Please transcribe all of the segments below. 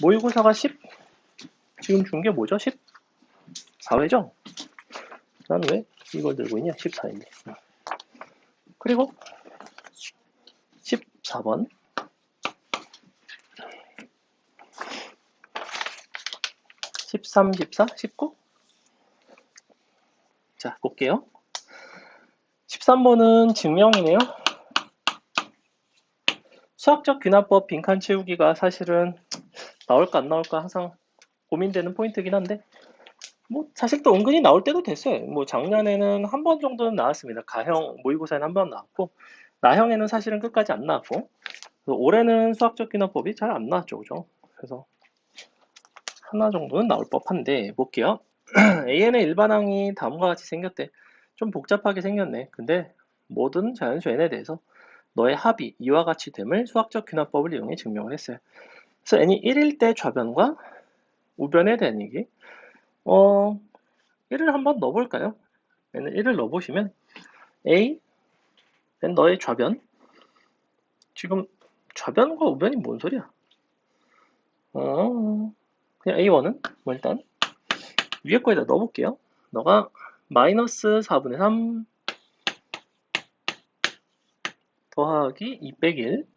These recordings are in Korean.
모의고사가 10, 지금 준 게 뭐죠? 14회죠? 난 왜 이걸 들고 있냐? 14회인데. 그리고 14번. 13, 14, 19? 자, 볼게요. 13번은 증명이네요. 수학적 귀납법 빈칸 채우기가 사실은 나올까 안 나올까 항상 고민되는 포인트긴 한데 뭐 사실 또 은근히 나올 때도 됐어요. 뭐 작년에는 한 번 정도는 나왔습니다. 가형 모의고사에는 한 번 나왔고 나형에는 사실은 끝까지 안 나왔고 올해는 수학적 귀납법이 잘 안 나왔죠. 그죠? 그래서 하나 정도는 나올 법한데 볼게요. AN의 일반항이 다음과 같이 생겼대. 좀 복잡하게 생겼네. 근데 모든 자연수 n에 대해서 너의 합이 이와 같이 됨을 수학적 귀납법을 이용해 증명을 했어요. 그래서 n이 1일 때 좌변과 우변에 대한 얘기. 1을 한번 넣어볼까요? n을 1을 넣어보시면 a, n 너의 좌변. 지금 좌변과 우변이 뭔 소리야? 그냥 a1은 뭐 일단 위에 거에다 넣어볼게요. 너가 마이너스 4분의 3 더하기 2 빼기 1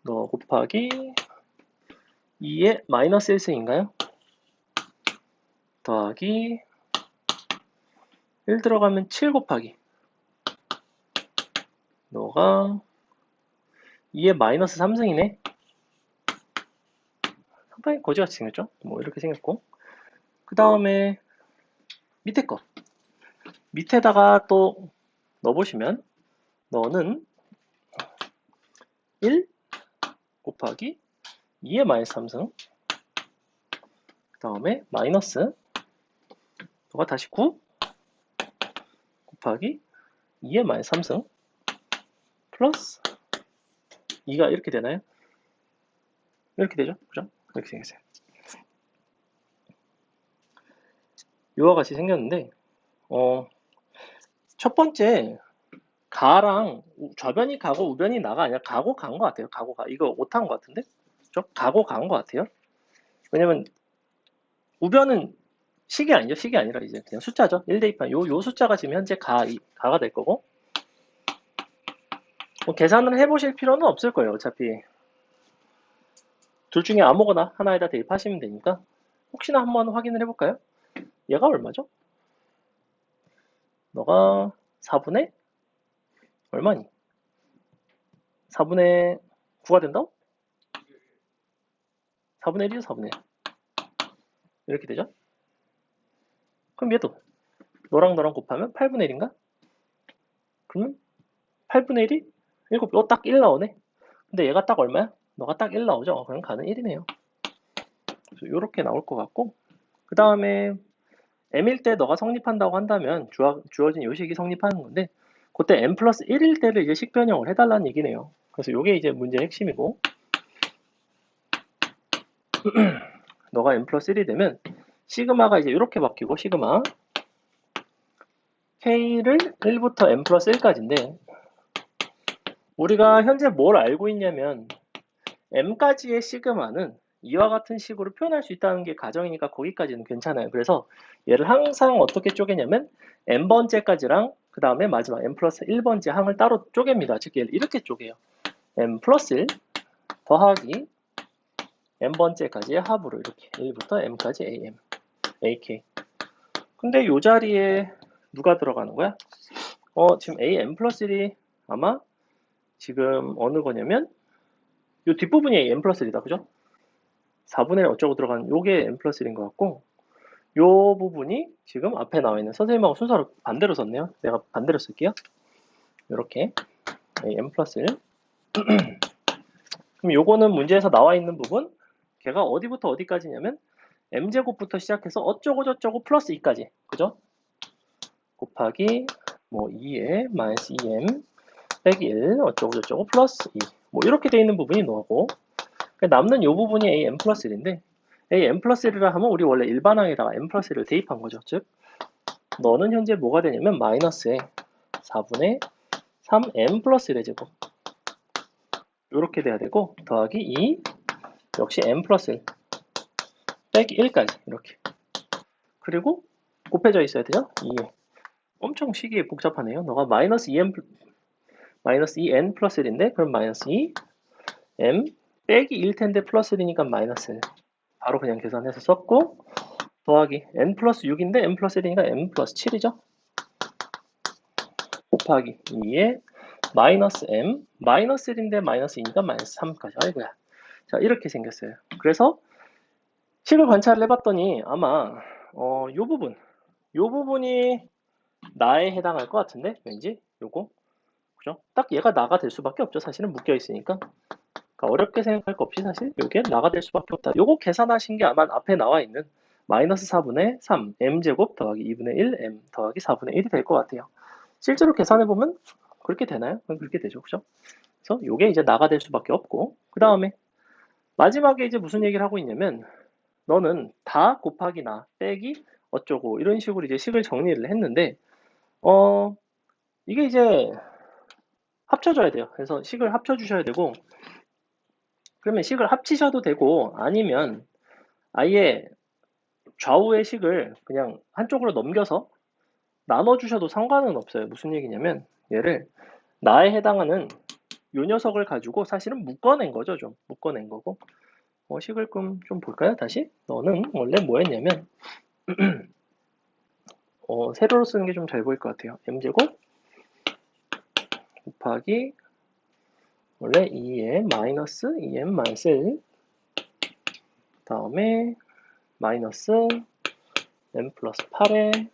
너 곱하기 2의 마이너스 1승인가요? 더하기 1 들어가면 7 곱하기 너가 2의 마이너스 3승이네. 상당히 거지같이 생겼죠? 뭐 이렇게 생겼고 그 다음에 밑에 거 밑에다가 또 넣어보시면 너는 1 곱하기 2의 마이너스 3승 그 다음에 마이너스 너가 다시 9 곱하기 2의 마이너스 3승 플러스 2가 이렇게 되나요? 이렇게 되죠? 그죠? 이렇게 생겼어요. 이와 같이 생겼는데 첫 번째 가랑 좌변이 가고 우변이 나가 아니라 가고 간 것 같아요. 가고 가. 이거 오타인 것 같은데? 그죠? 가고 간 것 같아요. 왜냐면 우변은 식이 아니죠. 식이 아니라 이제 그냥 숫자죠. 1 대입한 요 숫자가 지금 현재 가가 될 거고 뭐 계산을 해보실 필요는 없을 거예요. 어차피 둘 중에 아무거나 하나에다 대입하시면 되니까 혹시나 한번 확인을 해볼까요? 얘가 얼마죠? 너가 4분의 얼마니? 4분의 9가 된다고? 4분의 1이죠, 4분의 1. 이렇게 되죠? 그럼 얘도 너랑 너랑 곱하면 8분의 1인가? 그러면 8분의 1이 7, 딱 1 나오네. 근데 얘가 딱 얼마야? 너가 딱 1 나오죠? 그럼 가는 1이네요. 그래서 이렇게 나올 것 같고 그 다음에 m일 때 너가 성립한다고 한다면 주어진 요식이 성립하는 건데 그때 m 플러스 1일 때를 이제 식변형을 해달라는 얘기네요. 그래서 이게 이제 문제의 핵심이고 너가 m 플러스 1이 되면 시그마가 이제 이렇게 바뀌고 시그마 k를 1부터 m 플러스 1까지인데 우리가 현재 뭘 알고 있냐면 m까지의 시그마는 이와 같은 식으로 표현할 수 있다는 게 가정이니까 거기까지는 괜찮아요. 그래서 얘를 항상 어떻게 쪼개냐면 n번째까지랑 그 다음에 마지막 m 플러스 1번째 항을 따로 쪼갭니다. 즉 얘를 이렇게 쪼개요. m 플러스 1 더하기 n번째까지의 합으로 이렇게 1부터 m까지 am, ak. 근데 이 자리에 누가 들어가는 거야? 지금 am 플러스 1이 아마 지금 어느 거냐면 이 뒷부분이 m 플러스 1이다. 그죠? 4분의 1 어쩌고 들어가는 요게 m 플러스 1인 것 같고 요 부분이 지금 앞에 나와 있는 선생님하고 순서를 반대로 썼네요. 내가 반대로 쓸게요. 이렇게 m 플러스 1 그럼 요거는 문제에서 나와 있는 부분 걔가 어디부터 어디까지냐면 m제곱부터 시작해서 어쩌고 저쩌고 플러스 2까지 그죠? 곱하기 뭐 2에 마이너스 2m 빼기 1 어쩌고 저쩌고 플러스 2 뭐 이렇게 돼 있는 부분이 너고 남는 요 부분이 a m 플러스 1인데 a m 플러스 1이라 하면 우리 원래 일반항에다가 m 플러스 1을 대입한 거죠. 즉 너는 현재 뭐가 되냐면 마이너스에 4분의 3m 플러스 1의 제곱 이렇게 돼야 되고 더하기 2 역시 n 플러스 1 빼기 1까지 이렇게. 그리고 곱해져 있어야 되죠? 2에. 엄청 식이 복잡하네요. 너가 마이너스 2n 플러스 1인데 그럼 마이너스 2 m 빼기 1 텐데 플러스 1이니까 마이너스 1. 바로 그냥 계산해서 썼고 더하기 n 플러스 6인데 n 플러스 1이니까 n 플러스 7이죠. 곱하기 2에 마이너스 m 마이너스 1인데 마이너스 2니까 마이너스 3까지. 아이고야. 자 이렇게 생겼어요. 그래서 식을 관찰을 해봤더니 아마 요 부분이 나에 해당할 것 같은데 왠지 요거 그죠? 딱 얘가 나가 될 수밖에 없죠. 사실은 묶여 있으니까. 그러니까 어렵게 생각할 거 없이 사실 요게 나가 될 수밖에 없다. 요거 계산하신 게 아마 앞에 나와 있는 마이너스 4분의 3 m제곱 더하기 2분의 1 m 더하기 4분의 1이 될 것 같아요. 실제로 계산해보면 그렇게 되나요? 그렇게 되죠. 그죠? 그래서 요게 이제 나가 될 수밖에 없고 그 다음에 마지막에 이제 무슨 얘기를 하고 있냐면 너는 다 곱하기 나 빼기 어쩌고 이런 식으로 이제 식을 정리를 했는데 이게 이제 합쳐져야 돼요. 그래서 식을 합쳐주셔야 되고 그러면 식을 합치셔도 되고 아니면 아예 좌우의 식을 그냥 한쪽으로 넘겨서 나눠주셔도 상관은 없어요. 무슨 얘기냐면 얘를 나에 해당하는 요 녀석을 가지고 사실은 묶어낸 거죠. 좀 묶어낸 거고 식을 좀 볼까요? 다시 너는 원래 뭐 했냐면 세로로 쓰는 게 좀 잘 보일 것 같아요. m제곱 곱하기 원래 2에 마이너스 2m 마이너스 1 다음에 마이너스 m 플러스 8에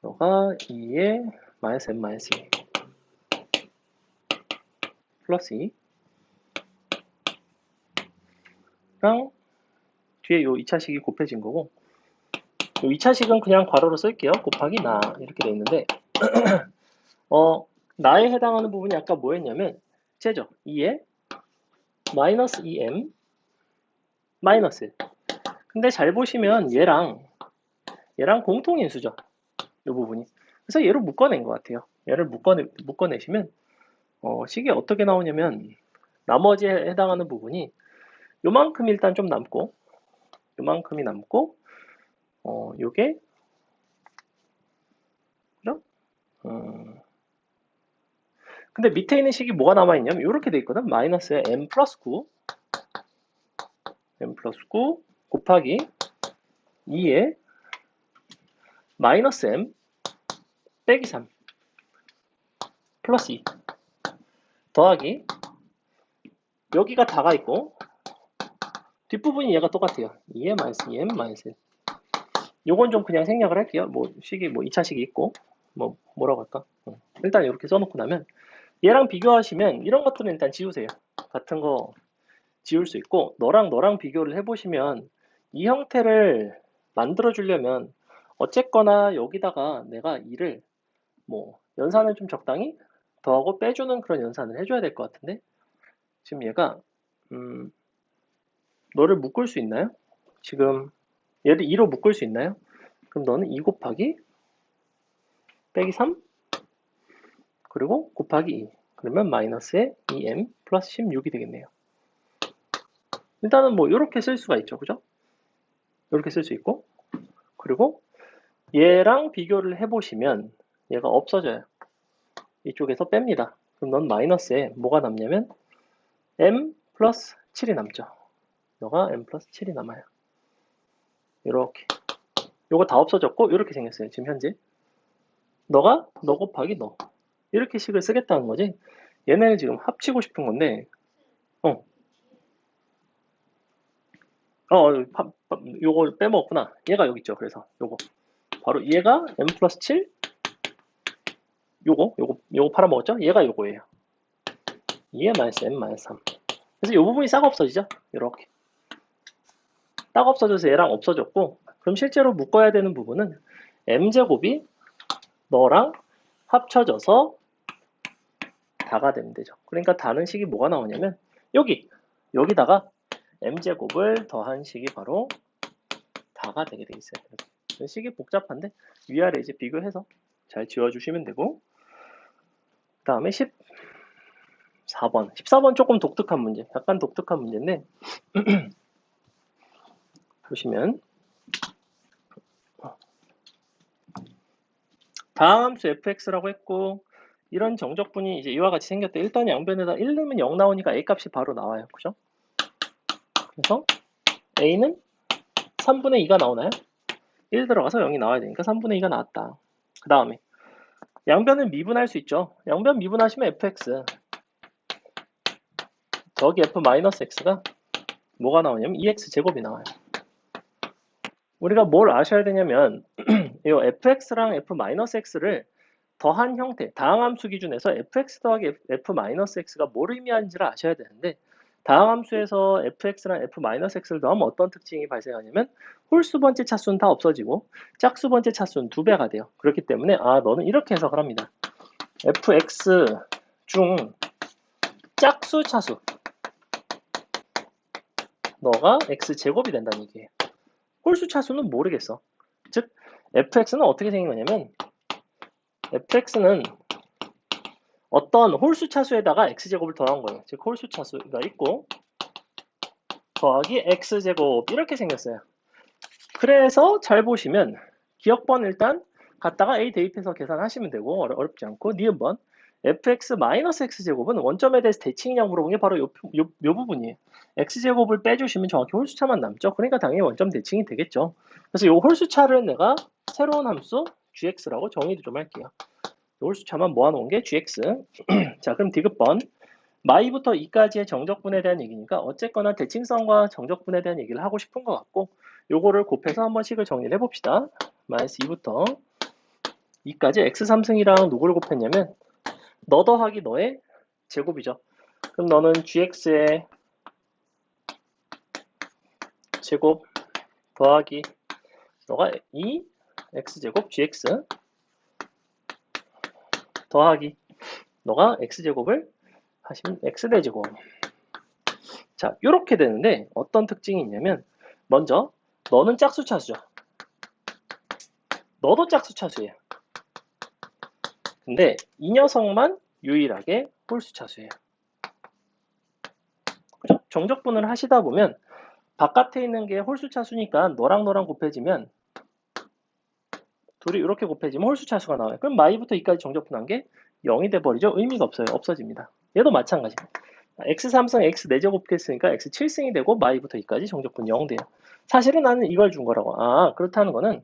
너가 2에 마이너스 m 마이너스 2 플러스 2랑 뒤에 요 2차식이 곱해진 거고 요 2차식은 그냥 괄호로 쓸게요. 곱하기 나 이렇게 돼 있는데 나에 해당하는 부분이 아까 뭐였냐면 쟤죠. 2에 마이너스 2m 마이너스 1 근데 잘 보시면 얘랑 공통인수죠. 이 부분이. 그래서 얘를 묶어낸 것 같아요. 얘를 묶어내시면 식이 어떻게 나오냐면 나머지에 해당하는 부분이 요만큼 일단 좀 남고 요만큼이 남고 요게 그죠? 근데 밑에 있는 식이 뭐가 남아있냐면 이렇게 돼 있거든. 마이너스에 m 플러스 9 곱하기 2에 마이너스 m 빼기 3 플러스 2 더하기 여기가 다가 있고 뒷부분이 얘가 똑같아요. 2에 마이너스 2m 마이너스 1 요건 좀 그냥 생략을 할게요. 뭐 식이 뭐 2차식이 있고 뭐라고 할까? 일단 이렇게 써놓고 나면 얘랑 비교하시면 이런 것들은 일단 지우세요. 같은 거 지울 수 있고 너랑 비교를 해보시면 이 형태를 만들어 주려면 어쨌거나 여기다가 내가 이를 뭐 연산을 좀 적당히 더하고 빼주는 그런 연산을 해줘야 될 것 같은데 지금 얘가 너를 묶을 수 있나요? 지금 얘를 2로 묶을 수 있나요? 그럼 너는 2 곱하기 빼기 3 그리고 곱하기 2 그러면 마이너스에 2m 플러스 16이 되겠네요. 일단은 뭐 이렇게 쓸 수가 있죠. 그죠? 이렇게 쓸 수 있고 그리고 얘랑 비교를 해보시면 얘가 없어져요. 이쪽에서 뺍니다. 그럼 넌 마이너스에 뭐가 남냐면 m 플러스 7이 남죠. 너가 m 플러스 7이 남아요. 이렇게 요거 다 없어졌고 이렇게 생겼어요. 지금 현재 너가 너 곱하기 너 이렇게 식을 쓰겠다는 거지. 얘네를 지금 합치고 싶은 건데 요걸 빼먹었구나. 얘가 여기 있죠. 그래서 요거 바로 얘가 m 플러스 7 요거 팔아먹었죠? 얘가 요거예요. 2에 마이너스 m 마이너스 3 그래서 요 부분이 싹 없어지죠? 이렇게 딱 없어져서 얘랑 없어졌고 그럼 실제로 묶어야 되는 부분은 m제곱이 너랑 합쳐져서 다가 되면 되죠. 그러니까 다는 식이 뭐가 나오냐면 여기다가 m제곱을 더한 식이 바로 다가 되게 돼 있어요. 식이 복잡한데 위아래 이제 비교해서 잘 지워주시면 되고 그 다음에 4번. 14번 조금 독특한 문제. 약간 독특한 문제인데 보시면 다음 함수 fx라고 했고 이런 정적분이 이제 이와 같이 생겼대. 일단 양변에다 1 넣으면 0 나오니까 a 값이 바로 나와요. 그죠? 그래서 a는 3분의 2가 나오나요? 1 들어가서 0이 나와야 되니까 3분의 2가 나왔다. 그 다음에 양변은 미분할 수 있죠. 양변 미분하시면 fx 저기 f-x가 뭐가 나오냐면 2x제곱이 나와요. 우리가 뭘 아셔야 되냐면 이 fx랑 f-x를 더한 형태, 다항함수 기준에서 fx 더하기 f-x가 뭘 의미하는지를 아셔야 되는데 다항함수에서 fx랑 f-x를 더하면 어떤 특징이 발생하냐면 홀수 번째 차수는 다 없어지고 짝수 번째 차수는 2배가 돼요. 그렇기 때문에 너는 이렇게 해석을 합니다. fx 중 짝수 차수 너가 x제곱이 된다는 얘기예요. 홀수 차수는 모르겠어. 즉 fx는 어떻게 생긴 거냐면 fx는 어떤 홀수 차수에다가 x제곱을 더한 거예요. 즉 홀수 차수가 있고 더하기 x제곱 이렇게 생겼어요. 그래서 잘 보시면 기억번 일단 갖다가 a 대입해서 계산하시면 되고 어렵지 않고 니은번 fx-x제곱은 원점에 대해서 대칭이냐고 물어본 게 바로 요 부분이에요. x제곱을 빼주시면 정확히 홀수차만 남죠. 그러니까 당연히 원점 대칭이 되겠죠. 그래서 이 홀수차를 내가 새로운 함수 gx라고 정의를 좀 할게요. 홀수차만 모아놓은 게 gx. 자, 그럼 디귿번 마이부터 2까지의 정적분에 대한 얘기니까 어쨌거나 대칭성과 정적분에 대한 얘기를 하고 싶은 것 같고 요거를 곱해서 한번 식을 정리를 해봅시다. 마이너스 2부터 2까지 x3승이랑 누구를 곱했냐면 너 더하기 너의 제곱이죠. 그럼 너는 gx의 제곱 더하기 너가 2 x제곱 gx 더하기 너가 x제곱을 하시면 x대제곱. 자, 이렇게 되는데 어떤 특징이 있냐면 먼저 너는 짝수 차수죠. 너도 짝수 차수예요. 근데 이 녀석만 유일하게 홀수 차수예요. 그죠? 정적분을 하시다 보면 바깥에 있는 게 홀수 차수니까 너랑 너랑 곱해지면 둘이 이렇게 곱해지면 홀수 차수가 나와요. 그럼 마이부터 2까지 정적분한 게 0이 돼버리죠. 의미가 없어요. 없어집니다. 얘도 마찬가지. x3승 x 4제곱 했으니까 x 7승이 되고 마이부터 2까지 정적분 0 돼요. 사실은 나는 이걸 준 거라고. 그렇다는 거는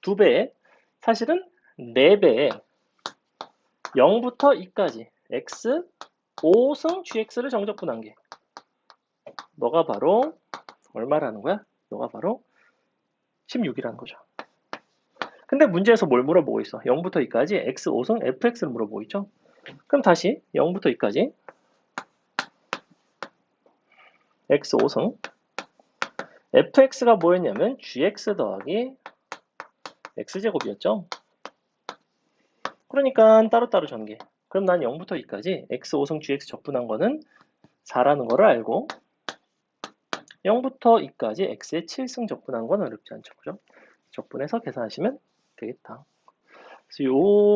2배에 사실은 4배에 0부터 2까지 x 5승 gx를 정적분한 게 너가 바로 얼마라는 거야? 너가 바로 16이라는 거죠. 근데 문제에서 뭘 물어보고 있어? 0부터 2까지 x 5승 fx를 물어보고 있죠. 그럼 다시 0부터 2까지 x 5승 fx가 뭐였냐면 gx 더하기 x제곱이었죠. 그러니까 따로따로 전개. 그럼 난 0부터 2까지 x 5승 gx 적분한 거는 4라는 거를 알고 0부터 2까지 x의 7승 적분한 건 어렵지 않죠. 그죠? 적분해서 계산하시면 되겠다. 그래서 이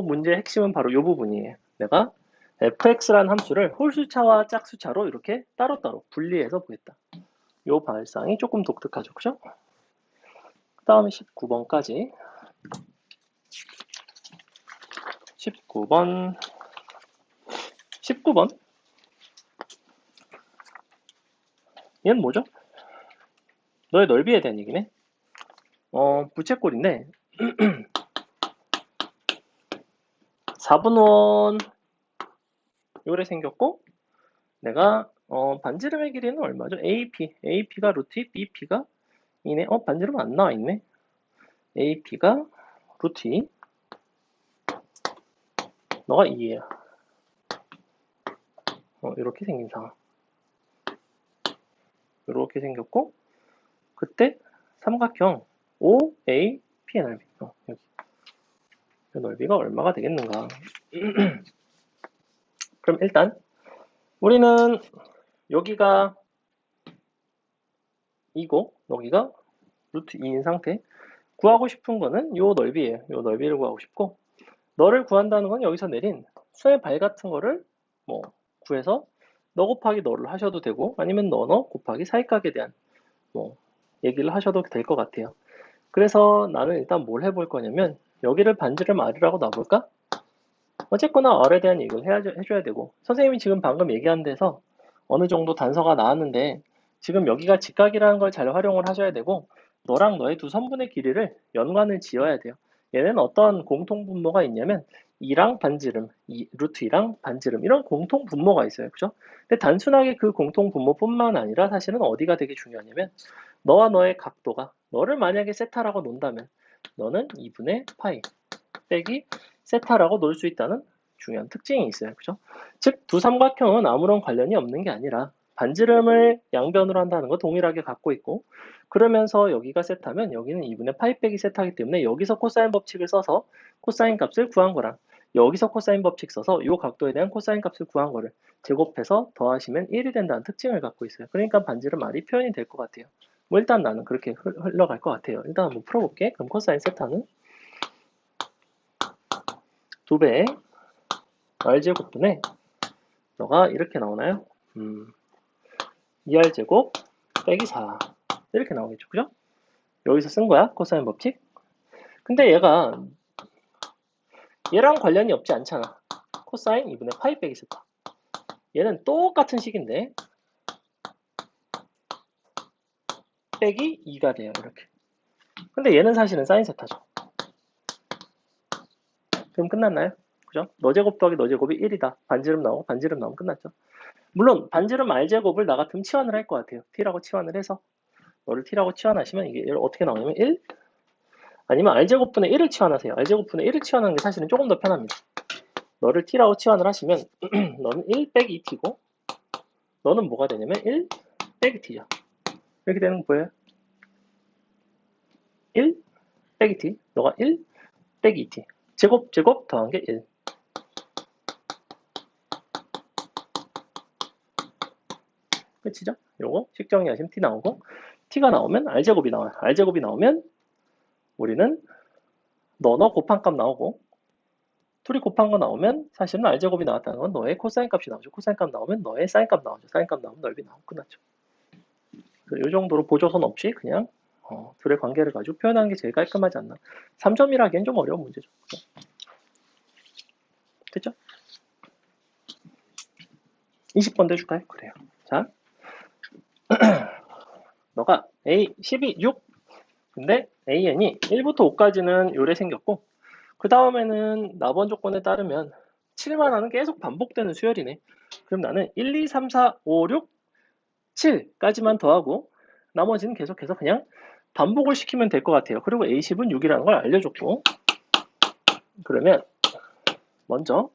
문제의 핵심은 바로 이 부분이에요. 내가 fx라는 함수를 홀수차와 짝수차로 이렇게 따로따로 분리해서 보겠다. 이 발상이 조금 독특하죠. 그죠? 그 다음에 19번까지 19번 얘는 뭐죠? 너의 넓이에 대한 얘기네. 부채꼴인데 4분원 요래 생겼고 내가 반지름의 길이는 얼마죠? AP가 루트 2, BP가 2네. 반지름 안 나와 있네. AP가 루트 2 너가 2예요. 이렇게 생긴 상황. 이렇게 생겼고 그때 삼각형 OAP의 넓이 여기 이 넓이가 얼마가 되겠는가. 그럼 일단 우리는 여기가 2고 여기가 루트 2인 상태. 구하고 싶은 거는 요 넓이에요. 요 넓이를 구하고 싶고 너를 구한다는 건 여기서 내린 수의 발 같은 거를 뭐 구해서 너 곱하기 너를 하셔도 되고 아니면 너 곱하기 사익각에 대한 뭐 얘기를 하셔도 될 것 같아요. 그래서 나는 일단 뭘 해볼 거냐면 여기를 반지름 R이라고 놔볼까? 어쨌거나 R에 대한 얘기를 해줘야 되고 선생님이 지금 방금 얘기한 데서 어느 정도 단서가 나왔는데 지금 여기가 직각이라는 걸 잘 활용을 하셔야 되고 너랑 너의 두 선분의 길이를 연관을 지어야 돼요. 얘는 어떤 공통 분모가 있냐면 2랑 반지름, 루트 2랑 반지름 이런 공통 분모가 있어요. 그죠? 근데 단순하게 그 공통 분모뿐만 아니라 사실은 어디가 되게 중요하냐면 너와 너의 각도가 너를 만약에 세타라고 놓는다면 너는 2분의 파이 빼기 세타라고 놓을 수 있다는 중요한 특징이 있어요. 그죠? 즉, 두 삼각형은 아무런 관련이 없는 게 아니라 반지름을 양변으로 한다는 거 동일하게 갖고 있고 그러면서 여기가 세타면 여기는 2분의 파이 빼기 세타이기 때문에 여기서 코사인 법칙을 써서 코사인 값을 구한 거랑 여기서 코사인 법칙 써서 이 각도에 대한 코사인 값을 구한 거를 제곱해서 더하시면 1이 된다는 특징을 갖고 있어요. 그러니까 반지름 R이 표현이 될 것 같아요. 뭐 일단 나는 그렇게 흘러갈 것 같아요. 일단 한번 풀어볼게. 그럼 코사인 세타는 2배의 R제곱분에 너가 이렇게 나오나요? 2R제곱 빼기 4 이렇게 나오겠죠. 그죠? 여기서 쓴 거야. 코사인 법칙. 근데 얘랑 관련이 없지 않잖아. 코사인 2분의 파이 빼기 세타. 얘는 똑같은 식인데 빼기 2가 돼요. 이렇게. 근데 얘는 사실은 사인 세타죠. 그럼 끝났나요? 그죠? 너 제곱 더하기 너 제곱이 1이다. 반지름 나오고 반지름 나오면 끝났죠. 물론 반지름 R제곱을 나 같으면 치환을 할 것 같아요. T라고 치환을 해서 너를 T라고 치환하시면 이게 어떻게 나오냐면 1 아니면 R제곱분의 1을 치환하세요. R제곱분의 1을 치환하는 게 사실은 조금 더 편합니다. 너를 T라고 치환을 하시면 너는 1 빼기 2T고 너는 뭐가 되냐면 1 빼기 T죠. 이렇게 되는 거 보여요? 1 빼기 T 너가 1 빼기 2T 제곱 더한 게 1 끝이죠? 요거 식 정리하시면 T 나오고 T가 나오면 R제곱이 나와요. R제곱이 나오면 우리는 너 곱한 값 나오고 둘이 곱한 거 나오면 사실은 R제곱이 나왔다는 건 너의 코사인 값이 나오죠. 코사인 값 나오면 너의 사인 값 나오죠. 사인 값 나오면 넓이 나오고 끝났죠. 이 정도로 보조선 없이 그냥 둘의 관계를 가지고 표현하는 게 제일 깔끔하지 않나. 3점이라기엔 좀 어려운 문제죠. 됐죠? 20번 해줄까요? 그래요. 자, 너가 A 12, 6 근데 AN이 1부터 5까지는 요래 생겼고 그 다음에는 나번 조건에 따르면 7만화는 계속 반복되는 수열이네. 그럼 나는 1, 2, 3, 4, 5, 6, 7까지만 더하고 나머지는 계속해서 그냥 반복을 시키면 될 것 같아요. 그리고 A10은 6이라는 걸 알려줬고 그러면 먼저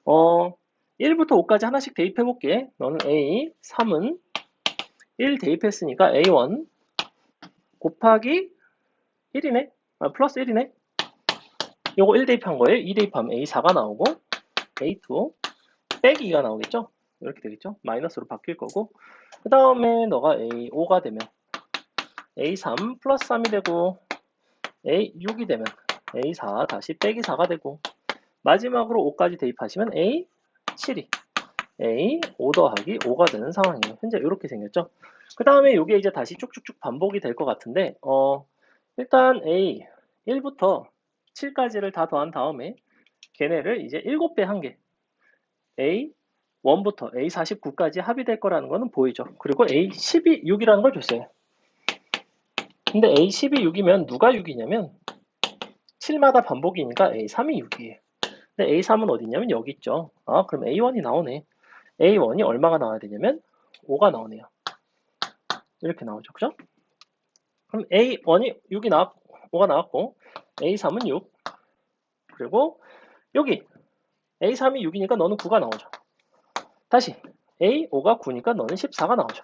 1부터 5까지 하나씩 대입해 볼게. 너는 A, 3은 1 대입했으니까 A1 곱하기 1이네. 플러스 1이네. 요거 1 대입한 거예요. 2 대입하면 A4가 나오고 A2 빼기 2가 나오겠죠? 이렇게 되겠죠? 마이너스로 바뀔 거고 그 다음에 너가 A5가 되면 A3 플러스 3이 되고 A6이 되면 A4 다시 빼기 4가 되고 마지막으로 5까지 대입하시면 A7이 A5 더하기 5가 되는 상황이에요. 현재 이렇게 생겼죠? 그 다음에 이게 이제 다시 쭉쭉쭉 반복이 될 것 같은데 일단 A 1부터 7까지를 다 더한 다음에 걔네를 이제 7배 한 개 A1부터 A49까지 합의될 거라는 거는 보이죠. 그리고 A12 6이라는 걸 줬어요. 근데 A12 6이면 누가 6이냐면 7마다 반복이니까 A3이 6이에요. 근데 A3은 어디 있냐면 여기 있죠. 그럼 A1이 나오네. A1이 얼마가 나와야 되냐면 5가 나오네요. 이렇게 나오죠. 그죠? 그럼 A1이 6이 5가 나왔고 A3은 6 그리고 여기 A3이 6이니까 너는 9가 나오죠. 다시 A5가 9니까 너는 14가 나오죠.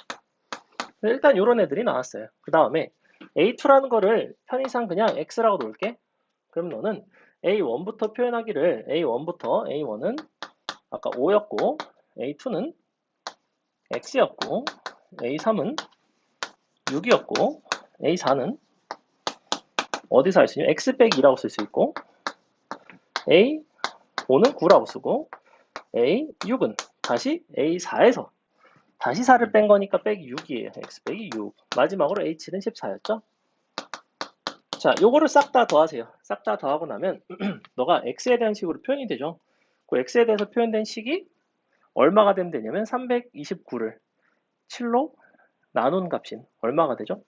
일단 이런 애들이 나왔어요. 그 다음에 A2라는 거를 편의상 그냥 X라고 놓을게. 그럼 너는 A1부터 표현하기를 A1은 아까 5였고 A2는 X였고 A3은 6이었고 A4는 어디서 할 수 있냐? X 빼기 2라고 쓸 수 있고 A5는 9라고 쓰고 A6은 다시 A4에서 다시 4를 뺀 거니까 빼기 6이에요. x 빼기 6. 마지막으로 H는 14였죠? 자, 요거를 싹 다 더하세요. 싹 다 더하고 나면 너가 x에 대한 식으로 표현이 되죠. 그 x에 대해서 표현된 식이 얼마가 되면 되냐면 329를 7로 나눈 값인 얼마가 되죠?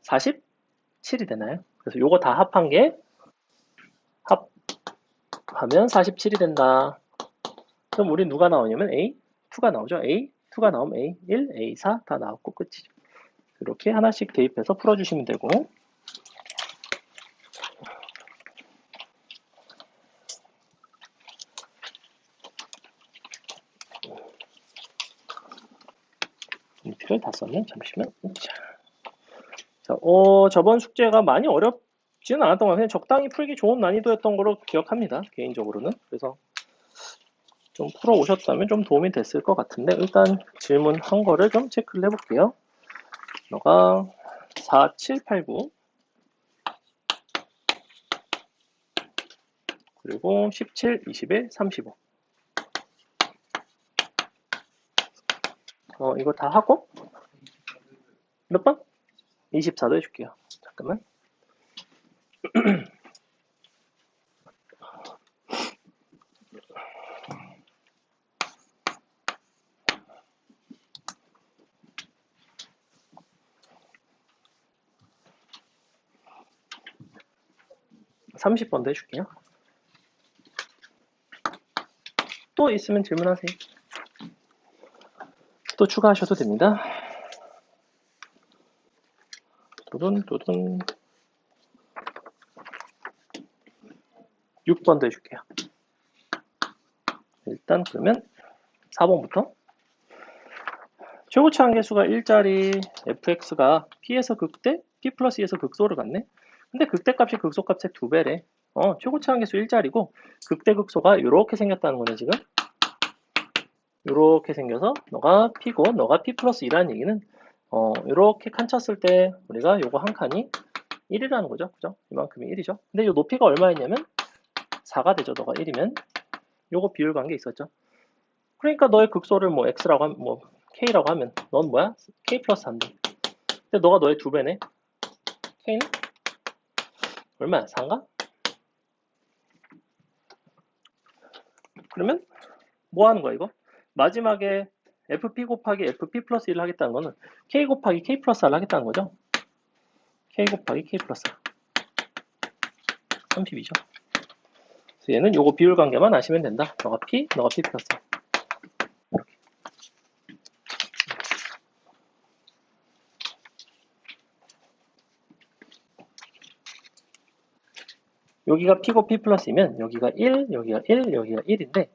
47이 되나요? 그래서 요거 다 합한 게 합하면 47이 된다. 그럼 우리 누가 나오냐면 A2가 나오죠. A2가 나오면 A1, A4 다 나왔고 끝이죠. 이렇게 하나씩 대입해서 풀어주시면 되고 인티를 다 썼네. 잠시만. 자, 저번 숙제가 많이 어렵지는 않았던 것 같아요. 적당히 풀기 좋은 난이도였던 걸로 기억합니다. 개인적으로는. 그래서 좀 풀어 오셨다면 좀 도움이 됐을 것 같은데 일단 질문한 거를 좀 체크를 해볼게요. 너가 4, 7, 8, 9 그리고 17, 21, 35 이거 다 하고 몇 번? 24도 해줄게요. 잠깐만. (30) 번도 해줄게요. 또 있으면 질문하세요. 또 추가하셔도 됩니다. 두둔 6번도 해줄게요. 일단 그러면 4번부터 최고치 한계수가 1짜리 fx가 p에서 극대, p 플러스 2에서 극소를 갖네. 근데 극대값이 극소값의 2배래. 최고치 한계수 1짜리고 극대 극소가 이렇게 생겼다는 거네 지금. 이렇게 생겨서 너가 p고 너가 p 플러스 2라는 얘기는 이렇게 칸 쳤을 때 우리가 요거 한 칸이 1이라는 거죠. 그죠? 이만큼이 1이죠. 근데 이 높이가 얼마였냐면 4가 되죠. 너가 1이면 요거 비율 관계 있었죠. 그러니까 너의 극소를 뭐 x라고 하면 뭐 k라고 하면 넌 뭐야? k 플러스 3대. 근데 너가 너의 2배네. k는 얼마야? 4인가? 그러면 뭐 하는 거야 이거? 마지막에 fp 곱하기 fp 플러스 1을 하겠다는 거는 k 곱하기 k 플러스 r을 하겠다는 거죠. k 곱하기 k 플러스 r 32죠. 그래서 얘는 요거 비율 관계만 아시면 된다. 너가 p, 너가 p 플러스 r. 여기가 p고 p 플러스이면 여기가 1, 여기가 1, 여기가 1인데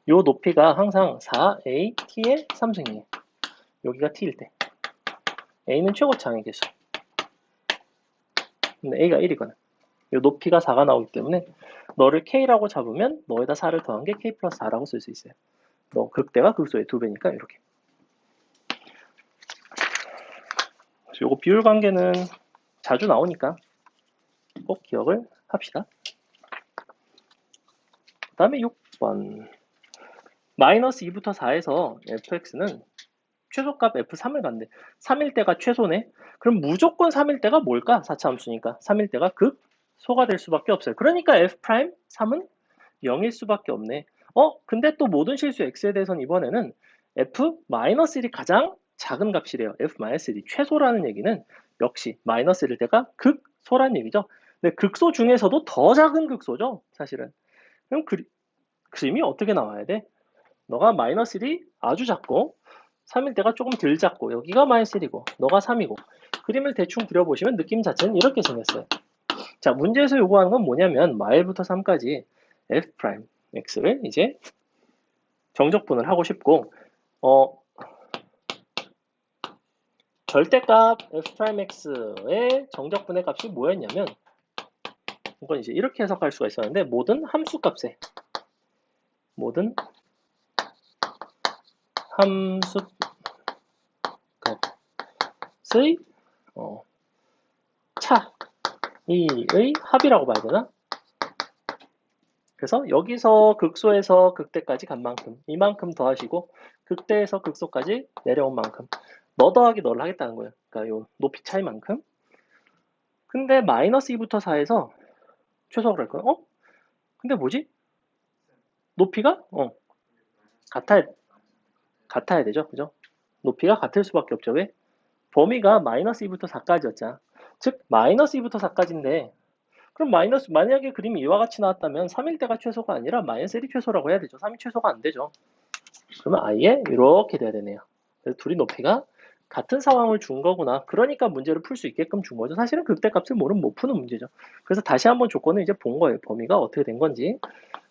요 높이가 항상 4a t의 3승이에요. 여기가 t일 때 a는 최고치 항의 개수. 근데 a가 1이거든. 요 높이가 4가 나오기 때문에 너를 k라고 잡으면 너에다 4를 더한 게 k 플러스 4라고 쓸 수 있어요. 너 극대가 극소의 2배니까 이렇게. 요거 비율 관계는 자주 나오니까 꼭 기억을 합시다. 그 다음에 6번 마이너스 2부터 4에서 fx는 최소값 f3을 갖는데 3일 때가 최소네. 그럼 무조건 3일 때가 뭘까? 4차 함수니까 3일 때가 극소가 될 수밖에 없어요. 그러니까 f'3은 0일 수밖에 없네. 근데 또 모든 실수 x에 대해서는 이번에는 f-1이 가장 작은 값이래요. f-1이 최소라는 얘기는 역시 마이너스 1일 때가 극소란 얘기죠. 근데 극소 중에서도 더 작은 극소죠. 사실은. 그럼 그림이 어떻게 나와야 돼? 너가 마이너스 1이 아주 작고 3일 때가 조금 덜 작고 여기가 마이너스 1이고 너가 3이고 그림을 대충 그려보시면 느낌 자체는 이렇게 생겼어요. 자, 문제에서 요구하는 건 뭐냐면 마일부터 3까지 f'x를 이제 정적분을 하고 싶고 절대값 f'x의 정적분의 값이 뭐였냐면 이건 이제 이렇게 해석할 수가 있었는데 모든 함수값의 차이의 합이라고 봐야 되나? 그래서 여기서 극소에서 극대까지 간 만큼 이만큼 더하시고 극대에서 극소까지 내려온 만큼 너 더하기 너를 하겠다는 거예요. 그러니까 요 높이 차이만큼. 근데 마이너스 2부터 4에서 최소화를 할 거예요. 근데 뭐지? 높이가 같아야 되죠. 그죠? 높이가 같을 수밖에 없죠. 왜? 범위가 마이너스 2부터 4까지였잖아. 즉 마이너스 2부터 4까지인데 그럼 만약에 그림이 이와 같이 나왔다면 3일 때가 최소가 아니라 마이너스 1이 최소라고 해야 되죠. 3이 최소가 안 되죠. 그러면 아예 이렇게 돼야 되네요. 그래서 둘이 높이가 같은 상황을 준 거구나. 그러니까 문제를 풀 수 있게끔 준 거죠. 사실은 극대값을 모르면 못 푸는 문제죠. 그래서 다시 한번 조건을 이제 본 거예요. 범위가 어떻게 된 건지.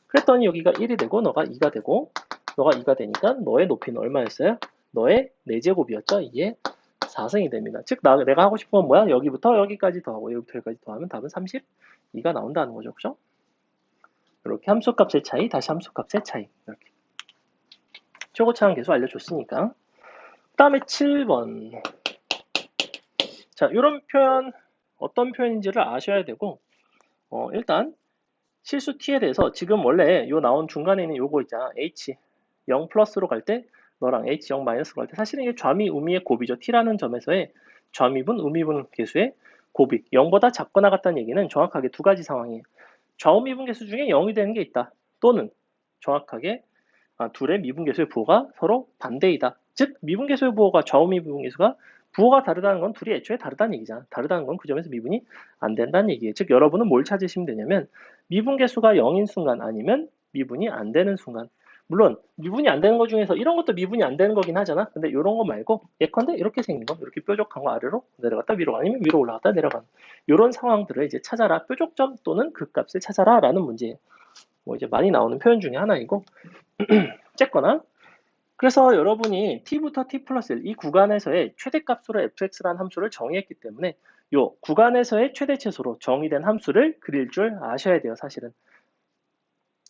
그랬더니 여기가 1이 되고 너가 2가 되고 너가 2가 되니까 너의 높이는 얼마였어요? 너의 4제곱이었죠. 이게 4승이 됩니다. 즉 내가 하고 싶은 건 뭐야? 여기부터 여기까지 더하고 여기부터 여기까지 더하면 답은 32가 나온다는 거죠. 그죠? 이렇게 함수값의 차이, 다시 함수값의 차이. 이렇게. 최고차항 계수 알려줬으니까. 그 다음에 7번. 자, 이런 표현, 어떤 표현인지를 아셔야 되고, 일단, 실수 t에 대해서 지금 원래 요 나온 중간에 있는 요거 있잖아. h 0 플러스로 갈 때, 너랑 h 0 마이너스로 갈 때, 사실은 이게 좌미, 우미의 곱이죠. t라는 점에서의 좌미분, 우미분 계수의 곱이 0보다 작거나 같다는 얘기는 정확하게 두 가지 상황이에요. 좌우미분 계수 중에 0이 되는 게 있다. 또는 정확하게 둘의 미분계수의 부호가 서로 반대이다. 즉 미분계수의 부호가 좌우미분계수가 부호가 다르다는 건 둘이 애초에 다르다는 얘기잖아. 다르다는 건 그 점에서 미분이 안 된다는 얘기예요. 즉 여러분은 뭘 찾으시면 되냐면 미분계수가 0인 순간 아니면 미분이 안 되는 순간. 물론 미분이 안 되는 것 중에서 이런 것도 미분이 안 되는 거긴 하잖아. 근데 이런 거 말고 예컨대 이렇게 생긴 거, 이렇게 뾰족한 거 아래로 내려갔다 위로 아니면 위로 올라갔다 내려가는 이런 상황들을 이제 찾아라. 뾰족점 또는 극값을 찾아라라는 문제예요. 뭐 이제 많이 나오는 표현 중에 하나이고 쨌거나 그래서 여러분이 t부터 t 플러스 1 이 구간에서의 최대값으로 fx라는 함수를 정의했기 때문에 이 구간에서의 최대치수로 정의된 함수를 그릴 줄 아셔야 돼요. 사실은.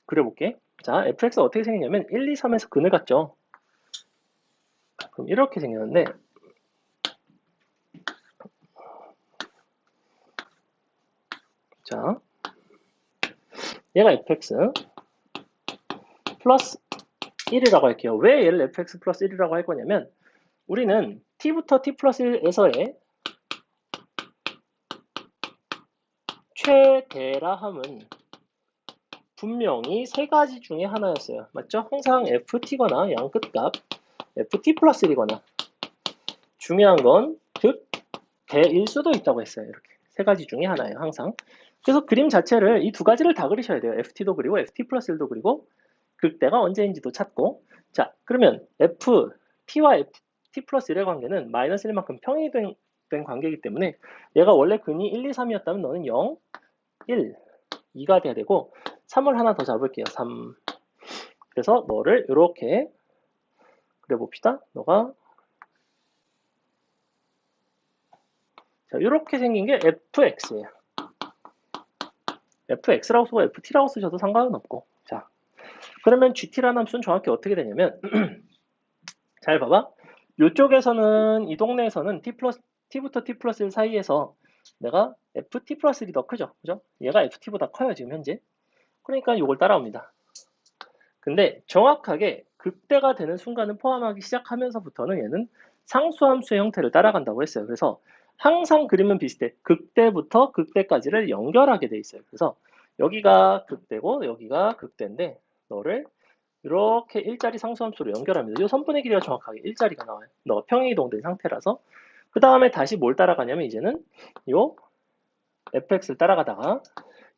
그려볼게. 자, fx가 어떻게 생겼냐면 1, 2, 3에서 근을 갖죠. 그럼 이렇게 생겼는데 자, 얘가 fx 플러스 1이라고 할게요. 왜 얘를 fx 플러스 1이라고 할 거냐면 우리는 t부터 t 플러스 1에서의 최대라 함은 분명히 세 가지 중에 하나였어요. 맞죠? 항상 ft거나 양끝값 ft 플러스 1이거나 중요한 건 극대일 수도 있다고 했어요. 이렇게 세 가지 중에 하나예요. 항상. 그래서 그림 자체를 이 두 가지를 다 그리셔야 돼요. ft도 그리고 ft 플러스 1도 그리고 극대가 언제인지도 찾고 자 그러면 ft와 ft 플러스 1의 관계는 마이너스 1만큼 평이된 관계이기 때문에 얘가 원래 근이 1, 2, 3이었다면 너는 0, 1, 2가 돼야 되고 3을 하나 더 잡을게요. 3. 그래서 너를 이렇게 그려봅시다. 너가 자 이렇게 생긴 게 fx예요. fx라고 쓰고 ft라고 쓰셔도 상관은 없고 자 그러면 gt라는 함수는 정확히 어떻게 되냐면 잘 봐봐. 이쪽에서는 이 동네에서는 t부터 t 플러스 1 사이에서 내가 ft 플러스 1이 더 크죠. 그죠? 얘가 ft보다 커요. 지금 현재. 그러니까 이걸 따라옵니다. 근데 정확하게 극대가 되는 순간을 포함하기 시작하면서부터는 얘는 상수함수의 형태를 따라간다고 했어요. 그래서 항상 그림은 비슷해. 극대부터 극대까지를 연결하게 돼 있어요. 그래서 여기가 극대고 여기가 극대인데 너를 이렇게 일자리 상수함수로 연결합니다. 이 선분의 길이가 정확하게 일자리가 나와요. 너가 평행이동된 상태라서 그 다음에 다시 뭘 따라가냐면 이제는 요 fx를 따라가다가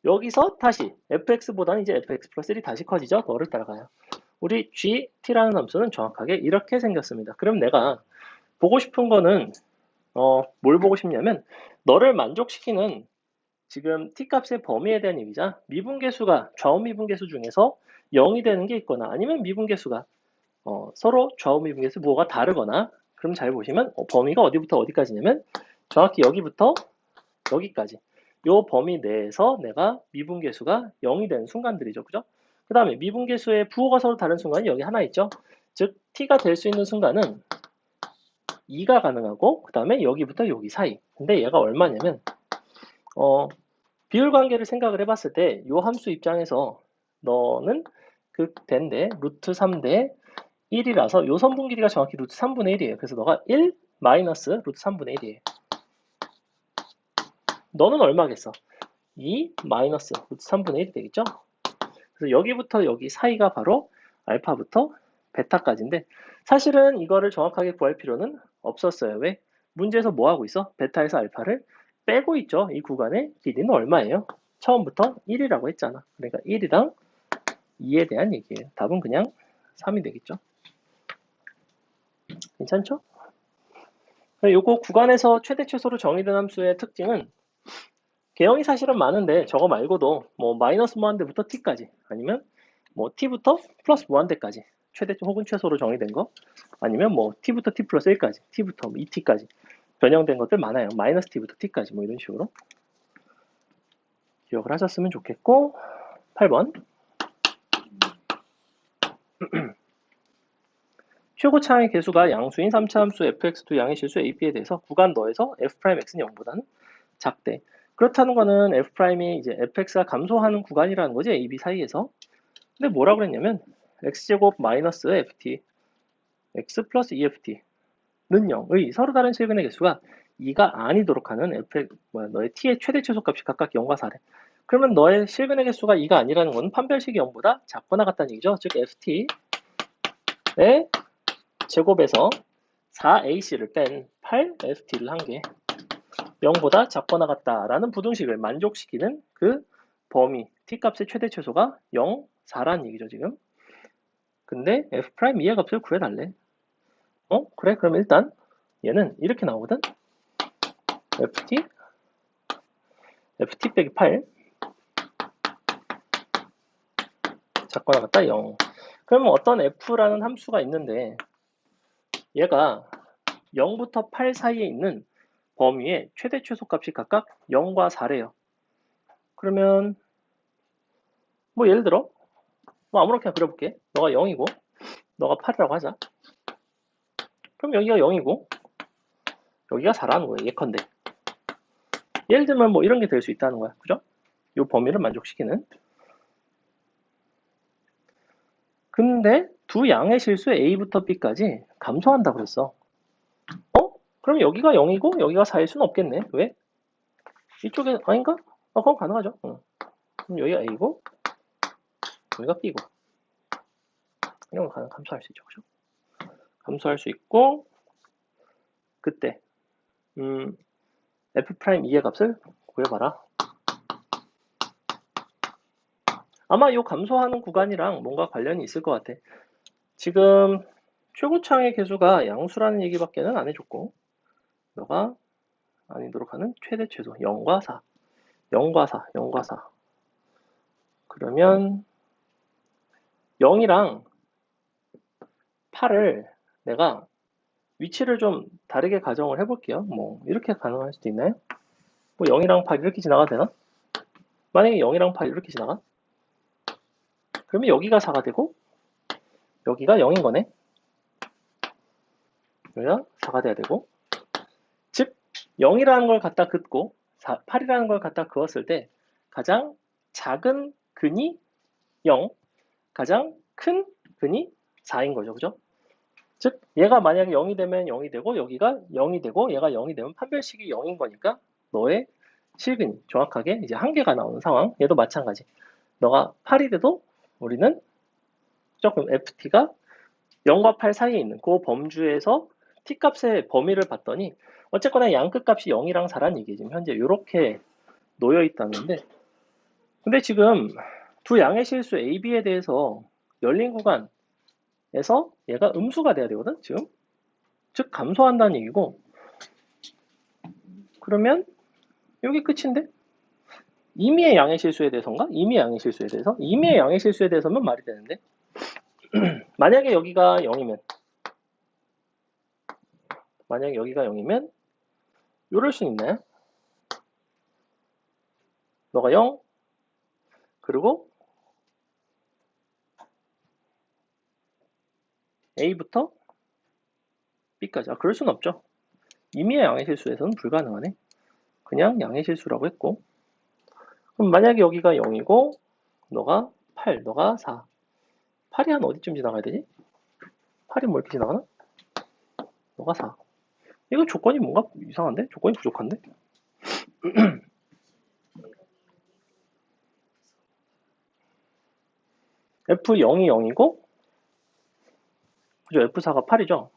여기서 다시 fx보다는 이제 fx 플러스 1이 다시 커지죠. 너를 따라가요. 우리 gt라는 함수는 정확하게 이렇게 생겼습니다. 그럼 내가 보고 싶은 거는 뭘 보고 싶냐면 너를 만족시키는 지금 t값의 범위에 대한 얘기자 미분계수가 좌우미분계수 중에서 0이 되는 게 있거나 아니면 미분계수가 서로 좌우미분계수 부호가 다르거나 그럼 잘 보시면 범위가 어디부터 어디까지냐면 정확히 여기부터 여기까지 요 범위 내에서 내가 미분계수가 0이 되는 순간들이죠. 그죠? 그 다음에 미분계수의 부호가 서로 다른 순간이 여기 하나 있죠. 즉 t가 될 수 있는 순간은 2가 가능하고 그 다음에 여기부터 여기 사이. 근데 얘가 얼마냐면 비율 관계를 생각을 해봤을 때 요 함수 입장에서 너는 극대인데 루트 3대 1이라서 요 선분 길이가 정확히 루트 3분의 1이에요. 그래서 너가 1 마이너스 루트 3분의 1이에요. 너는 얼마겠어? 2 마이너스 루트 3분의 1이 되겠죠? 그래서 여기부터 여기 사이가 바로 알파부터 베타까지인데 사실은 이거를 정확하게 구할 필요는 없었어요. 왜? 문제에서 뭐 하고 있어? 베타에서 알파를 빼고 있죠. 이 구간의 길이는 얼마예요? 처음부터 1이라고 했잖아. 그러니까 1이랑 2에 대한 얘기예요. 답은 그냥 3이 되겠죠. 괜찮죠? 요거 구간에서 최대 최소로 정의된 함수의 특징은 개형이 사실은 많은데 저거 말고도 뭐 마이너스 무한대부터 t까지 아니면 뭐 t부터 플러스 무한대까지 최대 혹은 최소로 정의된 거 아니면 뭐 t부터 t 플러스 1까지 t부터 뭐 2t까지 변형된 것들 많아요. 마이너스 t부터 t까지 뭐 이런 식으로 기억을 하셨으면 좋겠고 8번 최고차의 개수가 양수인 3차 함수 fx2 양의 실수 ap에 대해서 구간 너에서 f'x는 0보다는 작대. 그렇다는 거는 f'이 이제 fx가 감소하는 구간이라는 거지 a, b 사이에서. 근데 뭐라고 그랬냐면 x제곱 마이너스 ft x 플러스 2ft는 0의 서로 다른 실근의 개수가 2가 아니도록 하는 너의 t의 최대 최소값이 각각 0과 4래. 그러면 너의 실근의 개수가 2가 아니라는 건 판별식이 0보다 작거나 같다는 얘기죠. 즉 ft의 제곱에서 4ac를 뺀 8ft를 한 개 0보다 작거나 같다라는 부등식을 만족시키는 그 범위 t값의 최대 최소가 0, 4라는 얘기죠 지금. 근데 f'이의 값을 구해달래. 그래 그럼 일단 얘는 이렇게 나오거든. ft 빼기 8 작거나 같다 0. 그러면 어떤 f라는 함수가 있는데 얘가 0부터 8 사이에 있는 범위의 최대 최소값이 각각 0과 4래요. 그러면 뭐 예를 들어 뭐 아무렇게나 그려볼게. 너가 0이고 너가 8이라고 하자. 그럼 여기가 0이고 여기가 4라는 거예요. 예컨대. 예를 들면 뭐 이런 게 될 수 있다는 거야. 그죠? 이 범위를 만족시키는. 근데 두 양의 실수 A부터 B까지 감소한다 그랬어. 그럼 여기가 0이고 여기가 4일 수는 없겠네. 왜? 이쪽에 아닌가? 그럼 가능하죠. 그럼 여기가 A고 여기가 B고 이런 거 감소할 수 있죠. 그죠? 감소할 수 있고 그때 F'2의 값을 구해봐라. 아마 이 감소하는 구간이랑 뭔가 관련이 있을 것 같아. 지금 최고차의 개수가 양수라는 얘기밖에는 안 해줬고 너가 아니도록 하는 최대 최소 0과 4 0과 4 0과 4 그러면 0이랑 8을 내가 위치를 좀 다르게 가정을 해볼게요. 뭐 이렇게 가능할 수도 있나요? 뭐 0이랑 8 이렇게 지나가도 되나? 만약에 0이랑 8 이렇게 지나가? 그러면 여기가 4가 되고 여기가 0인 거네. 여기가 4가 돼야 되고 즉 0이라는 걸 갖다 긋고 8이라는 걸 갖다 그었을 때 가장 작은 근이 0, 가장 큰 근이 4인 거죠. 그죠? 즉 얘가 만약에 0이 되면 0이 되고 여기가 0이 되고 얘가 0이 되면 판별식이 0인 거니까 너의 실근이 정확하게 이제 한 개가 나오는 상황. 얘도 마찬가지. 너가 8이 돼도 우리는 조금 ft가 0과 8 사이에 있는 그 범주에서 t값의 범위를 봤더니 어쨌거나 양끝 값이 0이랑 4란 얘기 지금 현재 이렇게 놓여 있다는데 근데 지금 두 양의 실수 A, B에 대해서 열린 구간에서 얘가 음수가 돼야 되거든 지금 즉 감소한다는 얘기고 그러면 여기 끝인데 임의의 양의 실수에 대해서인가? 임의의 양의 실수에 대해서? 임의의 양의 실수에 대해서면 말이 되는데 만약에 여기가 0이면 만약에 여기가 0이면 이럴 수 있나요? 너가 0 그리고 A부터 B까지 그럴 수는 없죠. 임의의 양의 실수에서는 불가능하네. 그냥 양의 실수라고 했고 그럼 만약에 여기가 0이고 너가 8, 너가 4. 8이 한 어디쯤 지나가야 되지? 8이 뭐 이렇게 지나가나? 너가 4. 이거 조건이 뭔가 이상한데? 조건이 부족한데? F0이 0이고, 그죠? F4가 8이죠?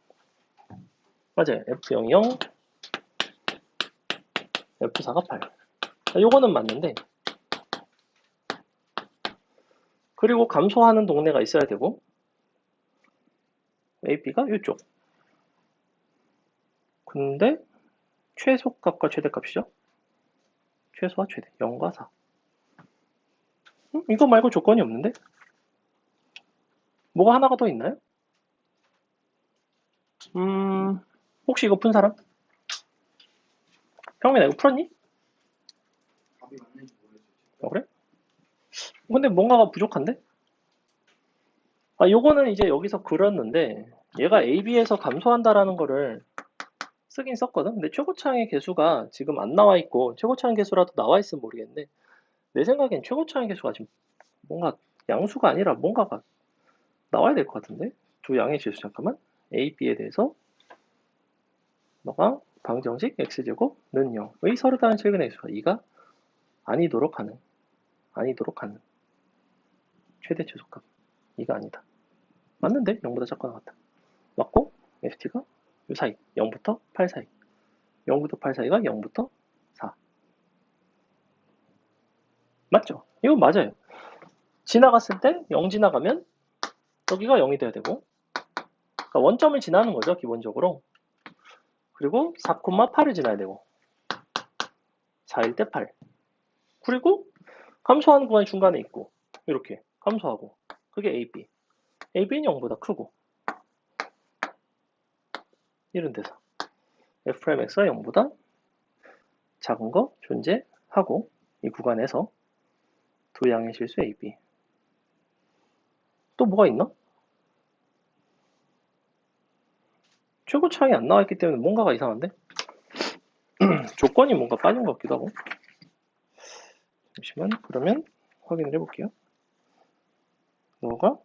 맞아요. F0이 0, F4가 8. 요거는 맞는데, 그리고 감소하는 동네가 있어야 되고, AB가 이쪽. 근데, 최소값과 최대값이죠? 최소와 최대. 0과 4. 이거 말고 조건이 없는데? 뭐가 하나가 더 있나요? 혹시 이거 푼 사람? 형민아, 이거 풀었니? 그래? 근데 뭔가가 부족한데? 요거는 이제 여기서 그렸는데, 얘가 AB에서 감소한다라는 거를 쓰긴 썼거든? 근데 최고차항의 개수가 지금 안 나와 있고, 최고차항 개수라도 나와 있으면 모르겠는데, 내 생각엔 최고차항 개수가 지금 뭔가 양수가 아니라 뭔가가 나와야 될 것 같은데? 두 양의 지수, 잠깐만. A, B에 대해서 너가 방정식 x제곱는 0의 서로 다른 최근의 개수가 2가 아니도록 하는 최대 최소값 2가 아니다. 맞는데? 0보다 작거나 같다. 맞고 ft가 이 사이 0부터 8 사이 0부터 8 사이가 0부터 4 맞죠? 이건 맞아요. 지나갔을 때 0 지나가면 여기가 0이 돼야 되고, 그러니까 원점을 지나는 거죠 기본적으로. 그리고 4,8을 지나야 되고 4일 때 8. 그리고 감소하는 구간이 중간에 있고 이렇게 감소하고, 그게 AB. AB는 0보다 크고 이런 데서 F'X가 0보다 작은 거 존재하고, 이 구간에서 두 양의 실수 AB. 또 뭐가 있나? 최고차항이 안 나와있기 때문에 뭔가가 이상한데? 조건이 뭔가 빠진 것 같기도 하고. 잠시만, 그러면 확인을 해볼게요. 너가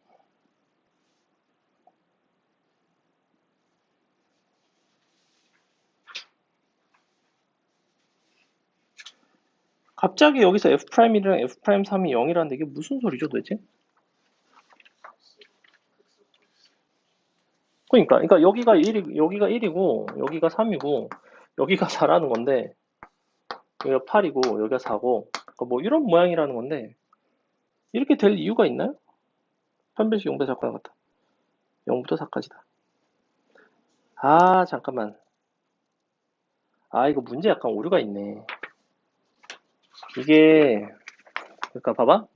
갑자기 여기서 F'이랑 F'3이 0이라는데 이게 무슨 소리죠 도대체? 그러니까 여기가 1이고 여기가 3이고 여기가 4라는 건데, 여기가 8이고 여기가 4고, 그러니까 뭐 이런 모양이라는 건데, 이렇게 될 이유가 있나요? 편배식 0보다 작거나 같다. 0부터 4까지다. 잠깐만. 이거 문제 약간 오류가 있네. 이게, 그러니까 봐봐.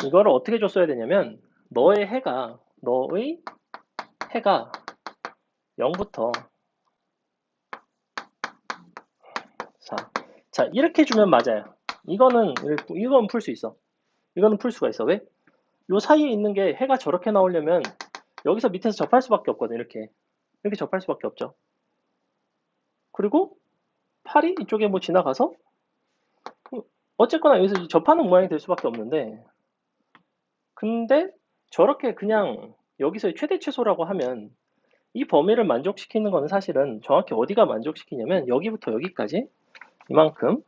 이거를 어떻게 줬어야 되냐면, 너의 해가 0부터 4. 자, 이렇게 주면 맞아요. 이건 풀 수 있어. 이거는 풀 수가 있어. 왜? 요 사이에 있는 게 해가 저렇게 나오려면 여기서 밑에서 접할 수밖에 없거든. 이렇게 접할 수밖에 없죠. 그리고 8이 이쪽에 뭐 지나가서 어쨌거나 여기서 접하는 모양이 될 수밖에 없는데, 근데 저렇게 그냥 여기서의 최대 최소라고 하면 이 범위를 만족시키는 거는 사실은 정확히 어디가 만족시키냐면 여기부터 여기까지 이만큼,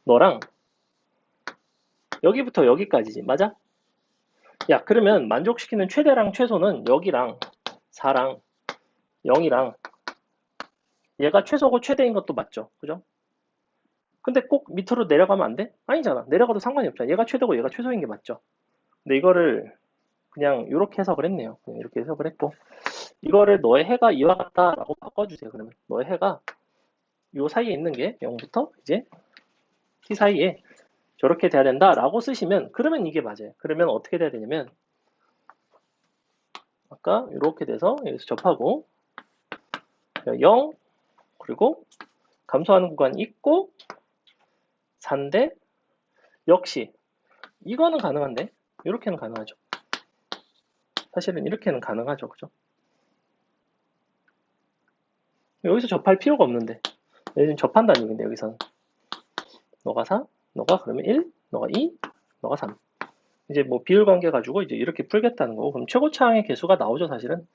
너랑 여기부터 여기까지지. 맞아? 야, 그러면 만족시키는 최대랑 최소는 여기랑 4랑 0이랑 얘가 최소고 최대인 것도 맞죠? 그죠? 근데 꼭 밑으로 내려가면 안 돼? 아니잖아. 내려가도 상관이 없잖아. 얘가 최대고 얘가 최소인 게 맞죠? 근데 이거를 그냥 이렇게 해석을 했네요. 그냥 이렇게 해석을 했고, 이거를 너의 해가 이와 같다라고 바꿔주세요. 그러면 너의 해가 요 사이에 있는 게 0부터 이제 t 사이에 저렇게 돼야 된다라고 쓰시면, 그러면 이게 맞아요. 그러면 어떻게 돼야 되냐면, 아까 이렇게 돼서 여기서 접하고 0, 그리고 감소하는 구간이 있고 4인데, 역시 이거는 가능한데 이렇게는 가능하죠. 사실은 이렇게는 가능하죠. 그죠? 여기서 접할 필요가 없는데, 여기는 접한다는 얘기인데, 여기서는 너가 4, 너가 그러면 1, 너가 2, 너가 3. 이제 뭐 비율 관계 가지고 이제 이렇게 풀겠다는 거고, 그럼 최고차항의 개수가 나오죠, 사실은.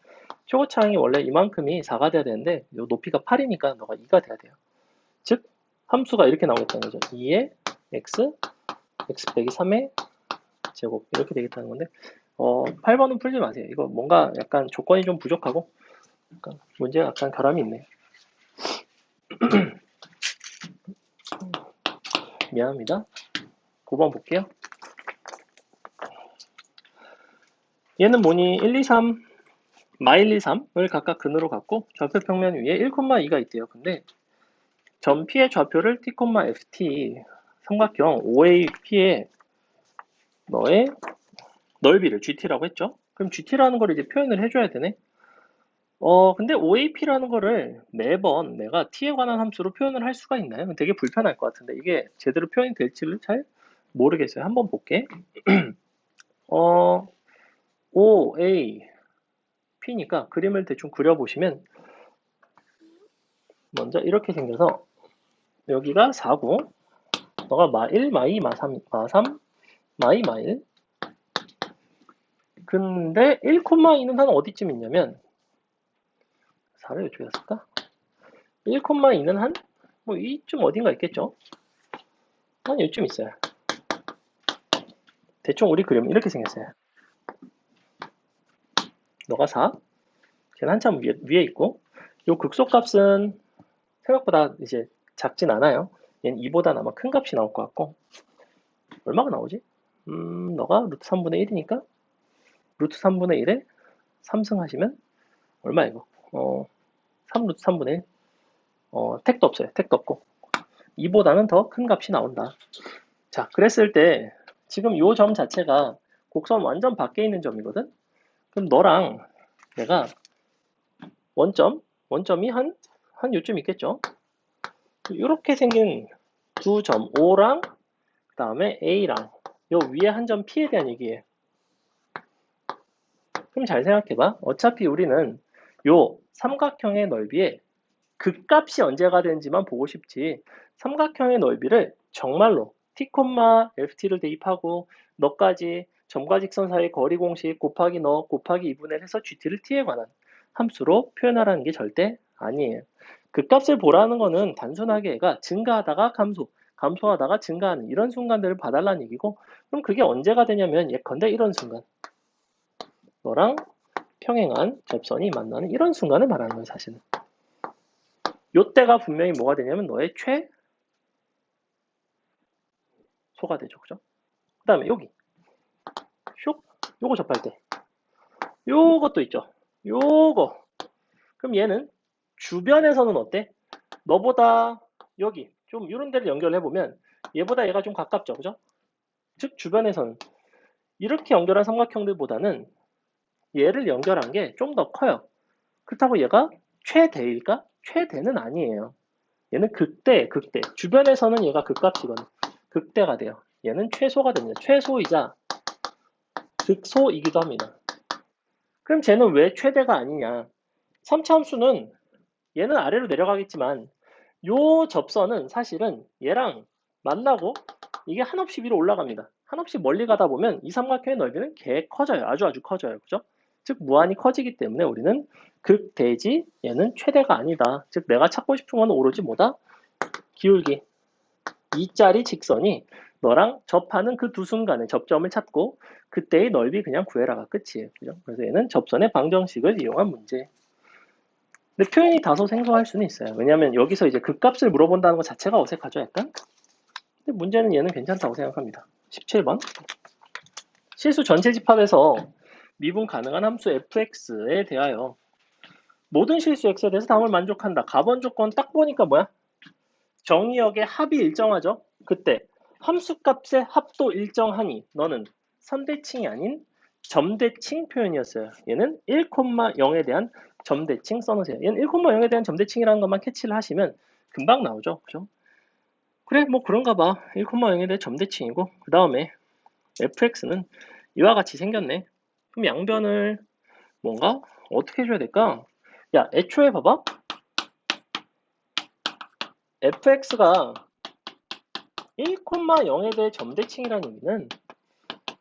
최고차항이 원래 이만큼이 4가 돼야 되는데, 요 높이가 8이니까 너가 2가 돼야 돼요. 즉, 함수가 이렇게 나오겠다는 거죠. 2의 x, x 빼기 3의 제곱. 이렇게 되겠다는 건데, 8번은 풀지 마세요. 이거 뭔가 약간 조건이 좀 부족하고, 약간 문제가 약간 결함이 있네. 미안합니다. 9번 볼게요. 얘는 뭐니? 1, 2, 3, 마1, 2, 3을 각각 근으로 갖고 좌표 평면 위에 1,2가 있대요. 근데 점 P의 좌표를 T, FT 삼각형 OAP의 너의 넓이를 GT라고 했죠. 그럼 GT라는 걸 이제 표현을 해줘야 되네. 근데 OAP라는 거를 매번 내가 T에 관한 함수로 표현을 할 수가 있나요? 되게 불편할 것 같은데 이게 제대로 표현이 될지를 잘 모르겠어요. 한번 볼게. OAP니까 그림을 대충 그려보시면 먼저 이렇게 생겨서 여기가 4고 너가 마1, 마2, 마3, 마3, 마2, 마1 근데 1,2는 한 어디쯤 있냐면 4를 이쪽에 쓸까? 1,2는 한 뭐 이쯤 어딘가 있겠죠? 한 이쯤 있어요. 대충 우리 그림 이렇게 생겼어요. 너가 4, 걔는 한참 위에 있고 요 극소값은 생각보다 이제 작진 않아요. 얘는 2보다 아마 큰 값이 나올 것 같고 얼마가 나오지? 너가 루트 3분의 1이니까 루트 3분의 1에 3승 하시면 얼마 이거? 3 루트 3분의 1 택도 없어요. 택도 없고 2보다는 더 큰 값이 나온다. 자, 그랬을 때 지금 이 점 자체가 곡선 완전 밖에 있는 점이거든? 그럼 너랑 내가 원점이 한 요쯤 있겠죠? 이렇게 생긴 두 점 O랑 그 다음에 A랑 요 위에 한 점 P에 대한 얘기예요. 그럼 잘 생각해봐. 어차피 우리는 요 삼각형의 넓이에 극값이 언제가 되는지만 보고 싶지 삼각형의 넓이를 정말로 t, ft를 대입하고 너까지 점과 직선 사이의 거리 공식 곱하기 너 곱하기 2분의 1 해서 gt를 t에 관한 함수로 표현하라는 게 절대 아니에요. 극값을 보라는 거는 단순하게 얘가 증가하다가 감소하다가 증가하는 이런 순간들을 봐달라는 얘기고 그럼 그게 언제가 되냐면 예컨대 이런 순간 너랑 평행한 접선이 만나는 이런 순간을 말하는 거예요. 사실은. 요때가 분명히 뭐가 되냐면 너의 최소가 되죠. 그죠? 그 다음에 여기 슉 요거 접할 때 요것도 있죠. 요거 그럼 얘는 주변에서는 어때? 너보다 여기 좀 이런 데를 연결해보면 얘보다 얘가 좀 가깝죠. 그죠? 즉 주변에서는 이렇게 연결한 삼각형들보다는 얘를 연결한 게 좀 더 커요. 그렇다고 얘가 최대일까? 최대는 아니에요. 얘는 극대. 주변에서는 얘가 극값이거든. 극대가 돼요. 얘는 최소가 됩니다. 최소이자 극소이기도 합니다. 그럼 쟤는 왜 최대가 아니냐? 3차 함수는 얘는 아래로 내려가겠지만 요 접선은 사실은 얘랑 만나고 이게 한없이 위로 올라갑니다. 한없이 멀리 가다 보면 이 삼각형의 넓이는 개 커져요. 아주 커져요. 그죠? 즉 무한히 커지기 때문에 우리는 극대지 얘는 최대가 아니다. 즉 내가 찾고 싶은 건 오로지 뭐다? 기울기 2짜리 직선이 너랑 접하는 그 두 순간의 접점을 찾고 그때의 넓이 그냥 구해라가 끝이에요. 그죠? 그래서 얘는 접선의 방정식을 이용한 문제. 근데 표현이 다소 생소할 수는 있어요. 왜냐하면 여기서 이제 극값을 물어본다는 것 자체가 어색하죠, 약간? 근데 문제는 얘는 괜찮다고 생각합니다. 17번. 실수 전체 집합에서 미분 가능한 함수 fx에 대하여 모든 실수 x에 대해서 다음을 만족한다. 가번 조건 딱 보니까 뭐야? 정의역의 합이 일정하죠? 그때 함수값의 합도 일정하니 너는 선대칭이 아닌 점대칭 표현이었어요. 얘는 1,0에 대한 점대칭 써놓으세요. 얘는 1,0에 대한 점대칭이라는 것만 캐치를 하시면 금방 나오죠. 그죠? 그래 뭐 그런가 봐. 1,0에 대한 점대칭이고 그 다음에 fx는 이와 같이 생겼네. 그럼 양변을 뭔가 어떻게 해줘야 될까? 야 애초에 봐봐. fx가 1,0에 대해 점대칭이라는 얘기는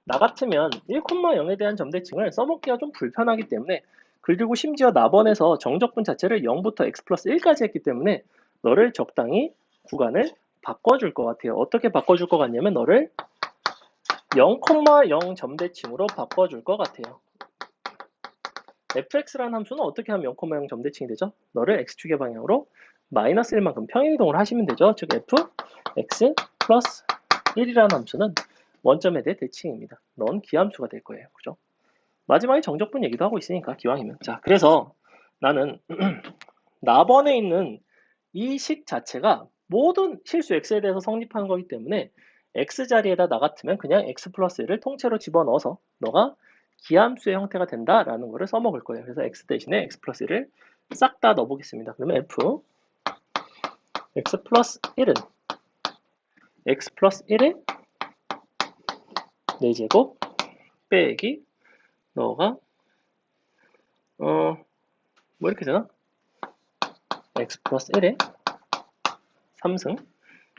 나 같으면 1,0에 대한 점대칭을 써먹기가 좀 불편하기 때문에 그리고 심지어 나번에서 정적분 자체를 0부터 x 플러스 1까지 했기 때문에 너를 적당히 구간을 바꿔줄 것 같아요. 어떻게 바꿔줄 것 같냐면 너를 0,0 점대칭으로 바꿔줄 것 같아요. fx라는 함수는 어떻게 하면 0,0 점대칭이 되죠? 너를 x축의 방향으로 마이너스 1만큼 평행이동을 하시면 되죠. 즉 f x 플러스 1이라는 함수는 원점에 대해 대칭입니다. 넌 기함수가 될 거예요. 그죠? 마지막에 정적분 얘기도 하고 있으니까 기왕이면. 자, 그래서 나는 나번에 있는 이 식 자체가 모든 실수 x에 대해서 성립하는 거기 때문에 x 자리에다 나 같으면 그냥 x 플러스 1을 통째로 집어넣어서 너가 기함수의 형태가 된다라는 거를 써먹을 거예요. 그래서 x 대신에 x 플러스 1을 싹 다 넣어보겠습니다. 그러면 f x 플러스 1은 x 플러스 1의 4제곱 빼기 너가 뭐 이렇게 되나? x 플러스 1의 3승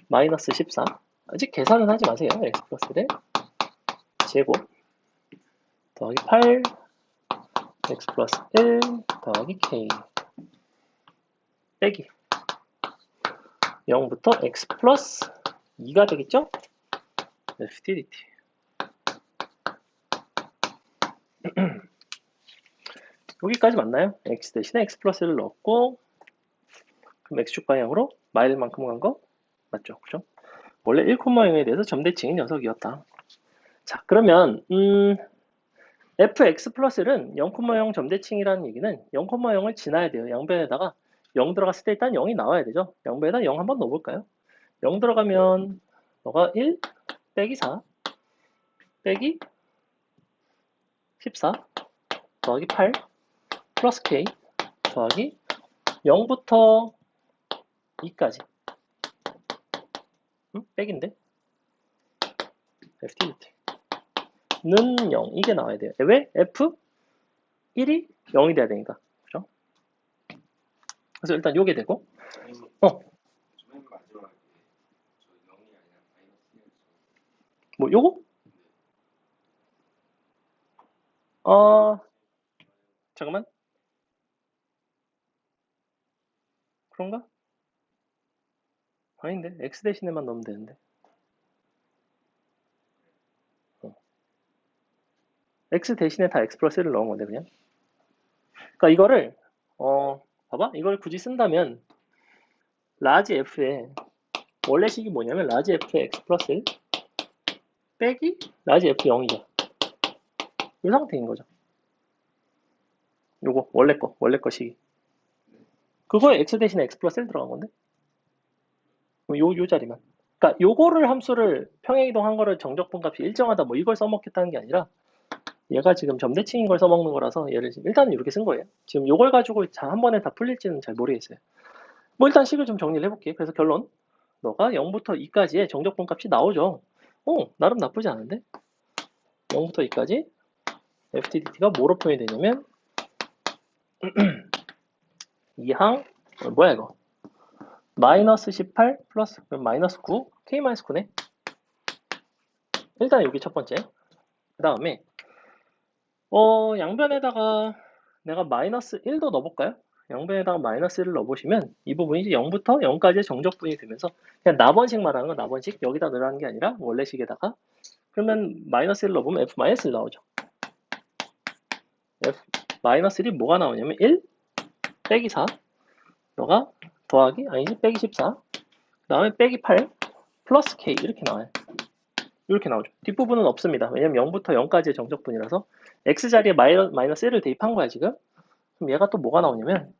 마이너스 14 아직 계산은 하지 마세요. x 플러스 1의 제곱 더하기 8 x 플러스 1 더하기 k 빼기 0부터 x 플러스 2가 되겠죠? FTDT 여기까지 맞나요? x 대신에 x 플러스 1을 넣었고 그럼 x축 방향으로 마일만큼 간 거 맞죠? 그죠? 원래 1,0에 대해서 점대칭인 녀석이었다. 자, 그러면 fx 플러스 1은 0,0 점대칭이라는 얘기는 0,0을 지나야 돼요. 양변에다가 0 들어갔을 때 일단 0이 나와야 되죠. 양변에다 0 한번 넣어볼까요? 0 들어가면 너가 1 빼기 4 빼기 14 더하기 8 플러스 k 더하기 0부터 2까지 백인데 FTDT 는 0 이게 나와야 돼요. 왜? F 1이 0이 돼야 되니까 그죠? 그래서 일단 요게 되고 뭐 요거? 잠깐만 그런가? 아닌데 X 대신에만 넣으면 되는데 X 대신에 다 X 플러스 1을 넣은 건데 그냥 그러니까 이거를 봐봐 이걸 굳이 쓴다면 라지 F의 원래 식이 뭐냐면 라지 F의 X 플러스 1 빼기 라지 F 0이죠 이 상태인 거죠 요거 원래 거 식이 그거에 X 대신에 X 플러스 1 들어간 건데 요 자리만 그러니까 요거를 함수를 평행이동한 거를 정적분 값이 일정하다 뭐 이걸 써먹겠다는 게 아니라 얘가 지금 점대칭인 걸 써먹는 거라서 얘를 일단은 이렇게 쓴 거예요. 지금 요걸 가지고 한 번에 다 풀릴지는 잘 모르겠어요. 뭐 일단 식을 좀 정리를 해볼게. 그래서 결론 너가 0부터 2까지의 정적분 값이 나오죠. 나름 나쁘지 않은데 0부터 2까지 FTDT가 뭐로 표현이 되냐면 2항 뭐야 이거 마이너스 18 플러스 마이너스 9 K 마이너스 9네 일단 여기 첫 번째 그 다음에 양변에다가 내가 마이너스 1도 넣어볼까요? 양변에다가 마이너스 1을 넣어보시면 이 부분이 이제 0부터 0까지의 정적분이 되면서 그냥 나번식 말하는 거 나번식 여기다 넣으라는 게 아니라 원래식에다가 그러면 마이너스 1 넣어보면 F 마이너스 1 나오죠. F 마이너스 1이 뭐가 나오냐면 1 빼기 4 너가 더하기 아니지 빼기 14 그 다음에 빼기 8 플러스 K 이렇게 나와요. 이렇게 나오죠. 뒷부분은 없습니다. 왜냐면 0부터 0까지의 정적분이라서 X자리에 마이너스 1을 대입한 거야 지금. 그럼 얘가 또 뭐가 나오냐면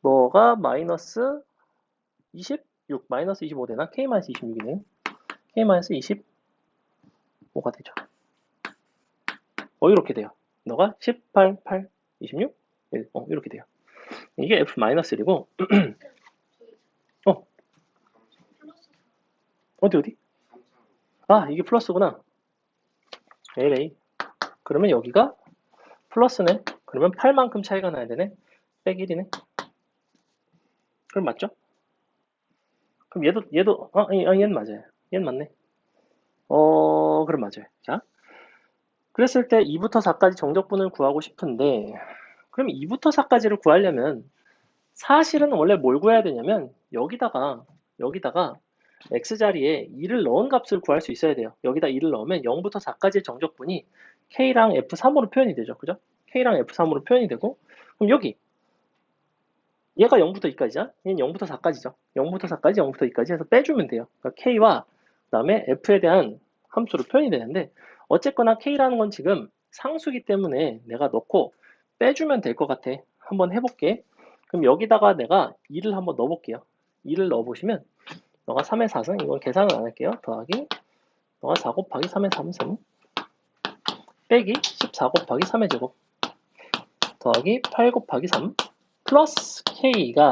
뭐가 마이너스 26, 마이너스 25 되나? K 마이너스 26이네요. K 마이너스 25가 되죠. 이렇게 돼요. 너가 18, 8, 26? 이렇게 돼요. 이게 F 마이너스 1이고 어디? 이게 플러스구나. LA. 그러면 여기가 플러스네. 그러면 8만큼 차이가 나야 되네. 빼기 1이네. 그럼 맞죠? 그럼 얘도, 얘는 맞아요. 얘는 맞네. 그럼 맞아요. 자, 그랬을 때 2부터 4까지 정적분을 구하고 싶은데, 그럼 2부터 4까지를 구하려면, 사실은 원래 뭘 구해야 되냐면, 여기다가, x자리에 2를 넣은 값을 구할 수 있어야 돼요. 여기다 2를 넣으면 0부터 4까지의 정적분이 k랑 f3으로 표현이 되죠. 그죠? k랑 f3으로 표현이 되고, 그럼 여기, 얘가 0부터 2까지야? 얘는 0부터 4까지죠. 0부터 4까지, 0부터 2까지 해서 빼주면 돼요. 그러니까 k와 그다음에 f에 대한 함수로 표현이 되는데 어쨌거나 k라는 건 지금 상수기 때문에 내가 넣고 빼주면 될 것 같아. 한번 해볼게. 그럼 여기다가 내가 2를 한번 넣어볼게요. 2를 넣어보시면 너가 3의 4승, 이건 계산을 안 할게요. 더하기 너가 4 곱하기 3의 3승 빼기 14 곱하기 3의 제곱 더하기 8 곱하기 3 플러스 k가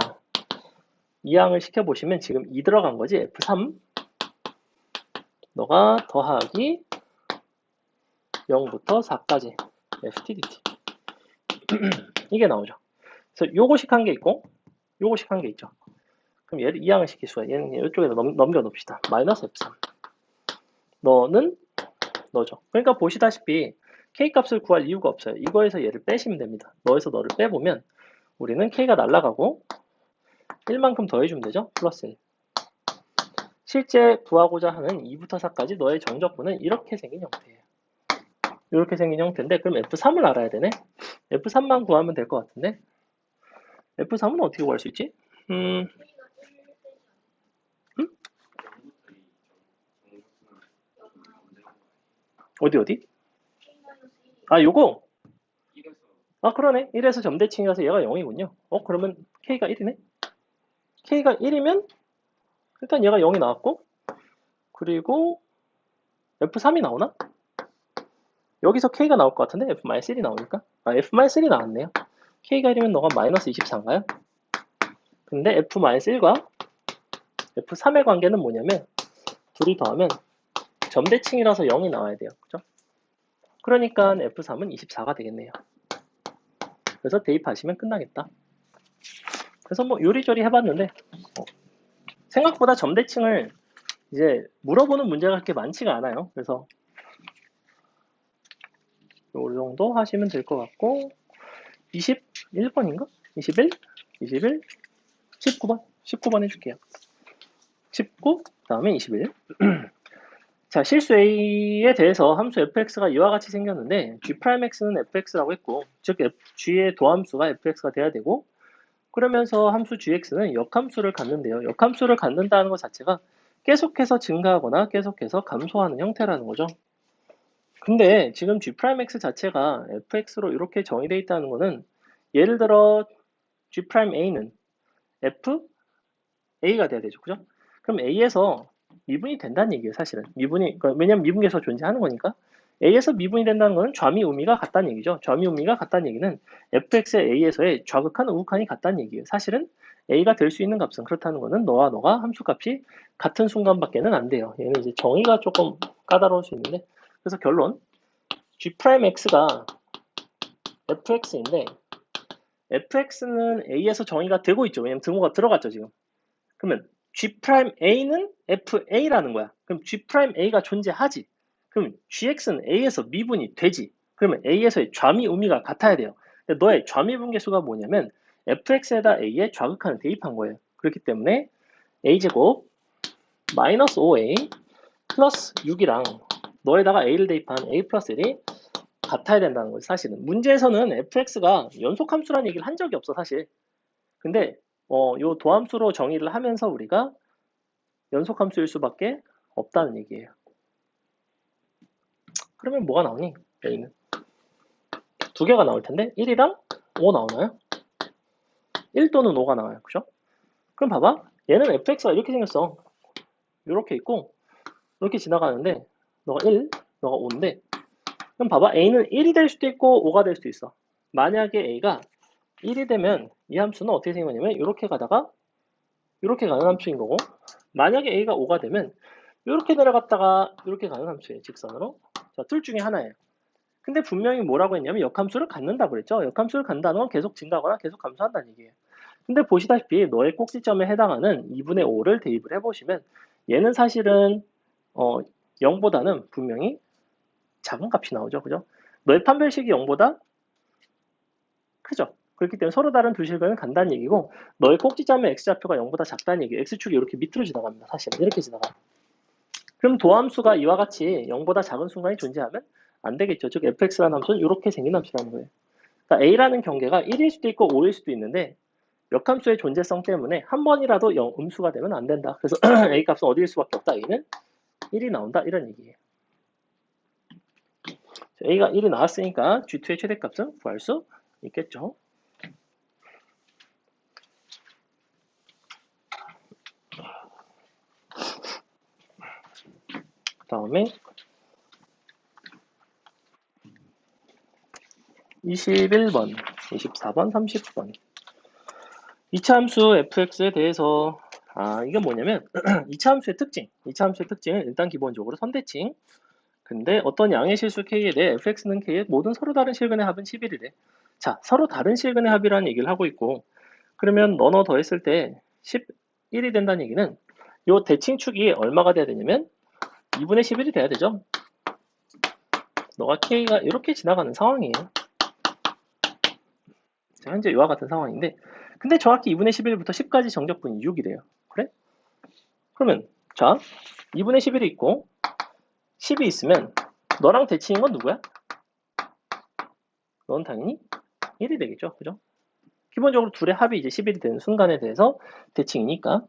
이항을 시켜보시면 지금 2 들어간 거지. F3 너가 더하기 0부터 4까지 FTDT 이게 나오죠. 그래서 요거식 한 게 있고 요거식 한 게 있죠. 그럼 얘를 이항을 시킬 수가 얘는 이쪽에다 넘겨 놓읍시다. 마이너스 F3 너는 너죠. 그러니까 보시다시피 K 값을 구할 이유가 없어요. 이거에서 얘를 빼시면 됩니다. 너에서 너를 빼보면 우리는 K가 날라가고 1만큼 더해주면 되죠. 플러스 1 실제 구하고자 하는 2부터 4까지 너의 정적분은 이렇게 생긴 형태예요. 이렇게 생긴 형태인데 그럼 F3을 알아야 되네. F3만 구하면 될 것 같은데 F3은 어떻게 구할 수 있지? 음, 음? 어디? 아, 요거? 아, 그러네. 1에서 점대칭이라서 얘가 0이군요. 그러면 K가 1이네? K가 1이면 일단 얘가 0이 나왔고 그리고 F3이 나오나? 여기서 K가 나올 것 같은데 F-1이 나오니까 F-1이 나왔네요. K가 1이면 너가 마이너스 24인가요? 근데 F-1과 F3의 관계는 뭐냐면 둘이 더하면 점대칭이라서 0이 나와야 돼요. 그죠? 그러니까 F3은 24가 되겠네요. 그래서 대입하시면 끝나겠다. 그래서 뭐 요리조리 해봤는데 생각보다 점대칭을 이제 물어보는 문제가 그렇게 많지가 않아요. 그래서 요 정도 하시면 될 것 같고 21번인가? 21? 21? 19번? 19번 해줄게요. 19, 다음에 21. 자, 실수 A에 대해서 함수 fx가 이와 같이 생겼는데 g'x는 fx라고 했고 즉 g의 도함수가 fx가 돼야 되고 그러면서 함수 gx는 역함수를 갖는데요. 역함수를 갖는다는 것 자체가 계속해서 증가하거나 계속해서 감소하는 형태라는 거죠. 근데 지금 g'x 자체가 fx로 이렇게 정의되어 있다는 것은 예를 들어 g'a는 fa가 돼야 되죠. 그죠? 그럼 a에서 미분이 된다는 얘기예요. 사실은 미분이 왜냐면 미분계수가 존재하는 거니까 a에서 미분이 된다는 것은 좌미 우미가 같다는 얘기죠. 좌미 우미가 같다는 얘기는 fx의 a에서의 좌극한 우극한이 같다는 얘기예요. 사실은 a가 될 수 있는 값은 그렇다는 것은 너가 함수값이 같은 순간밖에는 안 돼요. 얘는 이제 정의가 조금 까다로울 수 있는데 그래서 결론 g'x가 fx인데 fx는 a에서 정의가 되고 있죠. 왜냐면 등호가 들어갔죠 지금. 그러면 G'A는 FA라는 거야. 그럼 G'A가 존재하지. 그럼 GX는 A에서 미분이 되지. 그러면 A에서의 좌미 우미가 같아야 돼요. 너의 좌미 분계수가 뭐냐면 fx에다 a의 좌극한을 대입한 거예요. 그렇기 때문에 a제곱 마이너스 5a 플러스 6이랑 너에다가 a를 대입한 a 플러스 1이 같아야 된다는 거예요. 사실은 문제에서는 fx가 연속함수라는 얘기를 한 적이 없어 사실. 근데 요 도함수로 정의를 하면서 우리가 연속함수일 수밖에 없다는 얘기예요. 그러면 뭐가 나오니? A는 두 개가 나올 텐데 1이랑 5 나오나요? 1 또는 5가 나와요. 그죠? 그럼 봐봐. 얘는 fx가 이렇게 생겼어. 이렇게 있고 이렇게 지나가는데 너가 1, 너가 5인데 그럼 봐봐. A는 1이 될 수도 있고 5가 될 수도 있어. 만약에 A가 1이 되면 이 함수는 어떻게 생겼냐면 이렇게 가다가 이렇게 가는 함수인 거고 만약에 A가 5가 되면 이렇게 내려갔다가 이렇게 가는 함수예요. 직선으로. 자, 둘 중에 하나예요. 근데 분명히 뭐라고 했냐면 역함수를 갖는다고 그랬죠. 역함수를 갖는다는 건 계속 증가하거나 계속 감소한다는 얘기예요. 근데 보시다시피 너의 꼭지점에 해당하는 2분의 5를 대입을 해보시면 얘는 사실은 0보다는 분명히 작은 값이 나오죠. 그죠? 너의 판별식이 0보다 크죠. 그렇기 때문에 서로 다른 두 실근은 간다는 얘기고 너의 꼭지점의 x좌표가 0보다 작다는 얘기예요. x축이 이렇게 밑으로 지나갑니다. 사실은 이렇게 지나가요. 그럼 도함수가 이와 같이 0보다 작은 순간이 존재하면 안 되겠죠. 즉 fx라는 함수는 이렇게 생긴 함수라는 거예요. 그러니까 a라는 경계가 1일 수도 있고 5일 수도 있는데 역함수의 존재성 때문에 한 번이라도 음수가 되면 안 된다. 그래서 a 값은 어디일 수밖에 없다. a는 1이 나온다. 이런 얘기예요. a가 1이 나왔으니까 g2의 최대값은 구할 수 있겠죠. 그 다음에 21번, 24번, 30번 2차 함수 fx에 대해서 이게 뭐냐면 2차 함수의 특징은 일단 기본적으로 선대칭. 근데 어떤 양의 실수 k에 대해 fx는 k의 모든 서로 다른 실근의 합은 11이래. 자, 서로 다른 실근의 합이라는 얘기를 하고 있고 그러면 너너 더했을 때 11이 된다는 얘기는 이 대칭축이 얼마가 돼야 되냐면 2분의 11이 돼야 되죠. 너가 k가 이렇게 지나가는 상황이에요. 자, 현재 이와 같은 상황인데 근데 정확히 2분의 11부터 10까지 정적분이 6이래요. 그래? 그러면 자 2분의 11이 있고 10이 있으면 너랑 대칭인 건 누구야? 넌 당연히 1이 되겠죠. 그죠? 기본적으로 둘의 합이 이제 11이 되는 순간에 대해서 대칭이니까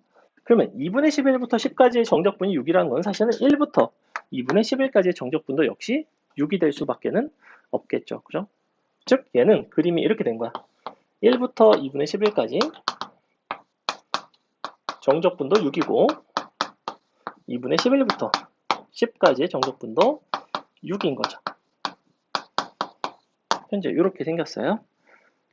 그러면 2분의 11부터 10까지의 정적분이 6이라는 건 사실은 1부터 2분의 11까지의 정적분도 역시 6이 될 수밖에는 없겠죠. 그죠? 즉 얘는 그림이 이렇게 된 거야. 1부터 2분의 11까지 정적분도 6이고 2분의 11부터 10까지의 정적분도 6인 거죠. 현재 이렇게 생겼어요.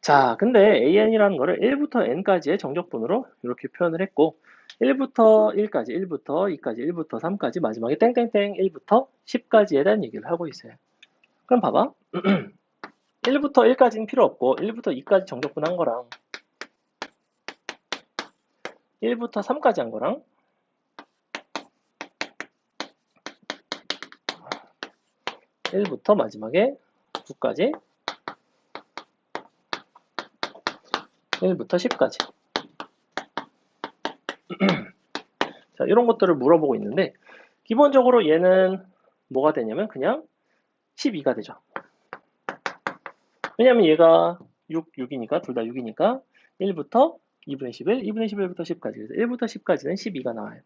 자, 근데 an이라는 거를 1부터 n까지의 정적분으로 이렇게 표현을 했고 1부터 1까지, 1부터 2까지, 1부터 3까지 마지막에 땡땡땡 1부터 10까지에 대한 얘기를 하고 있어요. 그럼 봐봐. 1부터 1까지는 필요 없고 1부터 2까지 정적분 한 거랑 1부터 3까지 한 거랑 1부터 마지막에 9까지 1부터 10까지 자, 이런 것들을 물어보고 있는데 기본적으로 얘는 뭐가 되냐면 그냥 12가 되죠. 왜냐면 얘가 6이니까 둘 다 6이니까 1부터 2분의 11, 2분의 11부터 10까지 그래서 1부터 10까지는 12가 나와요.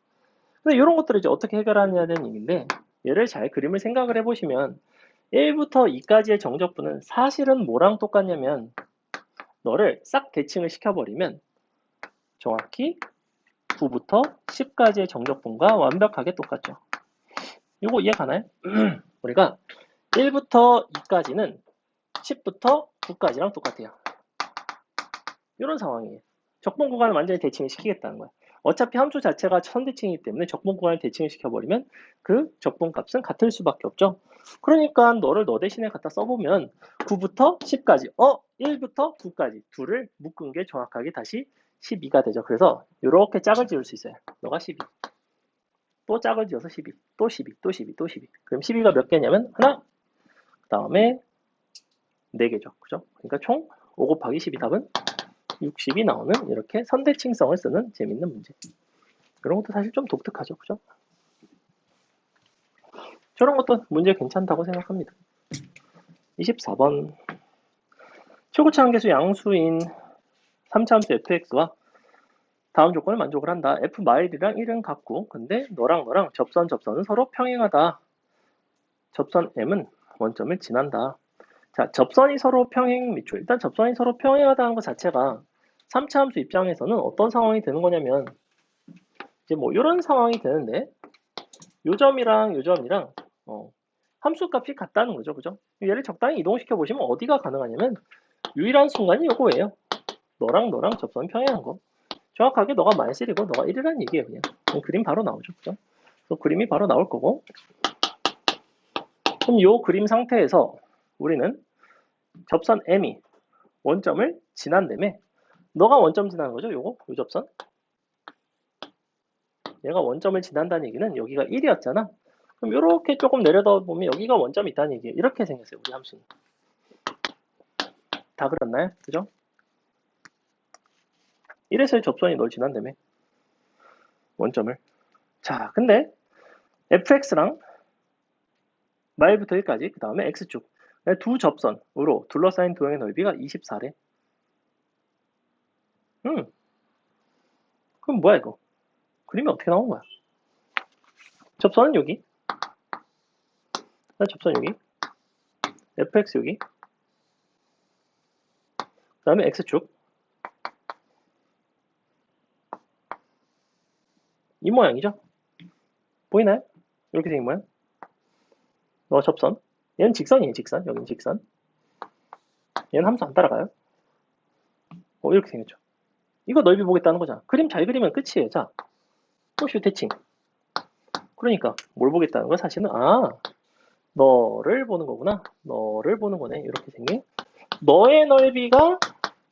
근데 이런 것들을 이제 어떻게 해결하냐는 얘기인데 얘를 잘 그림을 생각을 해보시면 1부터 2까지의 정적분은 사실은 뭐랑 똑같냐면 너를 싹 대칭을 시켜버리면 정확히 9부터 10까지의 정적분과 완벽하게 똑같죠. 이거 이해 가나요? 우리가 1부터 2까지는 10부터 9까지랑 똑같아요. 이런 상황이에요. 적분 구간을 완전히 대칭을 시키겠다는 거야. 어차피 함수 자체가 선대칭이기 때문에 적분 구간을 대칭을 시켜버리면 그 적분 값은 같을 수밖에 없죠. 그러니까 너를 너 대신에 갖다 써보면 9부터 10까지 1부터 9까지 둘을 묶은 게 정확하게 다시 12가 되죠. 그래서 이렇게 짝을 지을 수 있어요. 너가 12, 또 짝을 지어서 12, 또 12, 또 12, 또 12. 그럼 12가 몇 개냐면 하나, 그 다음에 4개죠. 그죠? 그러니까 총 5 곱하기 12 답은 60이 나오는 이렇게 선대칭성을 쓰는 재밌는 문제. 이런 것도 사실 좀 독특하죠. 그죠? 저런 것도 문제 괜찮다고 생각합니다. 24번 최고치 한계수 양수인 3차 함수 fx와 다음 조건을 만족을 한다. f 마일이랑 1은 같고 근데 너랑 접선은 서로 평행하다. 접선 m은 원점을 지난다. 자, 접선이 서로 평행 미초. 일단 접선이 서로 평행하다는 것 자체가 3차 함수 입장에서는 어떤 상황이 되는 거냐면 이제 뭐 이런 상황이 되는데 요 점이랑 요 점이랑 함수 값이 같다는 거죠. 그죠? 얘를 적당히 이동시켜 보시면 어디가 가능하냐면 유일한 순간이 요거예요. 너랑 접선 평행한 거. 정확하게 너가 -1이고 너가 1이라는 얘기예요. 그냥 그림 바로 나오죠. 그죠? 그래서 그림이 바로 나올 거고 그럼 요 그림 상태에서 우리는 접선 M이 원점을 지난다음에 너가 원점 지나는 거죠, 요거? 요 접선? 얘가 원점을 지난다는 얘기는 여기가 1이었잖아. 그럼 이렇게 조금 내려다 보면 여기가 원점이 있다는 얘기예요. 이렇게 생겼어요, 우리 함수는. 다 그렸나요? 그죠? 이래서 접선이 널 지난다며. 원점을. 자, 근데 fx랑 마일부터 1까지, 그 다음에 x축. 두 접선으로 둘러싸인 도형의 넓이가 24래. 그럼 뭐야, 이거? 그림이 어떻게 나온 거야? 접선은 여기. 접선 여기. fx 여기. 그 다음에 x축. 이 모양이죠? 보이나요? 이렇게 생긴 모양. 접선. 얘는 직선이에요, 직선. 여기는 직선. 얘는 함수 안 따라가요. 이렇게 생겼죠. 이거 넓이 보겠다는 거잖아. 그림 잘 그리면 끝이에요. 자, 또슈 대칭. 그러니까 뭘 보겠다는 거야? 사실은 너를 보는 거구나. 너를 보는 거네. 이렇게 생긴. 너의 넓이가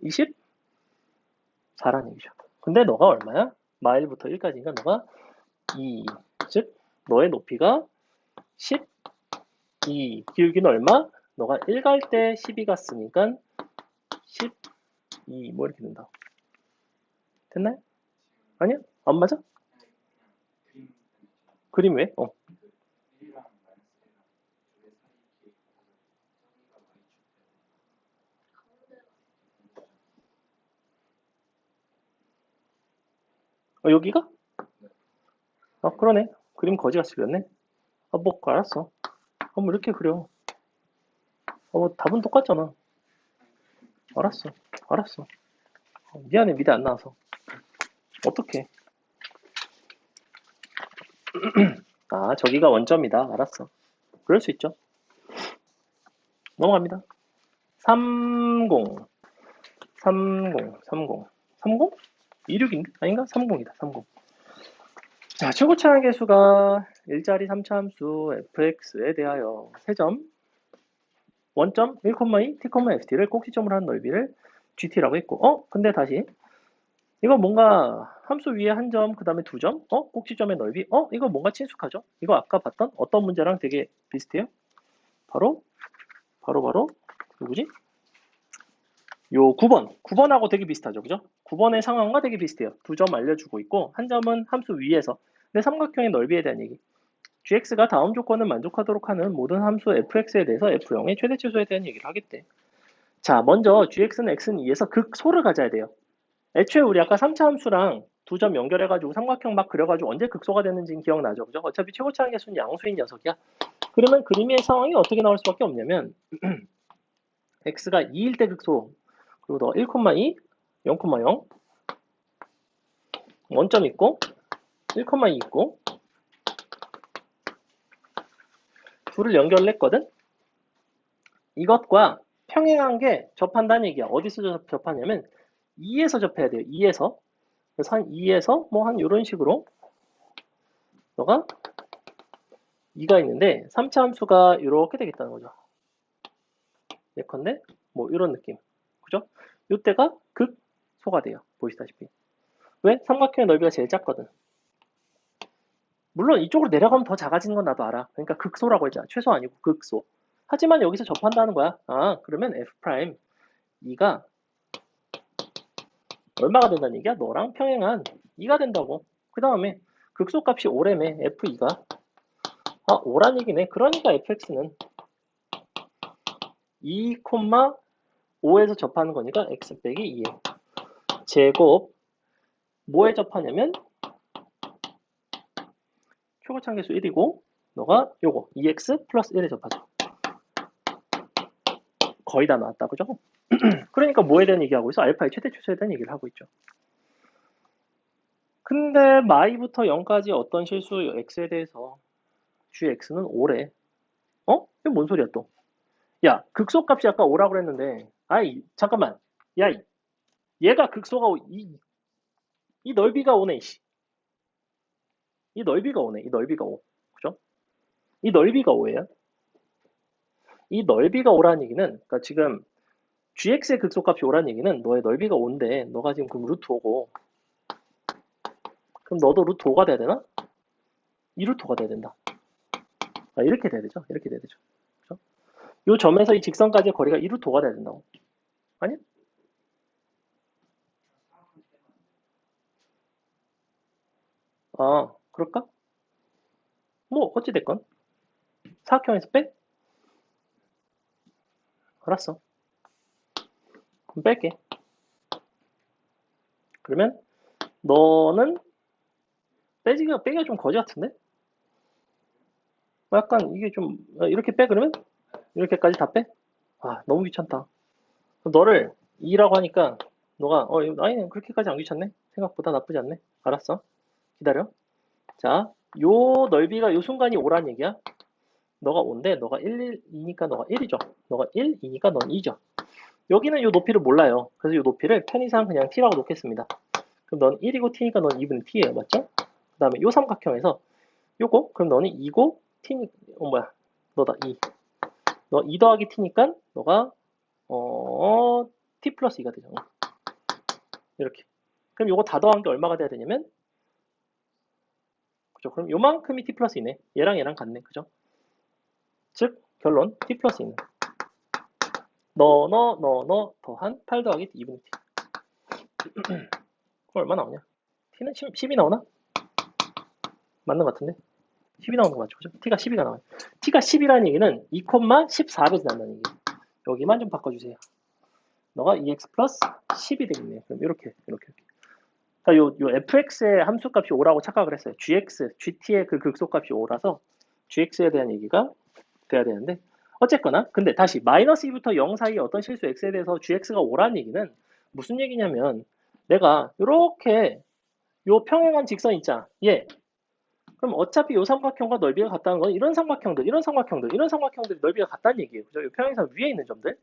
24라는 얘기죠. 근데 너가 얼마야? 마일부터 1까지니까 너가 2, 즉 너의 높이가 12. 기울기는 얼마? 너가 1 갈 때 12 갔으니까 12 뭐 이렇게 된다. 됐나요? 아니야? 안 맞아? 그림 왜? 여기가? 그러네. 그림 거지같이 그렸네. 뭐 알았어. 뭐 이렇게 그려. 뭐 답은 똑같잖아. 알았어. 미안해, 미대 안 나와서. 어떡해. 저기가 원점이다. 알았어. 그럴 수 있죠. 넘어갑니다. 30. 26인데? 아닌가? 30이다. 30. 자, 최고차항 계수가 일자리 3차 함수 fx에 대하여 3점, 원점 1,2, t, ft를 꼭지점으로 한 넓이를 gt라고 했고, 근데 다시 이거 뭔가 함수 위에 한 점, 그 다음에 2점, 꼭지점의 넓이, 이거 뭔가 친숙하죠? 이거 아까 봤던 어떤 문제랑 되게 비슷해요? 바로 누구지? 요 9번하고 되게 비슷하죠, 그죠? 9번의 상황과 되게 비슷해요. 2점 알려주고 있고, 한 점은 함수 위에서, 근데 삼각형의 넓이에 대한 얘기. gx가 다음 조건을 만족하도록 하는 모든 함수 fx에 대해서 f0의 최대치수에 대한 얘기를 하겠대. 자, 먼저 gx는 x는 2에서 극소를 가져야 돼요. 애초에 우리 아까 3차 함수랑 2점 연결해가지고 삼각형 막 그려가지고 언제 극소가 됐는지는 기억나죠, 그죠? 어차피 최고차항 계수는 양수인 녀석이야. 그러면 그림의 상황이 어떻게 나올 수밖에 없냐면 x가 2일 때 극소, 그리고 너 1,2, 0,0 원점 있고 1,2 있고 둘을 연결했거든. 이것과 평행한 게 접한다는 얘기야. 어디서 접하냐면 2에서 접해야 돼요. 2에서. 그래서 한 2에서 뭐 한 이런 식으로 너가 2가 있는데 3차 함수가 이렇게 되겠다는 거죠. 예컨대 뭐 이런 느낌. 그죠? 이때가 극소가 돼요. 보시다시피. 왜? 삼각형의 넓이가 제일 작거든. 물론 이쪽으로 내려가면 더 작아지는 건 나도 알아. 그러니까 극소라고 했잖아. 최소 아니고 극소. 하지만 여기서 접한다는 거야. 그러면 f' 2가 얼마가 된다는 얘기야? 너랑 평행한 2가 된다고. 그 다음에 극소값이 5래매 f2가 5란 얘기네. 그러니까 fx는 2,5에서 접하는 거니까 x 빼기 2에 제곱 뭐에 접하냐면 최고차항 계수 1이고 너가 요거 2x 플러스 1에 접하죠. 거의 다 나왔다. 그죠? 그러니까 뭐에 대한 얘기하고 있어? 알파의 최대치수에 대한 얘기를 하고 있죠. 근데 마이부터 0까지 어떤 실수 x에 대해서 gx는 5래. 이게 뭔 소리야 또? 야, 극소값이 아까 5라고 그랬는데 잠깐만. 야, 얘가 극소가 이 넓이가 5네. 이 넓이가 5네. 이 넓이가 5. 그죠? 이 넓이가 5예요. 이 넓이가 5라는 얘기는 그러니까 지금 gx의 극소값이 5란 얘기는 너의 넓이가 5인데 너가 지금 그럼 루트 5고 그럼 너도 루트 5가 돼야 되나? 2루트 5가 돼야 된다. 아, 이렇게 돼야 되죠. 이렇게 돼야 되죠. 그렇죠? 이 점에서 이 직선까지의 거리가 2루트 5가 돼야 된다고. 아니? 아, 그럴까? 뭐 어찌됐건 사각형에서 빼? 알았어. 그럼 뺄게. 그러면 너는 빼기가 좀 거지 같은데? 약간 이게 좀 이렇게 빼 그러면? 이렇게까지 다 빼? 아 너무 귀찮다. 그럼 너를 2라고 하니까 너가 아니 그렇게까지 안 귀찮네? 생각보다 나쁘지 않네? 알았어. 기다려. 자, 요 넓이가 요 순간이 5란 얘기야. 너가 5인데 너가 1, 2니까 너가 1이죠. 너가 1, 2니까 넌 2죠. 여기는 요 높이를 몰라요. 그래서 요 높이를 편의상 그냥 t라고 놓겠습니다. 그럼 넌 1이고 t니까 넌 2분의 t예요. 맞죠? 그 다음에 요 삼각형에서 요거 그럼 너는 2고 t니 뭐야 너다 2. 너 2 더하기 t니까 너가 t 플러스 2가 되죠. 이렇게. 그럼 요거 다 더한 게 얼마가 돼야 되냐면 그죠? 그럼 요만큼이 t 플러스 2네. 얘랑 같네. 그죠? 즉 결론 t 플러스 2는 너 더한 8 더하기 2분의 t. 그럼 얼마 나오냐? t는 10이 나오나? 맞는 것 같은데? 10이 나오는 거 맞죠? 그죠? t가 12가 나와요. t가 10이라는 얘기는 2,14로 지난다는 얘기예요. 여기만 좀 바꿔주세요. 너가 2x 플러스 10이 되겠네요. 그럼 이렇게. 그러니까 요 fx의 함수값이 5라고 착각을 했어요. gx, gt의 그 극소값이 5라서 gx에 대한 얘기가 돼야 되는데 어쨌거나 근데 다시 마이너스 2부터 0 사이에 어떤 실수 x에 대해서 gx가 5라는 얘기는 무슨 얘기냐면 내가 이렇게 요 평행한 직선 있잖아. 얘. 그럼 어차피 요 삼각형과 넓이가 같다는 건 이런 삼각형들이 넓이가 같다는 얘기예요. 그죠? 요 평행선 위에 있는 점들.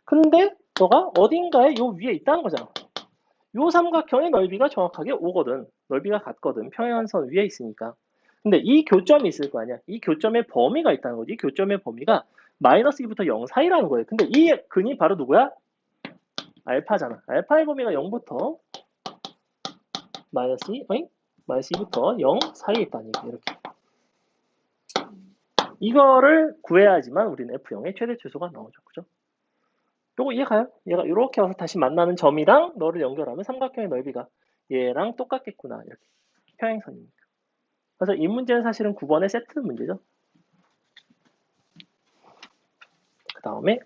근데 너가 어딘가에 요 위에 있다는 거잖아. 요 삼각형의 넓이가 정확하게 5거든. 넓이가 같거든. 평행선 위에 있으니까. 근데 이 교점이 있을 거 아니야. 이 교점의 범위가 있다는 거지. 이 교점의 범위가 마이너스 2부터 0 사이라는 거예요. 근데 이 근이 바로 누구야? 알파잖아. 알파의 범위가 0부터 마이너스 2, 마이너스 2부터 0 사이에 있다는 얘기. 이렇게. 이거를 구해야지만 우리는 F0의 최대 최소가 나오죠. 그죠? 요거 이해가요? 얘가 이렇게 와서 다시 만나는 점이랑 너를 연결하면 삼각형의 넓이가 얘랑 똑같겠구나. 이렇게. 평행선이니까. 그래서 이 문제는 사실은 9번의 세트 문제죠. 그 다음에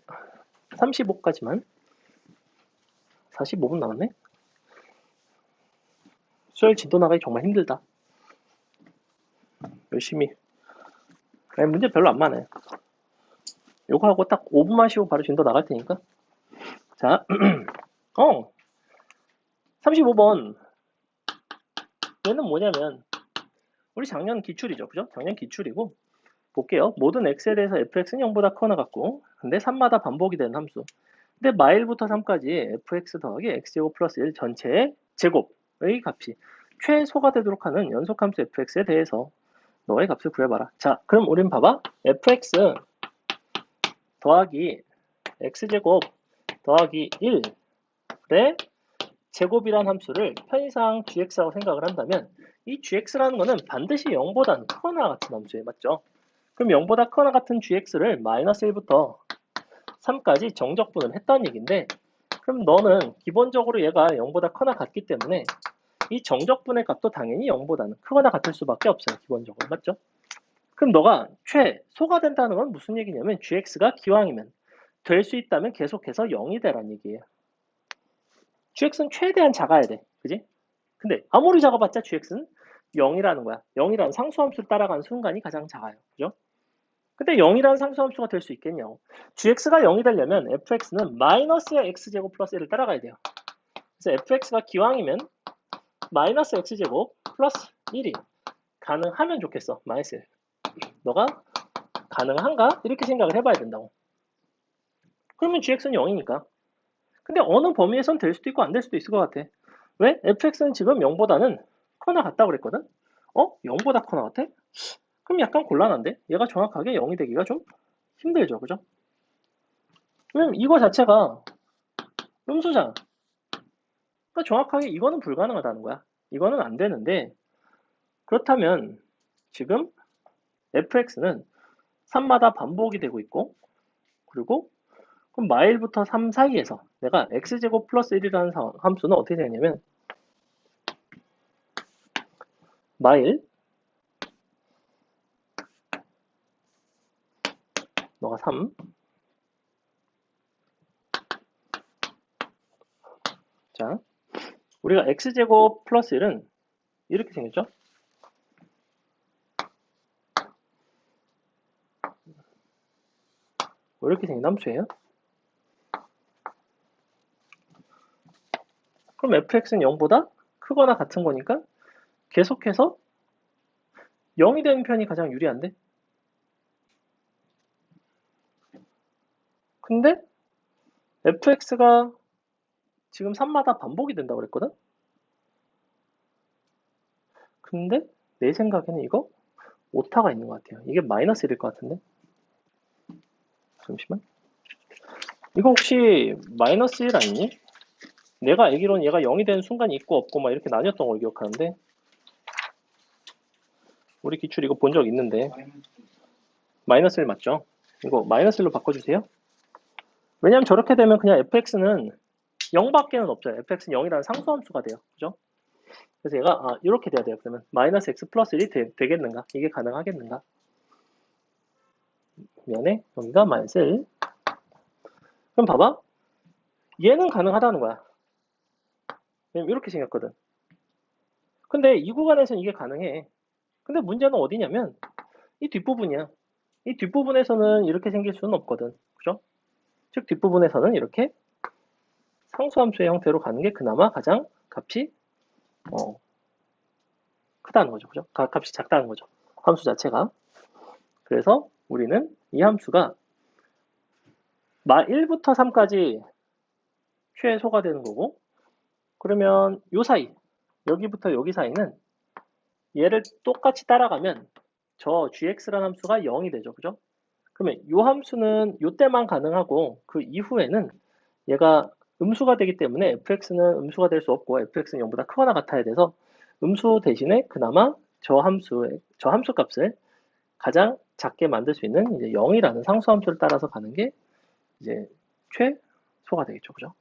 35까지만 45분 남았네. 수요일 진도 나가기 정말 힘들다. 열심히. 아니, 문제 별로 안 많아요. 요거 하고 딱 5분만 쉬고 바로 진도 나갈 테니까. 자, 35번. 얘는 뭐냐면 우리 작년 기출이죠. 그죠? 작년 기출이고 볼게요. 모든 x에 대해서 fx는 0보다 커나 같고 근데 3마다 반복이 되는 함수. 근데 마일부터 3까지 fx 더하기 x제곱 플러스 1 전체의 제곱의 값이 최소가 되도록 하는 연속함수 fx에 대해서 너의 값을 구해봐라. 자, 그럼 우린 봐봐. fx 더하기 x제곱 더하기 1의 제곱이란 함수를 편의상 gx라고 생각을 한다면 이 gx라는 거는 반드시 0보다는 크거나 같은 함수예요. 맞죠? 그럼 0보다 크거나 같은 gx를 마이너스 1부터 3까지 정적분을 했다는 얘기인데 그럼 너는 기본적으로 얘가 0보다 크거나 같기 때문에 이 정적분의 값도 당연히 0보다는 크거나 같을 수밖에 없어요. 기본적으로. 맞죠? 그럼 너가 최소가 된다는 건 무슨 얘기냐면 gx가 기왕이면 될 수 있다면 계속해서 0이 되라는 얘기예요. gx는 최대한 작아야 돼. 그지? 근데 아무리 작아봤자 gx는 0이라는 거야. 0이라는 상수함수를 따라가는 순간이 가장 작아요. 그죠? 근데 0이라는 상수함수가 될 수 있겠냐고. gx가 0이 되려면 fx는 마이너스의 x제곱 플러스 1을 따라가야 돼요. 그래서 fx가 기왕이면 마이너스 x제곱 플러스 1이 가능하면 좋겠어. 마이너스 1. 너가 가능한가? 이렇게 생각을 해봐야 된다고. 그러면 gx는 0이니까. 근데 어느 범위에선 될 수도 있고 안 될 수도 있을 것 같아. 왜? fx는 지금 0보다는 커나 같다고 그랬거든? 0보다 커나 같아? 그럼 약간 곤란한데? 얘가 정확하게 0이 되기가 좀 힘들죠. 그죠? 왜냐면 이거 자체가 음수잖아. 그러니까 정확하게 이거는 불가능하다는 거야. 이거는 안 되는데, 그렇다면 지금 fx는 3마다 반복이 되고 있고, 그리고 그럼 마일부터 3 사이에서 내가 x제곱 플러스 1이라는 함수는 어떻게 되냐면 마일 너가 3 자, 우리가 x제곱 플러스 1은 이렇게 생겼죠? 이렇게 생긴 함수예요. 그럼 fx는 0보다 크거나 같은 거니까 계속해서 0이 되는 편이 가장 유리한데? 근데 fx가 지금 3마다 반복이 된다고 그랬거든? 근데 내 생각에는 이거 오타가 있는 것 같아요. 이게 마이너스 1일 것 같은데? 잠시만. 이거 혹시 마이너스 1 아니니? 내가 알기로는 얘가 0이 되는 순간이 있고 없고 막 이렇게 나뉘었던 걸 기억하는데 우리 기출 이거 본 적 있는데 마이너스 1 맞죠? 이거 마이너스 1로 바꿔주세요. 왜냐면 저렇게 되면 그냥 fx는 0밖에는 없죠. fx는 0이라는 상수함수가 돼요. 그죠? 그래서 얘가 이렇게 돼야 돼요. 그러면 마이너스 x 플러스 1이 되겠는가? 이게 가능하겠는가? 미안해. 여기가 마이너스 1. 그럼 봐봐. 얘는 가능하다는 거야. 왜냐면 이렇게 생겼거든. 근데 이 구간에서는 이게 가능해. 근데 문제는 어디냐면 이 뒷부분이야. 이 뒷부분에서는 이렇게 생길 수는 없거든. 그죠? 즉 뒷부분에서는 이렇게 상수함수의 형태로 가는 게 그나마 가장 값이 크다는 거죠. 그죠? 값이 작다는 거죠. 함수 자체가. 그래서 우리는 이 함수가 1부터 3까지 최소가 되는 거고 그러면 요 사이 여기부터 여기 사이는 얘를 똑같이 따라가면 저 gx라는 함수가 0이 되죠. 그죠? 그러면 이 함수는 이때만 가능하고 그 이후에는 얘가 음수가 되기 때문에 fx는 음수가 될 수 없고 fx는 0보다 크거나 같아야 돼서 음수 대신에 그나마 저 함수 값을 가장 작게 만들 수 있는 이제 0이라는 상수함수를 따라서 가는 게 이제 최소가 되겠죠. 그죠?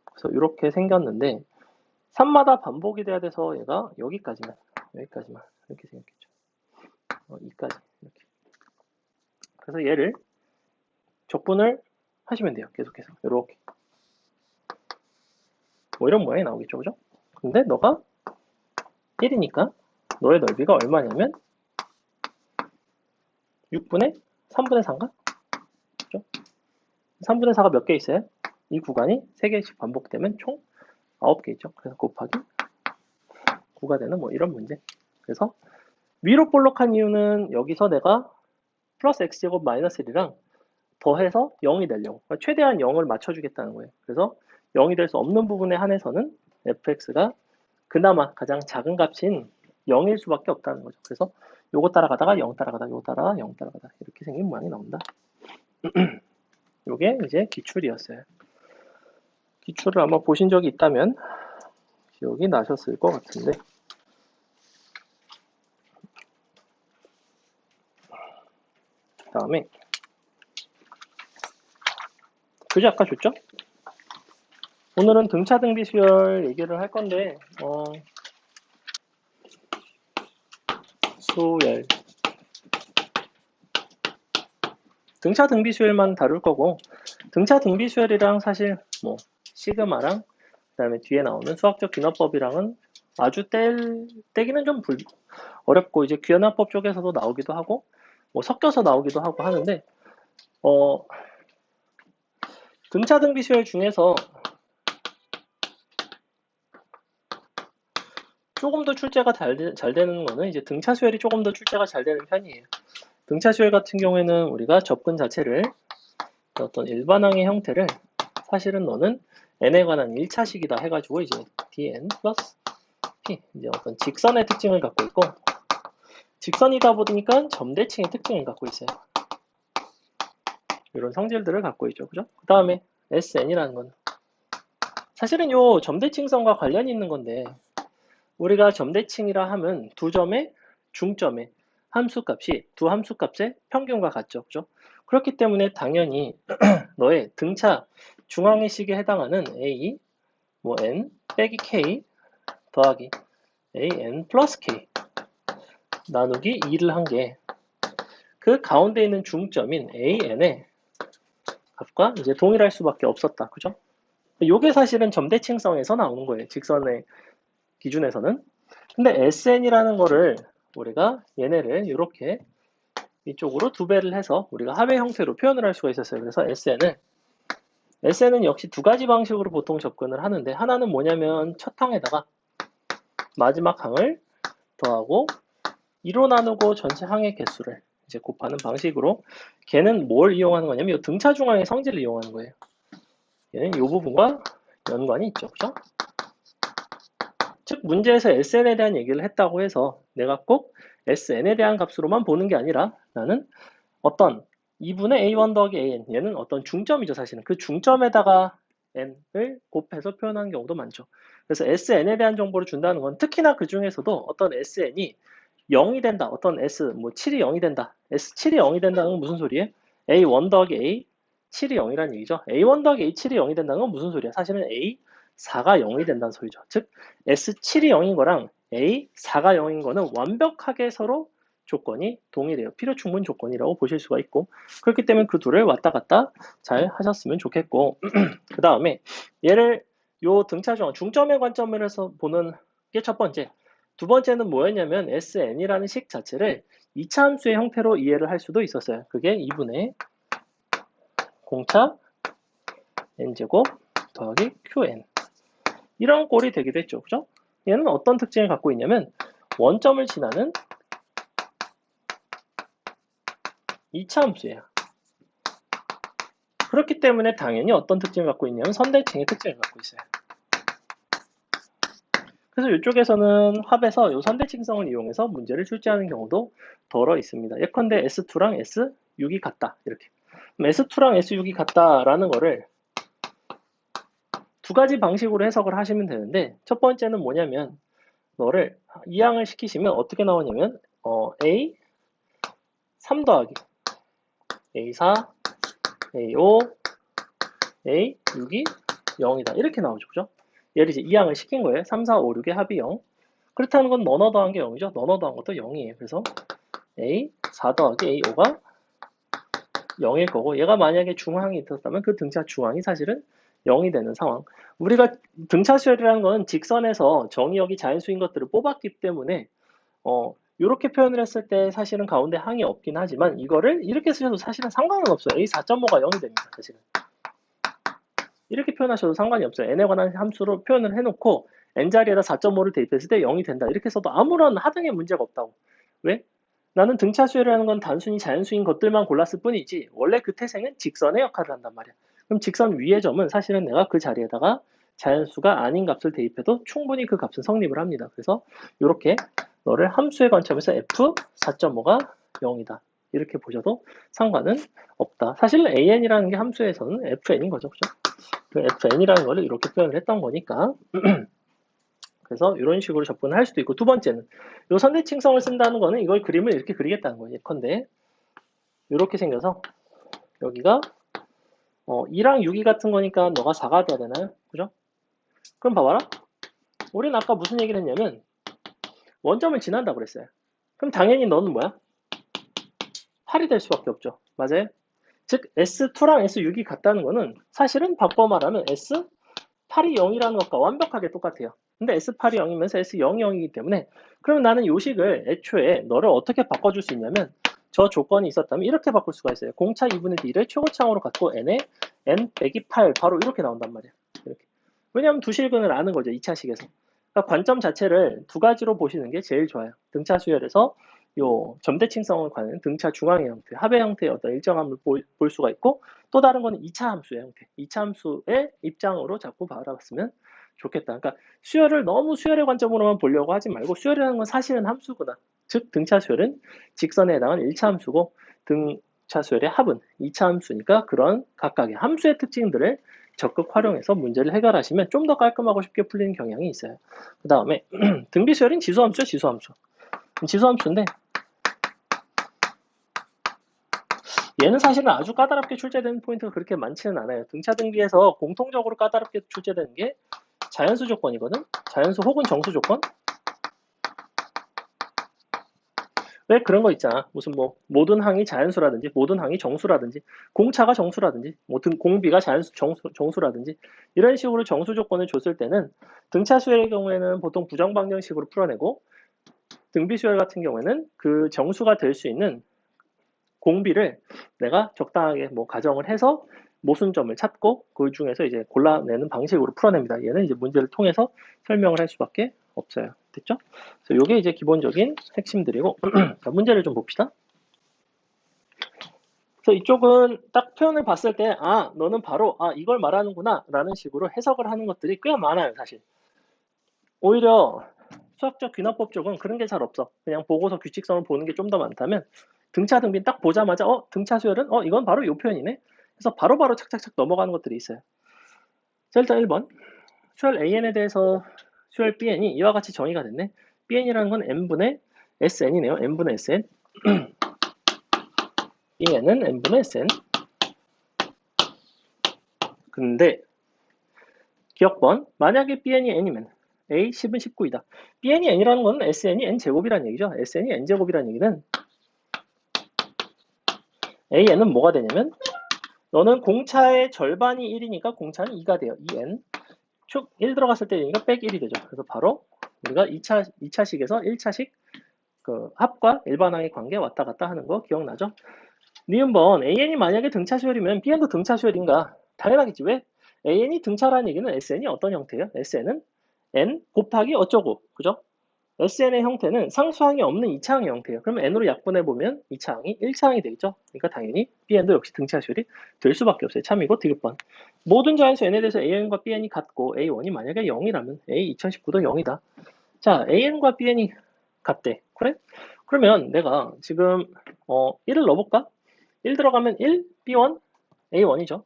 그래서 이렇게 생겼는데 3마다 반복이 돼야 돼서 얘가 여기까지만 이렇게 생겼겠죠. 2까지 이렇게. 그래서 얘를 적분을 하시면 돼요. 계속해서 이렇게 뭐 이런 모양이 나오겠죠. 그죠? 근데 너가 1이니까 너의 넓이가 얼마냐면 6분의 3분의 4인가? 그죠? 3분의 4가 몇 개 있어요? 이 구간이 3개씩 반복되면 총 9개 있죠. 그래서 곱하기 9가 되는 뭐 이런 문제. 그래서 위로 볼록한 이유는 여기서 내가 플러스 x제곱 마이너스 1이랑 더해서 0이 되려고 그러니까 최대한 0을 맞춰주겠다는 거예요. 그래서 0이 될 수 없는 부분에 한해서는 fx가 그나마 가장 작은 값인 0일 수밖에 없다는 거죠. 그래서 요거 따라가다가 0 따라가다가 요거 따라가다가 0 따라가다가 이렇게 생긴 모양이 나온다. 요게 이제 기출이었어요. 기출을 아마 보신 적이 있다면 기억이 나셨을 것 같은데 그 다음에 교재 아까 줬죠? 오늘은 등차 등비 수열 얘기를 할 건데 수열 등차 등비 수열만 다룰 거고 등차 등비 수열이랑 사실 뭐 시그마랑 그다음에 뒤에 나오는 수학적 귀납법이랑은 아주 떼기는 좀 어렵고 이제 귀납법 쪽에서도 나오기도 하고 뭐 섞여서 나오기도 하고 하는데 등차 등비 수열 중에서 조금 더 출제가 잘 되는 거는 이제 등차 수열이 조금 더 출제가 잘 되는 편이에요. 등차 수열 같은 경우에는 우리가 접근 자체를 어떤 일반항의 형태를 사실은 너는 n에 관한 1차식이다 해가지고 이제 dn 플러스 p 이제 어떤 직선의 특징을 갖고 있고 직선이다 보니까 점대칭의 특징을 갖고 있어요. 이런 성질들을 갖고 있죠. 그죠? 그 다음에 sn이라는 건 사실은 요 점대칭성과 관련이 있는 건데 우리가 점대칭이라 하면 두 점의 중점의 함수값이 두 함수값의 평균과 같죠. 그죠? 그렇기 때문에 당연히 너의 등차 중앙의 식에 해당하는 a 뭐 n 빼기 k 더하기 an 플러스 k 나누기 2를 한 게 그 가운데 있는 중점인 an의 값과 이제 동일할 수밖에 없었다. 그죠? 요게 사실은 점대칭성에서 나오는 거예요. 직선의 기준에서는. 근데 SN이라는 거를 우리가 얘네를 이렇게 이쪽으로 두 배를 해서 우리가 합의 형태로 표현을 할 수가 있었어요. 그래서 SN은 역시 두 가지 방식으로 보통 접근을 하는데 하나는 뭐냐면 첫 항에다가 마지막 항을 더하고 2로 나누고 전체 항의 개수를 이제 곱하는 방식으로 걔는 뭘 이용하는 거냐면 이 등차 중앙의 성질을 이용하는 거예요. 얘는 이 부분과 연관이 있죠. 그죠? 즉 문제에서 SN에 대한 얘기를 했다고 해서 내가 꼭 SN에 대한 값으로만 보는 게 아니라 나는 어떤 2분의 A1 더하기 AN 얘는 어떤 중점이죠. 사실은 그 중점에다가 N을 곱해서 표현하는 경우도 많죠. 그래서 SN에 대한 정보를 준다는 건 특히나 그 중에서도 어떤 SN이 0이 된다. 어떤 S, 뭐 7이 0이 된다. S7이 0이 된다는 건 무슨 소리예요? A1 더하기 A 7이 0이라는 얘기죠. A1 더하기 A 7이 0이 된다는 건 무슨 소리야? 사실은 A 4가 0이 된다는 소리죠. 즉 S7이 0인 거랑 A 4가 0인 거는 완벽하게 서로 조건이 동일해요. 필요 충분 조건이라고 보실 수가 있고 그렇기 때문에 그 둘을 왔다 갔다 잘 하셨으면 좋겠고 그 다음에 얘를 요 등차 중점의 관점을 해서 보는 게 첫 번째. 두 번째는 뭐였냐면 SN이라는 식 자체를 2차 함수의 형태로 이해를 할 수도 있었어요. 그게 2분의 공차 n제곱 더하기 qn 이런 꼴이 되기도 했죠. 그죠? 얘는 어떤 특징을 갖고 있냐면 원점을 지나는 2차 함수예요. 그렇기 때문에 당연히 어떤 특징을 갖고 있냐면 선대칭의 특징을 갖고 있어요. 그래서 이쪽에서는 합에서 이 선대칭성을 이용해서 문제를 출제하는 경우도 덜어 있습니다. 예컨대 S2랑 S6이 같다. 이렇게. 그럼 S2랑 S6이 같다라는 거를 두 가지 방식으로 해석을 하시면 되는데 첫 번째는 뭐냐면 너를 이항을 시키시면 어떻게 나오냐면 A 3 더하기 A4 A5 A6이 0이다. 이렇게 나오죠. 그죠? 얘를 이제 이항을 시킨 거예요. 3, 4, 5, 6의 합이 0. 그렇다는 건 너너 더한 게 0이죠. 너너 더한 것도 0이에요. 그래서 A 4 더하기 A5가 0일 거고 얘가 만약에 중항이 있었다면 그 등차 중항이 사실은 0이 되는 상황. 우리가 등차 수열이라는 건 직선에서 정의역이 자연수인 것들을 뽑았기 때문에 이렇게 표현을 했을 때 사실은 가운데 항이 없긴 하지만 이거를 이렇게 쓰셔도 사실은 상관은 없어요. A 4.5가 0이 됩니다. 사실은. 이렇게 표현하셔도 상관이 없어요. n에 관한 함수로 표현을 해놓고 n자리에다 4.5를 대입했을 때 0이 된다. 이렇게 써도 아무런 하등의 문제가 없다고. 왜? 나는 등차 수열이라는 건 단순히 자연수인 것들만 골랐을 뿐이지 원래 그 태생은 직선의 역할을 한단 말이야. 그럼 직선 위의 점은 사실은 내가 그 자리에다가 자연수가 아닌 값을 대입해도 충분히 그 값은 성립을 합니다. 그래서 이렇게 너를 함수의 관점에서 f 4.5가 0이다. 이렇게 보셔도 상관은 없다. 사실 an이라는 게 함수에서는 fn인 거죠. 그죠? 그 fn이라는 거를 이렇게 표현을 했던 거니까 그래서 이런 식으로 접근을 할 수도 있고 두 번째는 이 선대칭성을 쓴다는 거는 이걸 그림을 이렇게 그리겠다는 거예요. 예컨대 이렇게 생겨서 여기가 2랑 6이 같은 거니까 너가 4가 돼야 되나요? 그죠? 그럼 봐봐라. 우리는 아까 무슨 얘기를 했냐면 원점을 지난다고 그랬어요. 그럼 당연히 너는 뭐야? 8이 될 수밖에 없죠. 맞아요? 즉 S2랑 S6이 같다는 거는 사실은 바꿔 말하면 S8이 0이라는 것과 완벽하게 똑같아요. 근데 S8이 0이면서 S0이 0이기 때문에 그러면 나는 요 식을 애초에 너를 어떻게 바꿔줄 수 있냐면 저 조건이 있었다면 이렇게 바꿀 수가 있어요. 공차 2분의 D를 최고차항으로 갖고 n에 n 빼기 8 바로 이렇게 나온단 말이야. 이렇게. 왜냐하면 두 실근을 아는 거죠. 2차식에서. 그러니까 관점 자체를 두 가지로 보시는 게 제일 좋아요. 등차 수열에서 요 점대칭성을 관한 등차 중앙의 형태, 합의 형태의 어떤 일정함을 볼 수가 있고 또 다른 거는 2차 함수의 형태, 2차 함수의 입장으로 자꾸 바라봤으면 좋겠다. 그러니까 수열을 너무 수열의 관점으로만 보려고 하지 말고 수열이라는 건 사실은 함수구나. 즉 등차 수열은 직선에 해당하는 1차 함수고 등차 수열의 합은 2차 함수니까 그런 각각의 함수의 특징들을 적극 활용해서 문제를 해결하시면 좀 더 깔끔하고 쉽게 풀리는 경향이 있어요. 그 다음에 등비수열인 지수함수죠. 지수함수. 지수함수인데 얘는 사실은 아주 까다롭게 출제되는 포인트가 그렇게 많지는 않아요. 등차 등비에서 공통적으로 까다롭게 출제되는 게 자연수 조건이거든. 자연수 혹은 정수 조건. 왜 그런 거 있잖아. 무슨 뭐 모든 항이 자연수라든지 모든 항이 정수라든지 공차가 정수라든지 모든 공비가 자연수 정수라든지 이런 식으로 정수 조건을 줬을 때는 등차 수열의 경우에는 보통 부정 방정식으로 풀어내고 등비 수열 같은 경우에는 그 정수가 될 수 있는 공비를 내가 적당하게 뭐 가정을 해서 모순점을 찾고 그 중에서 이제 골라내는 방식으로 풀어냅니다. 얘는 이제 문제를 통해서 설명을 할 수밖에 없어요. 됐죠? 그래서 이게 이제 기본적인 핵심들이고 자, 문제를 좀 봅시다. 그래서 이쪽은 딱 표현을 봤을 때 아, 너는 바로 아, 이걸 말하는구나 라는 식으로 해석을 하는 것들이 꽤 많아요, 사실. 오히려 수학적 귀납법 쪽은 그런 게 잘 없어. 그냥 보고서 규칙성을 보는 게 좀 더 많다면 등차 등비 딱 보자마자 등차 수열은 이건 바로 이 표현이네. 그래서 바로바로 착착착 넘어가는 것들이 있어요. 자, 일단 1번 수열 AN에 대해서 수열 BN이 이와 같이 정의가 됐네. BN이라는 건 n분의 SN이네요. n분의 SN. BN은 n분의 SN. 근데 기억번 만약에 BN이 n이면 A 10은 19이다. BN이 n이라는 건 SN이 n제곱이라는 얘기죠. SN이 n제곱이라는 얘기는 AN은 뭐가 되냐면 너는 공차의 절반이 1이니까 공차는 2가 돼요. 2n. 축 1 들어갔을 때 얘가 백 1이 되죠. 그래서 바로 우리가 2차식에서 1차식 그 합과 일반항의 관계 왔다 갔다 하는 거 기억나죠? 니은번 AN이 만약에 등차 수열이면 BN도 등차 수열인가? 당연하겠지. 왜? AN이 등차라는 얘기는 SN이 어떤 형태예요? SN은 n 곱하기 어쩌고. 그죠? SN의 형태는 상수항이 없는 2차항의 형태예요. 그러면 n으로 약분해보면 2차항이 1차항이 되겠죠? 그러니까 당연히 BN도 역시 등차 수열이 될 수밖에 없어요. 참이고 디귿번. 모든 자연수 n에 대해서 AN과 BN이 같고 A1이 만약에 0이라면 A 2019도 0이다. 자, AN과 BN이 같대. 그래? 그러면 내가 지금 1을 넣어볼까? 1 들어가면 1, B1, A1이죠.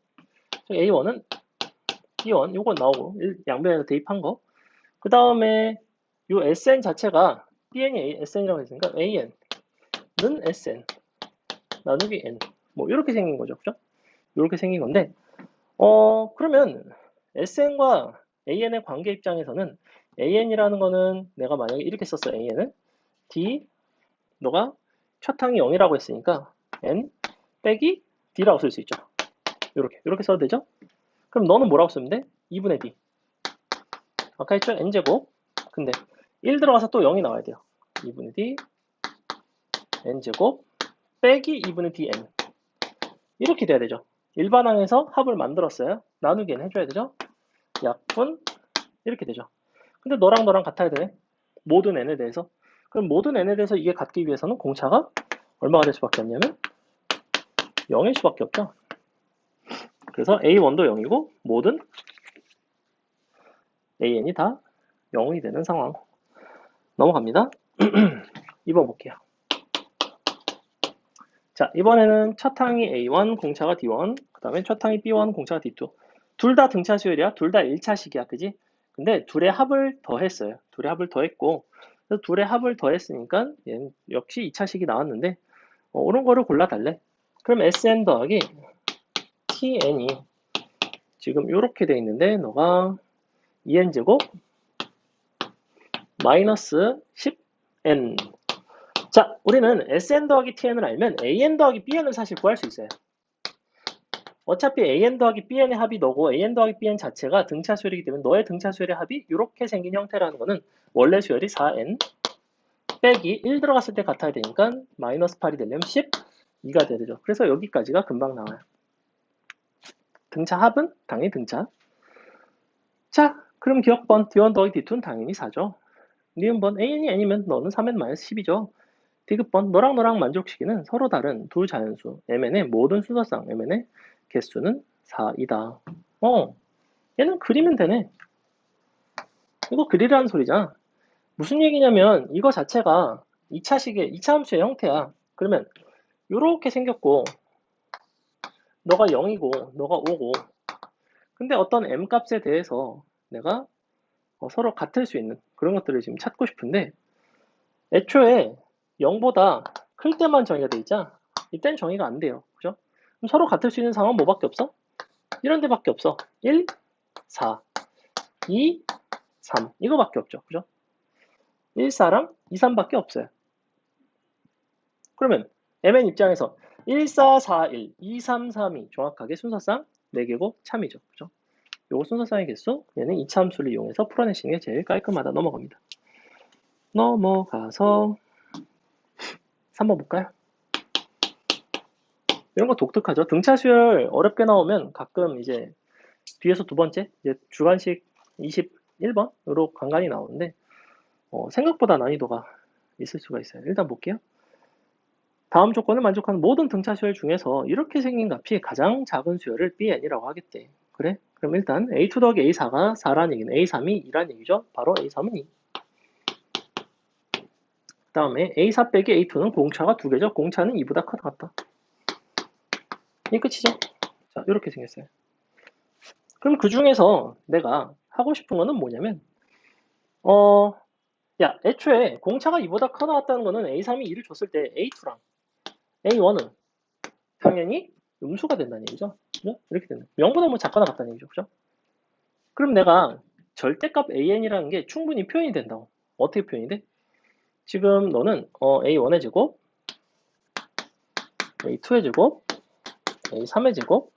A1은 B1, 요건 나오고 양변에서 대입한 거. 그 다음에 요 SN 자체가 BN이 SN이라고 했으니까 AN은 SN 나누기 N 뭐 이렇게 생긴 거죠. 그죠? 이렇게 생긴 건데 그러면 SN과 AN의 관계 입장에서는 AN이라는 거는 내가 만약에 이렇게 썼어. AN은 D 너가 첫 항이 0이라고 했으니까 N 빼기 D라고 쓸 수 있죠. 이렇게 써도 되죠? 그럼 너는 뭐라고 쓰면 돼? 2분의 D. 아까 했죠? N제곱. 근데 1 들어가서 또 0이 나와야 돼요. 2분의 D N제곱 빼기 2분의 DN. 이렇게 돼야 되죠. 일반항에서 합을 만들었어요. 나누기는 해줘야 되죠. 약분 이렇게 되죠. 근데 너랑 같아야 되네. 모든 n에 대해서. 그럼 모든 n에 대해서 이게 같기 위해서는 공차가 얼마가 될 수밖에 없냐면 0일 수밖에 없죠. 그래서 A1도 0이고 모든 AN이 다 0이 되는 상황. 넘어갑니다. 2번 볼게요. 자, 이번에는 첫 항이 A1, 공차가 D1, 그 다음에 첫 항이 B1, 공차가 D2. 둘 다 등차 수열이야. 둘 다 1차식이야. 그지? 근데 둘의 합을 더했어요. 둘의 합을 더했고, 그래서 둘의 합을 더했으니까 얘는 역시 2차식이 나왔는데, 옳은 거를 골라달래. 그럼 SN 더하기 TN이 지금 이렇게 돼 있는데, 너가 2n제곱 마이너스 10n. 자, 우리는 SN 더하기 TN을 알면 AN 더하기 BN을 사실 구할 수 있어요. 어차피 AN 더하기 BN의 합이 너고 AN 더하기 BN 자체가 등차 수열이기 때문에 너의 등차 수열의 합이 이렇게 생긴 형태라는 거는 원래 수열이 4n 빼기 1 들어갔을 때 같아야 되니까 마이너스 8이 되려면 12가 돼야 되죠. 그래서 여기까지가 금방 나와요. 등차 합은 당연히 등차. 자, 그럼 기억번 D1 더하기 D2는 당연히 4죠. 니은번 AN이 n이면 너는 3n 마이너스 10이죠. 디귿번 너랑 만족시키는 서로 다른 두 자연수 mn의 모든 순서상 mn의 개수는 4이다. 얘는 그리면 되네. 이거 그리라는 소리잖아. 무슨 얘기냐면 이거 자체가 2차 함수의 형태야. 그러면 이렇게 생겼고 너가 0이고 너가 5고 근데 어떤 m 값에 대해서 내가 서로 같을 수 있는 그런 것들을 지금 찾고 싶은데 애초에 0보다 클 때만 정의가 돼 있자. 이땐 정의가 안 돼요. 그죠? 그럼 서로 같을 수 있는 상황은 뭐밖에 없어? 이런 데밖에 없어. 1, 4, 2, 3 이거밖에 없죠. 그죠? 1, 4랑 2, 3밖에 없어요. 그러면 mn 입장에서 1, 4, 4, 1, 2, 3, 3이 정확하게 순서상 4개고 참이죠. 그죠? 요거 순서상의 개수, 얘는 이차 함수를 이용해서 풀어내시는 게 제일 깔끔하다. 넘어갑니다. 넘어가서 3번 볼까요? 이런 거 독특하죠. 등차 수열 어렵게 나오면 가끔 이제 뒤에서 두 번째, 이제 주관식 21번으로 간간히 나오는데 생각보다 난이도가 있을 수가 있어요. 일단 볼게요. 다음 조건을 만족하는 모든 등차 수열 중에서 이렇게 생긴 값이 가장 작은 수열을 Bn이라고 하겠대. 그래? 그럼 일단 A2 더하기 A4가 4라는 얘기는 A3이 2라는 얘기죠. 바로 A3은 2. 그 다음에 A4 빼기 A2는 공차가 2개죠. 공차는 2보다 크다 같다. 이 끝이죠. 자, 이렇게 생겼어요. 그럼 그 중에서 내가 하고 싶은 거는 뭐냐면 애초에 공차가 2보다 커 나왔다는 거는 A3이 2를 줬을 때 A2랑 A1은 당연히 음수가 된다는 얘기죠. 그죠? 이렇게 된다. 0보다 뭐 작거나 같다는 얘기죠. 그죠? 그럼 내가 절대값 AN이라는 게 충분히 표현이 된다고. 어떻게 표현이 돼? 지금 너는 A1의 제곱, A2의 제곱, A3의 제곱,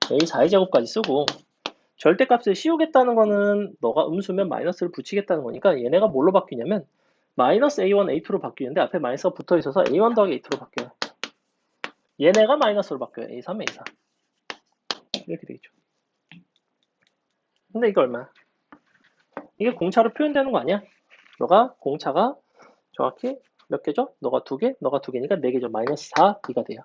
A4의 제곱까지 쓰고 절대값을 씌우겠다는 거는 너가 음수면 마이너스를 붙이겠다는 거니까 얘네가 뭘로 바뀌냐면 마이너스 A1, A2로 바뀌는데 앞에 마이너스가 붙어 있어서 A1 더하기 A2로 바뀌어요. 얘네가 마이너스로 바뀌어요. A3, A4. 이렇게 되겠죠. 근데 이게 얼마야? 이게 공차로 표현되는 거 아니야? 너가 공차가 정확히 몇 개죠? 너가 2개, 너가 2개니까 4개죠. 마이너스 4B가 돼요.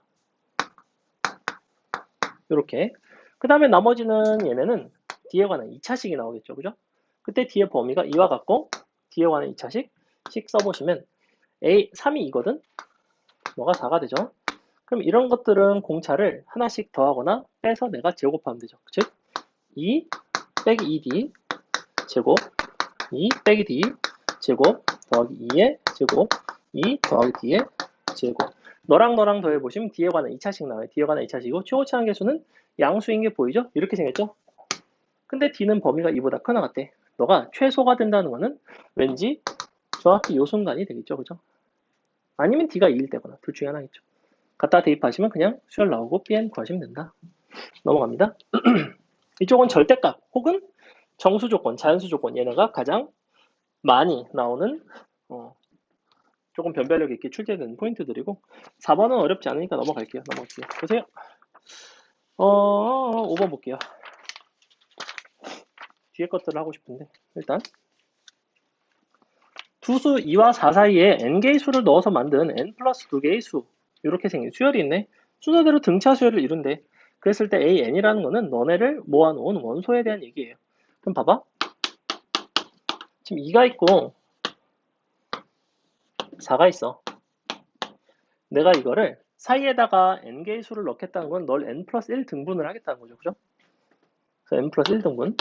이렇게. 그 다음에 나머지는 얘네는 D에 관한 2차식이 나오겠죠. 그죠? 그때 D의 범위가 2와 같고 D에 관한 2차식 써보시면 A3이 2거든? 너가 4가 되죠. 그럼 이런 것들은 공차를 하나씩 더하거나 빼서 내가 제곱하면 되죠. 즉 2 빼기 2D 제곱 2 빼기 D 제곱 더하기 2의 제곱 2 더하기 D의 제곱 너랑 더해보시면 D에 관한 2차식 나와요. D에 관한 2차식이고 최고차항 계수는 양수인 게 보이죠? 이렇게 생겼죠? 근데 D는 범위가 2보다 커 나갔대. 너가 최소가 된다는 거는 왠지 정확히 요 순간이 되겠죠. 그죠? 아니면 D가 2일 때거나 둘 중에 하나겠죠. 갖다 대입하시면 그냥 수열 나오고 Bn 구하시면 된다. 넘어갑니다. 이쪽은 절대값 혹은 정수 조건, 자연수 조건 얘네가 가장 많이 나오는 조금 변별력 있게 출제되는 포인트들이고 4번은 어렵지 않으니까 넘어갈게요. 보세요. 5번 볼게요. 뒤에 것들을 하고 싶은데 일단 두수 2와 4 사이에 n개의 수를 넣어서 만든 n 플러스 2개의 수 이렇게 생긴 수열이 있네. 순서대로 등차 수열을 이룬대. 그랬을 때 AN이라는 거는 너네를 모아놓은 원소에 대한 얘기예요. 그럼 봐봐. 지금 2가 있고 4가 있어. 내가 이거를 사이에다가 n개의 수를 넣겠다는 건 널 n 플러스 1 등분을 하겠다는 거죠. 그죠? 그래서 n 플러스 1 등분.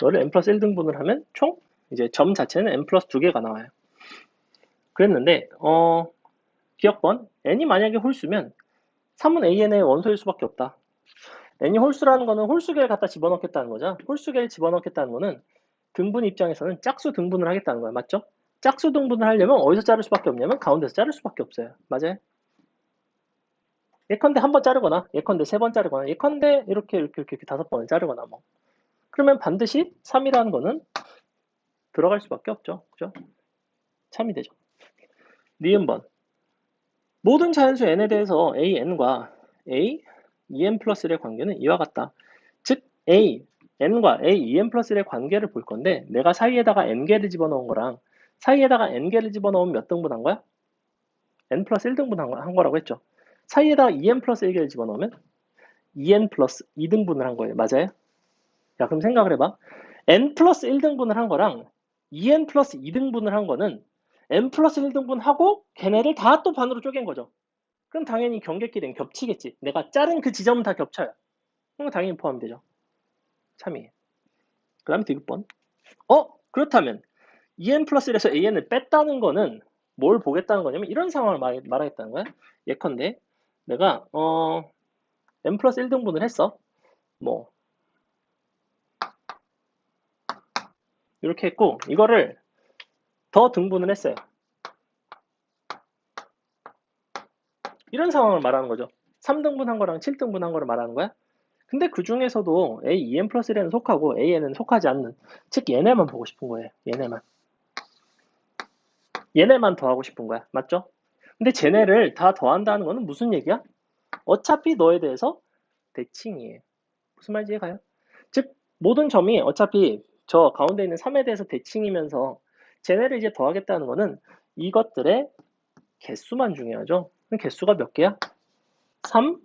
너를 n 플러스 1 등분을 하면 총 이제 점 자체는 n 플러스 2개가 나와요. 그랬는데 기억번 n이 만약에 홀수면 3은 an의 원소일 수밖에 없다. n이 홀수라는 거는 홀수계를 갖다 집어넣겠다는 거죠. 홀수계를 집어넣겠다는 거는 등분 입장에서는 짝수 등분을 하겠다는 거야. 맞죠? 짝수 등분을 하려면 어디서 자를 수밖에 없냐면 가운데서 자를 수밖에 없어요. 맞아요? 예컨대 한 번 자르거나 예컨대 3번 자르거나 예컨대 이렇게 5번을 자르거나 뭐 그러면 반드시 3이라는 거는 들어갈 수밖에 없죠. 그죠? 참이 되죠. 니은번 모든 자연수 n에 대해서 a, n과 a, en 플러스 1의 관계는 이와 같다. 즉 a, n과 a, en 플러스 1의 관계를 볼 건데 내가 사이에다가 n개를 집어넣은 거랑 사이에다가 n개를 집어넣으면 몇 등분 한 거야? n 플러스 1등분 한 거라고 했죠. 사이에다가 en 플러스 1개를 집어넣으면 en 플러스 2등분을 한 거예요. 맞아요? 자, 그럼 생각을 해봐. n 플러스 1등분을 한 거랑 en 플러스 2등분을 한 거는 n 플러스 1등분 하고 걔네를 다 또 반으로 쪼갠 거죠. 그럼 당연히 경계끼리는 겹치겠지. 내가 자른 그 지점은 다 겹쳐요. 그럼 당연히 포함되죠. 참이에요. 그 다음에 디귿번. 그렇다면 en 플러스 1에서 an을 뺐다는 거는 뭘 보겠다는 거냐면 이런 상황을 말하겠다는 거야. 예컨대 내가 n 플러스 1등분을 했어. 뭐 이렇게 했고 이거를 더 등분을 했어요. 이런 상황을 말하는 거죠. 3등분 한 거랑 7등분 한 거를 말하는 거야. 근데 그 중에서도 a, en 플러스 1에는 속하고 an은 속하지 않는, 즉 얘네만 보고 싶은 거예요. 얘네만 더하고 싶은 거야. 맞죠? 근데 쟤네를 다 더한다는 거는 무슨 얘기야? 어차피 너에 대해서 대칭이에요. 무슨 말인지 이해가요? 즉 모든 점이 어차피 저 가운데 있는 3에 대해서 대칭이면서 쟤네를 이제 더하겠다는 거는 이것들의 개수만 중요하죠. 그럼 개수가 몇 개야? 3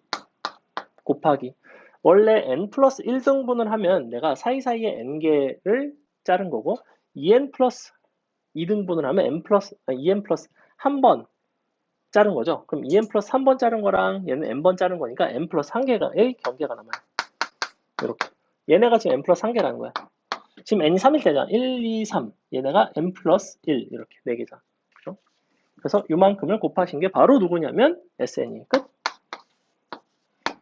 곱하기 원래 n 플러스 1등분을 하면 내가 사이사이에 n개를 자른 거고 2n 플러스 2등분을 하면 en 플러스 한 번 자른 거죠. 그럼 en 플러스 한 번 자른 거랑 얘는 n번 자른 거니까 n 플러스 한 개의 경계가 남아요. 이렇게. 얘네가 지금 n 플러스 한 개라는 거야. 지금 n이 3일 때잖아. 1, 2, 3. 얘네가 n 플러스 1 이렇게 4개잖아. 그죠? 그래서 이만큼을 곱하신 게 바로 누구냐면 SN이 끝.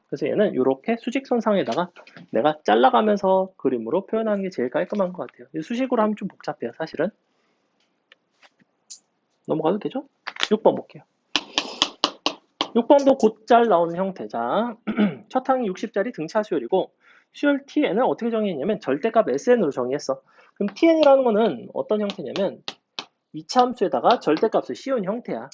그래서 얘는 이렇게 수직선상에다가 내가 잘라가면서 그림으로 표현하는 게 제일 깔끔한 것 같아요. 수식으로 하면 좀 복잡해요, 사실은. 넘어가도 되죠? 6번 볼게요. 6번도 곧잘 나오는 형태. 자, 첫 항이 60짜리 등차 수열이고 수열 tn을 어떻게 정의했냐면 절대값 sn으로 정의했어. 그럼 tn이라는 거는 어떤 형태냐면 이차함수에다가 절대값을 씌운 형태야.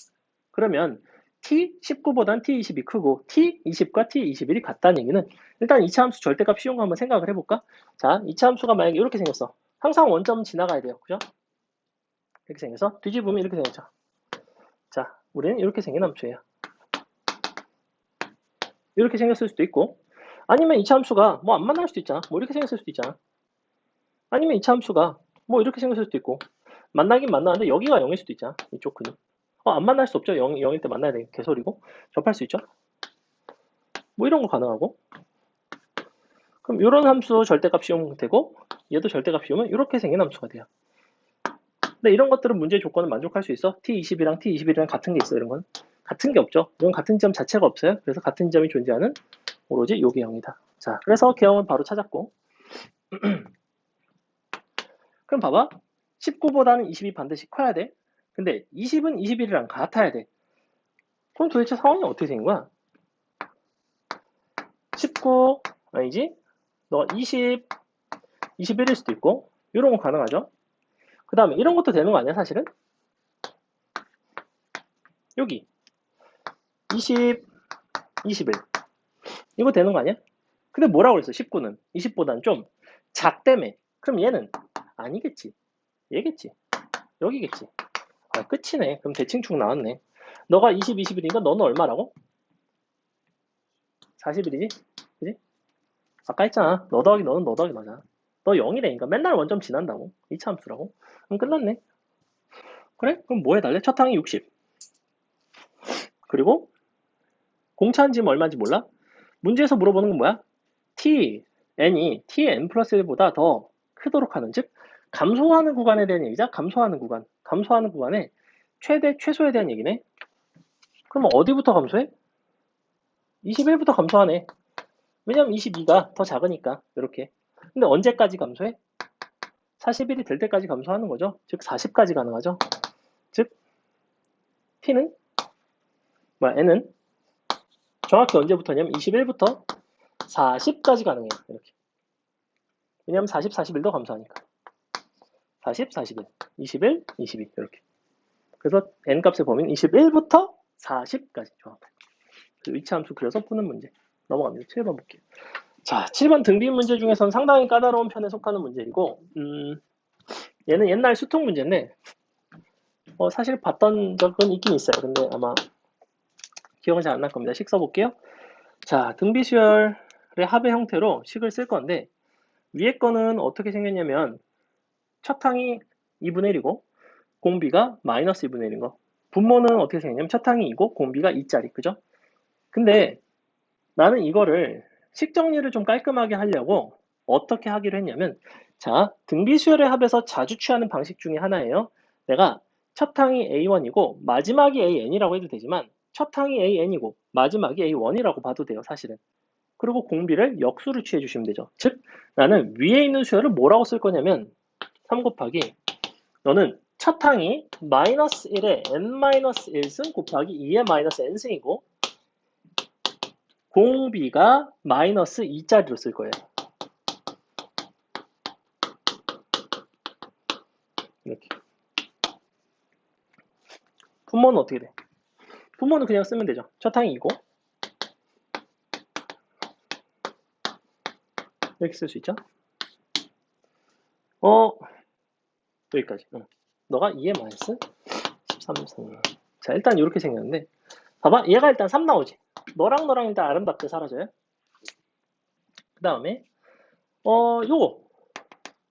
그러면 t19보단 t20이 크고 t20과 t21이 같다는 얘기는 일단 이차함수 절대값 씌운 거 한번 생각을 해볼까? 자, 이차함수가 만약에 이렇게 생겼어. 항상 원점 지나가야 돼요. 그죠? 이렇게 생겨서 뒤집으면 이렇게 생겼죠. 자, 우리는 이렇게 생긴 함수예요. 이렇게 생겼을 수도 있고 아니면 이차함수가 뭐 안 만날 수도 있잖아. 뭐 이렇게 생겼을 수도 있잖아. 아니면 이차함수가 뭐 이렇게 생겼을 수도 있고 만나긴 만나는데 여기가 0일 수도 있잖아. 이쪽 근육. 안 만날 수 없죠. 0일 때 만나야 되는 개소리고 접할 수 있죠. 뭐 이런 거 가능하고 그럼 이런 함수 절대값 씌우면 되고 얘도 절대값 씌우면 이렇게 생긴 함수가 돼요. 근데 이런 것들은 문제 조건을 만족할 수 있어. t20이랑 t21이랑 같은 게 있어. 이런 건 같은 게 없죠. 이건 같은 점 자체가 없어요. 그래서 같은 점이 존재하는 오로지 요게 0이다. 자, 그래서 개형은 바로 찾았고 그럼 봐봐. 19보다는 20이 반드시 커야 돼. 근데 20은 21이랑 같아야 돼. 그럼 도대체 상황이 어떻게 생긴 거야? 19 아니지? 너 20, 21일 수도 있고 이런 거 가능하죠? 그 다음에 이런 것도 되는 거 아니야 사실은? 여기 20, 21 이거 되는 거 아니야? 근데 뭐라고 그랬어? 19는 20보다는 좀 작다며. 그럼 얘는 아니겠지. 얘겠지. 여기겠지. 끝이네. 그럼 대칭축 나왔네. 너가 20, 21이니까 너는 얼마라고? 40일이지? 그지? 아까 했잖아. 너 더하기 너는 너 더하기 너잖아. 너 0이래니까 맨날 원점 지난다고. 이차함수라고. 그럼 끝났네. 그래? 그럼 뭐 해달래? 첫 항이 60. 그리고 공차한 지금 얼마인지 몰라? 문제에서 물어보는 건 뭐야? n이 tn 플러스 1보다 더 크도록 하는, 즉 감소하는 구간에 대한 얘기자. 감소하는 구간에 최소에 대한 얘기네. 그럼 어디부터 감소해? 21부터 감소하네. 왜냐면 22가 더 작으니까. 이렇게. 근데 언제까지 감소해? 40일이 될 때까지 감소하는 거죠. 즉 40까지 가능하죠. 즉 t는 n은 정확히 언제부터냐면 21부터 40까지 가능해요. 이렇게. 왜냐면 40, 41도 감소하니까. 40, 41, 21, 22 이렇게. 그래서 n값의 범위는 21부터 40까지 정확히. 위치함수 그려서 푸는 문제. 넘어갑니다. 7번 볼게요. 자, 7번 등비 문제 중에서는 상당히 까다로운 편에 속하는 문제이고 얘는 옛날 수통 문제인데 사실 봤던 적은 있긴 있어요. 근데 아마 기억은 잘 안 날 겁니다. 식 써볼게요. 자, 등비 수열의 합의 형태로 식을 쓸 건데 위에 거는 어떻게 생겼냐면 첫 항이 2분의 1이고 공비가 마이너스 2분의 1인 거. 분모는 어떻게 생겼냐면 첫 항이 2고 공비가 2짜리. 그죠? 근데 나는 이거를 식 정리를 좀 깔끔하게 하려고 어떻게 하기로 했냐면, 자, 등비수열의 합에서 자주 취하는 방식 중에 하나예요. 내가 첫 항이 A1이고 마지막이 AN이라고 해도 되지만 첫 항이 AN이고 마지막이 A1이라고 봐도 돼요, 사실은. 그리고 공비를 역수로 취해 주시면 되죠. 즉, 나는 위에 있는 수열을 뭐라고 쓸 거냐면 3 곱하기 너는 첫 항이 마이너스 1에 n-1승 곱하기 2의 마이너스 n승이고 공비가 마이너스 2짜리로 쓸 거예요. 이렇게. 분모는 어떻게 돼? 분모는 그냥 쓰면 되죠. 첫 항이 이고 이렇게 쓸 수 있죠. 여기까지. 너가 2의 마이너스 13승. 자, 일단 이렇게 생겼는데 봐봐. 얘가 일단 3 나오지. 너랑 일단 아름답게 사라져요. 그 다음에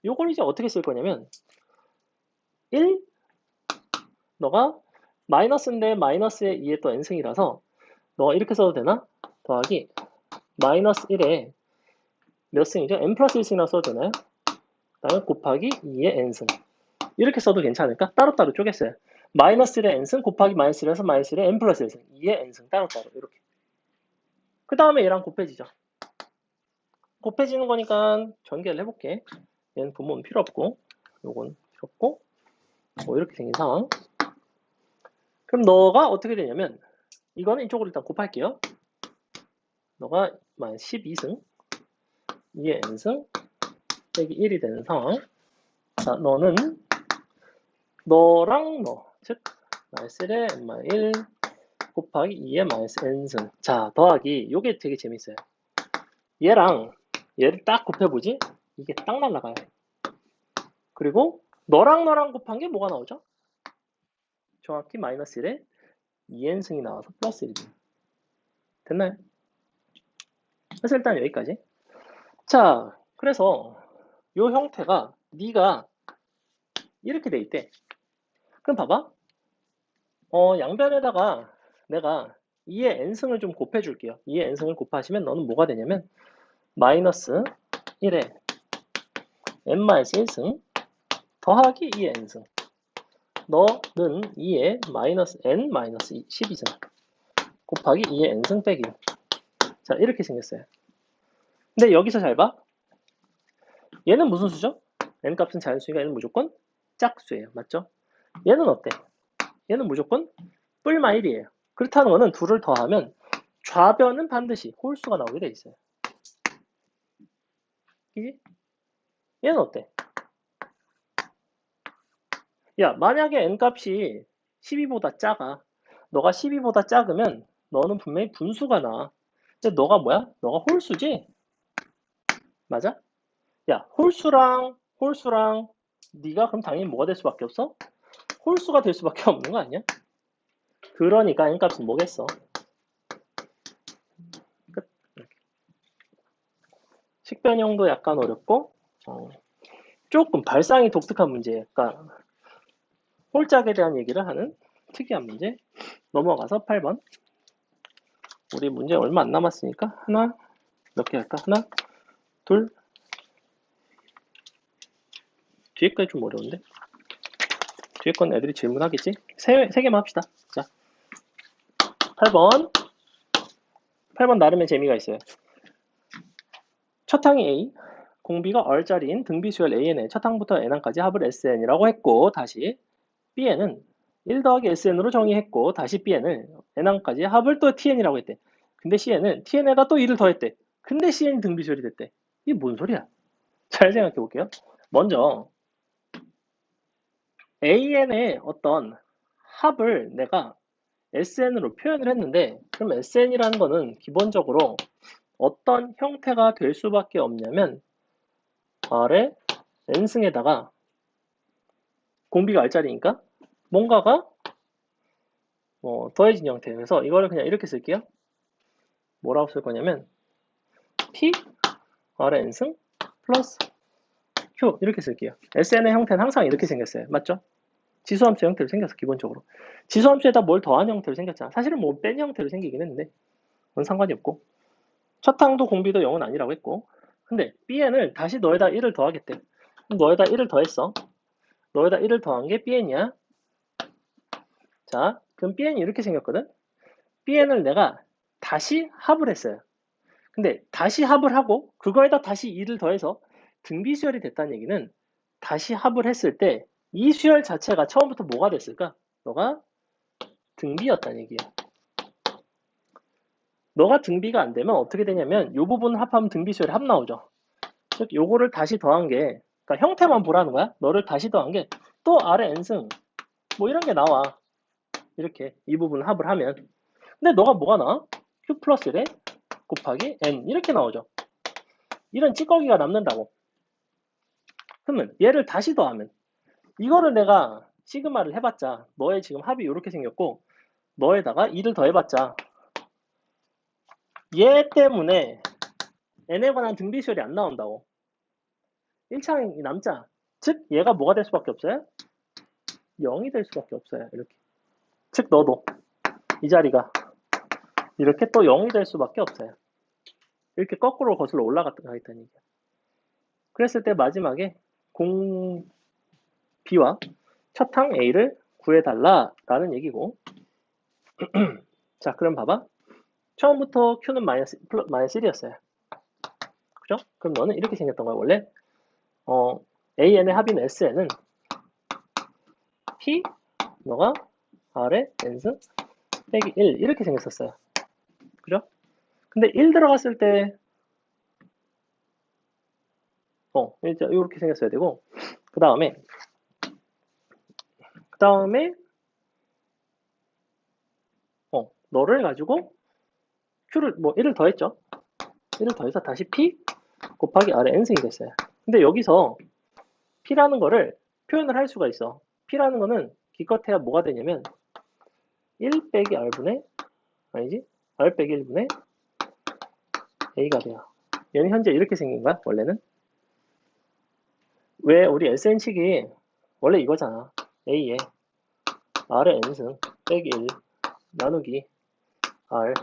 요걸 이제 어떻게 쓸 거냐면 1 너가 마이너스인데 마이너스에 2에 또 n승이라서 너가 이렇게 써도 되나? 더하기 마이너스 1에 몇 승이죠? n 플러스 1승이라고 써도 되나요? 그 다음에 곱하기 2의 n승. 이렇게 써도 괜찮을까? 따로따로 쪼갰어요. 마이너스 1의 n승 곱하기 마이너스 1에서 마이너스 1의 n 플러스 1승. 2의 n승 따로따로 이렇게. 그 다음에 얘랑 곱해지죠. 곱해지는 거니까 전개를 해볼게. 얘는 분모는 필요 없고 요건 필요 없고 이렇게 생긴 상황. 그럼 너가 어떻게 되냐면 이거는 이쪽으로 일단 곱할게요. 너가 12승 2의 n승 빼기 1이 되는 상황. 자, 너는 너랑 너, 즉 마이너스 1의 n-1 곱하기 2의 마이너스 n승. 자, 더하기 요게 되게 재밌어요. 얘랑 얘를 딱 곱해보지? 이게 딱 날라가요. 그리고 너랑 곱한 게 뭐가 나오죠? 정확히 마이너스 1에 2n승이 나와서 플러스 1이죠. 됐나요? 그래서 일단 여기까지. 자, 그래서 요 형태가 네가 이렇게 돼 있대. 그럼 봐봐. 양변에다가 내가 2의 n승을 좀 곱해줄게요. 2의 n승을 곱하시면 너는 뭐가 되냐면 마이너스 1에 n-1승 더하기 2의 n승. 너는 2의 마이너스 n-12승 곱하기 2의 n승 빼기. 자, 이렇게 생겼어요. 근데 여기서 잘 봐. 얘는 무슨 수죠? n값은 자연수니까 얘는 무조건 짝수예요. 맞죠? 얘는 어때? 얘는 무조건 뿔마 1이에요. 그렇다는 거는 둘을 더하면 좌변은 반드시 홀수가 나오게 돼 있어요. 그지? 얘는 어때? 야, 만약에 n값이 12보다 작아. 너가 12보다 작으면 너는 분명히 분수가 나와. 근데 너가 뭐야? 너가 홀수지? 맞아? 야, 홀수랑 네가 그럼 당연히 뭐가 될 수밖에 없어? 홀수가 될 수밖에 없는 거 아니야? 그러니까 n값은 뭐겠어? 끝. 식변형도 약간 어렵고 조금 발상이 독특한 문제. 그러니까 홀짝에 대한 얘기를 하는 특이한 문제. 넘어가서 8번. 우리 문제 얼마 안 남았으니까 하나, 몇 개 할까? 하나, 둘. 뒤에 거는 좀 어려운데? 뒤에 건 애들이 질문하겠지? 세 개만 합시다. 자, 8번. 8번 나름의 재미가 있어요. 첫 항이 A, 공비가 R자리인 등비수열 AN의 첫 항부터 n항까지 합을 SN이라고 했고, 다시 Bn은 1 더하기 SN으로 정의했고, 다시 Bn을 n항까지 합을 또 TN이라고 했대. 근데 CN은 TN에다 또 1을 더했대. 근데 CN이 등비수열이 됐대. 이게 뭔 소리야? 잘 생각해 볼게요. 먼저 AN의 어떤 합을 내가 SN으로 표현을 했는데, 그럼 SN이라는 거는 기본적으로 어떤 형태가 될 수밖에 없냐면 R의 n승에다가 공비가 R자리니까 뭔가가 더해진 형태. 그래서 이거를 그냥 이렇게 쓸게요. 뭐라고 쓸 거냐면 P R의 n승 플러스 Q 이렇게 쓸게요. SN의 형태는 항상 이렇게 생겼어요. 맞죠? 지수함수 형태로 생겼어. 기본적으로 지수함수에다 뭘 더한 형태로 생겼잖아. 사실은 뭐 뺀 형태로 생기긴 했는데 그건 상관이 없고 첫 항도 공비도 0은 아니라고 했고 근데 bn을 다시 너에다 1을 더하겠대. 그럼 너에다 1을 더했어. 너에다 1을 더한 게 bn이야. 자, 그럼 bn이 이렇게 생겼거든. bn을 내가 다시 합을 했어요. 근데 다시 합을 하고 그거에다 다시 2를 더해서 등비수열이 됐다는 얘기는 다시 합을 했을 때 이 수열 자체가 처음부터 뭐가 됐을까? 너가 등비였다는 얘기야. 너가 등비가 안 되면 어떻게 되냐면 이 부분을 합하면 등비수열이 합 나오죠. 즉 요거를 다시 더한 게 그러니까 형태만 보라는 거야. 너를 다시 더한 게 또 아래 n승 뭐 이런 게 나와. 이렇게 이 부분을 합을 하면 근데 너가 뭐가 나와? q 플러스 1에 곱하기 n 이렇게 나오죠. 이런 찌꺼기가 남는다고. 그러면 얘를 다시 더하면 이거를 내가 시그마를 해봤자 너의 지금 합이 이렇게 생겼고 너에다가 2를 더해봤자 얘 때문에 n에 관한 등비수열이 안 나온다고. 1차항이 남자. 즉 얘가 뭐가 될 수밖에 없어요? 0이 될 수밖에 없어요. 이렇게. 즉 너도 이 자리가 이렇게 또 0이 될 수밖에 없어요. 이렇게 거꾸로 거슬러 올라가겠다는 얘기야. 그랬을 때 마지막에 공 B와 첫항 A를 구해달라라는 얘기고 자 그럼 봐봐. 처음부터 Q는 마이너스 1이었어요. 그죠? 그럼 너는 이렇게 생겼던 거야. 원래 AN의 합인 SN은 P 너가 R의 N승 빼기 1 이렇게 생겼었어요. 그죠? 근데 1 들어갔을 때 이렇게 생겼어야 되고 그 다음에 너를 가지고 Q를 1을 더했죠. 1을 더해서 다시 P 곱하기 R의 N승이 됐어요. 근데 여기서 P라는 거를 표현을 할 수가 있어. P라는 거는 기껏해야 뭐가 되냐면 1 빼기 R분의 아니지? R 빼기 1분의 A가 돼요. 얘는 현재 이렇게 생긴 거야, 원래는. 왜 우리 SN식이 원래 이거잖아. A에 R의 N승 빼기 1 나누기 R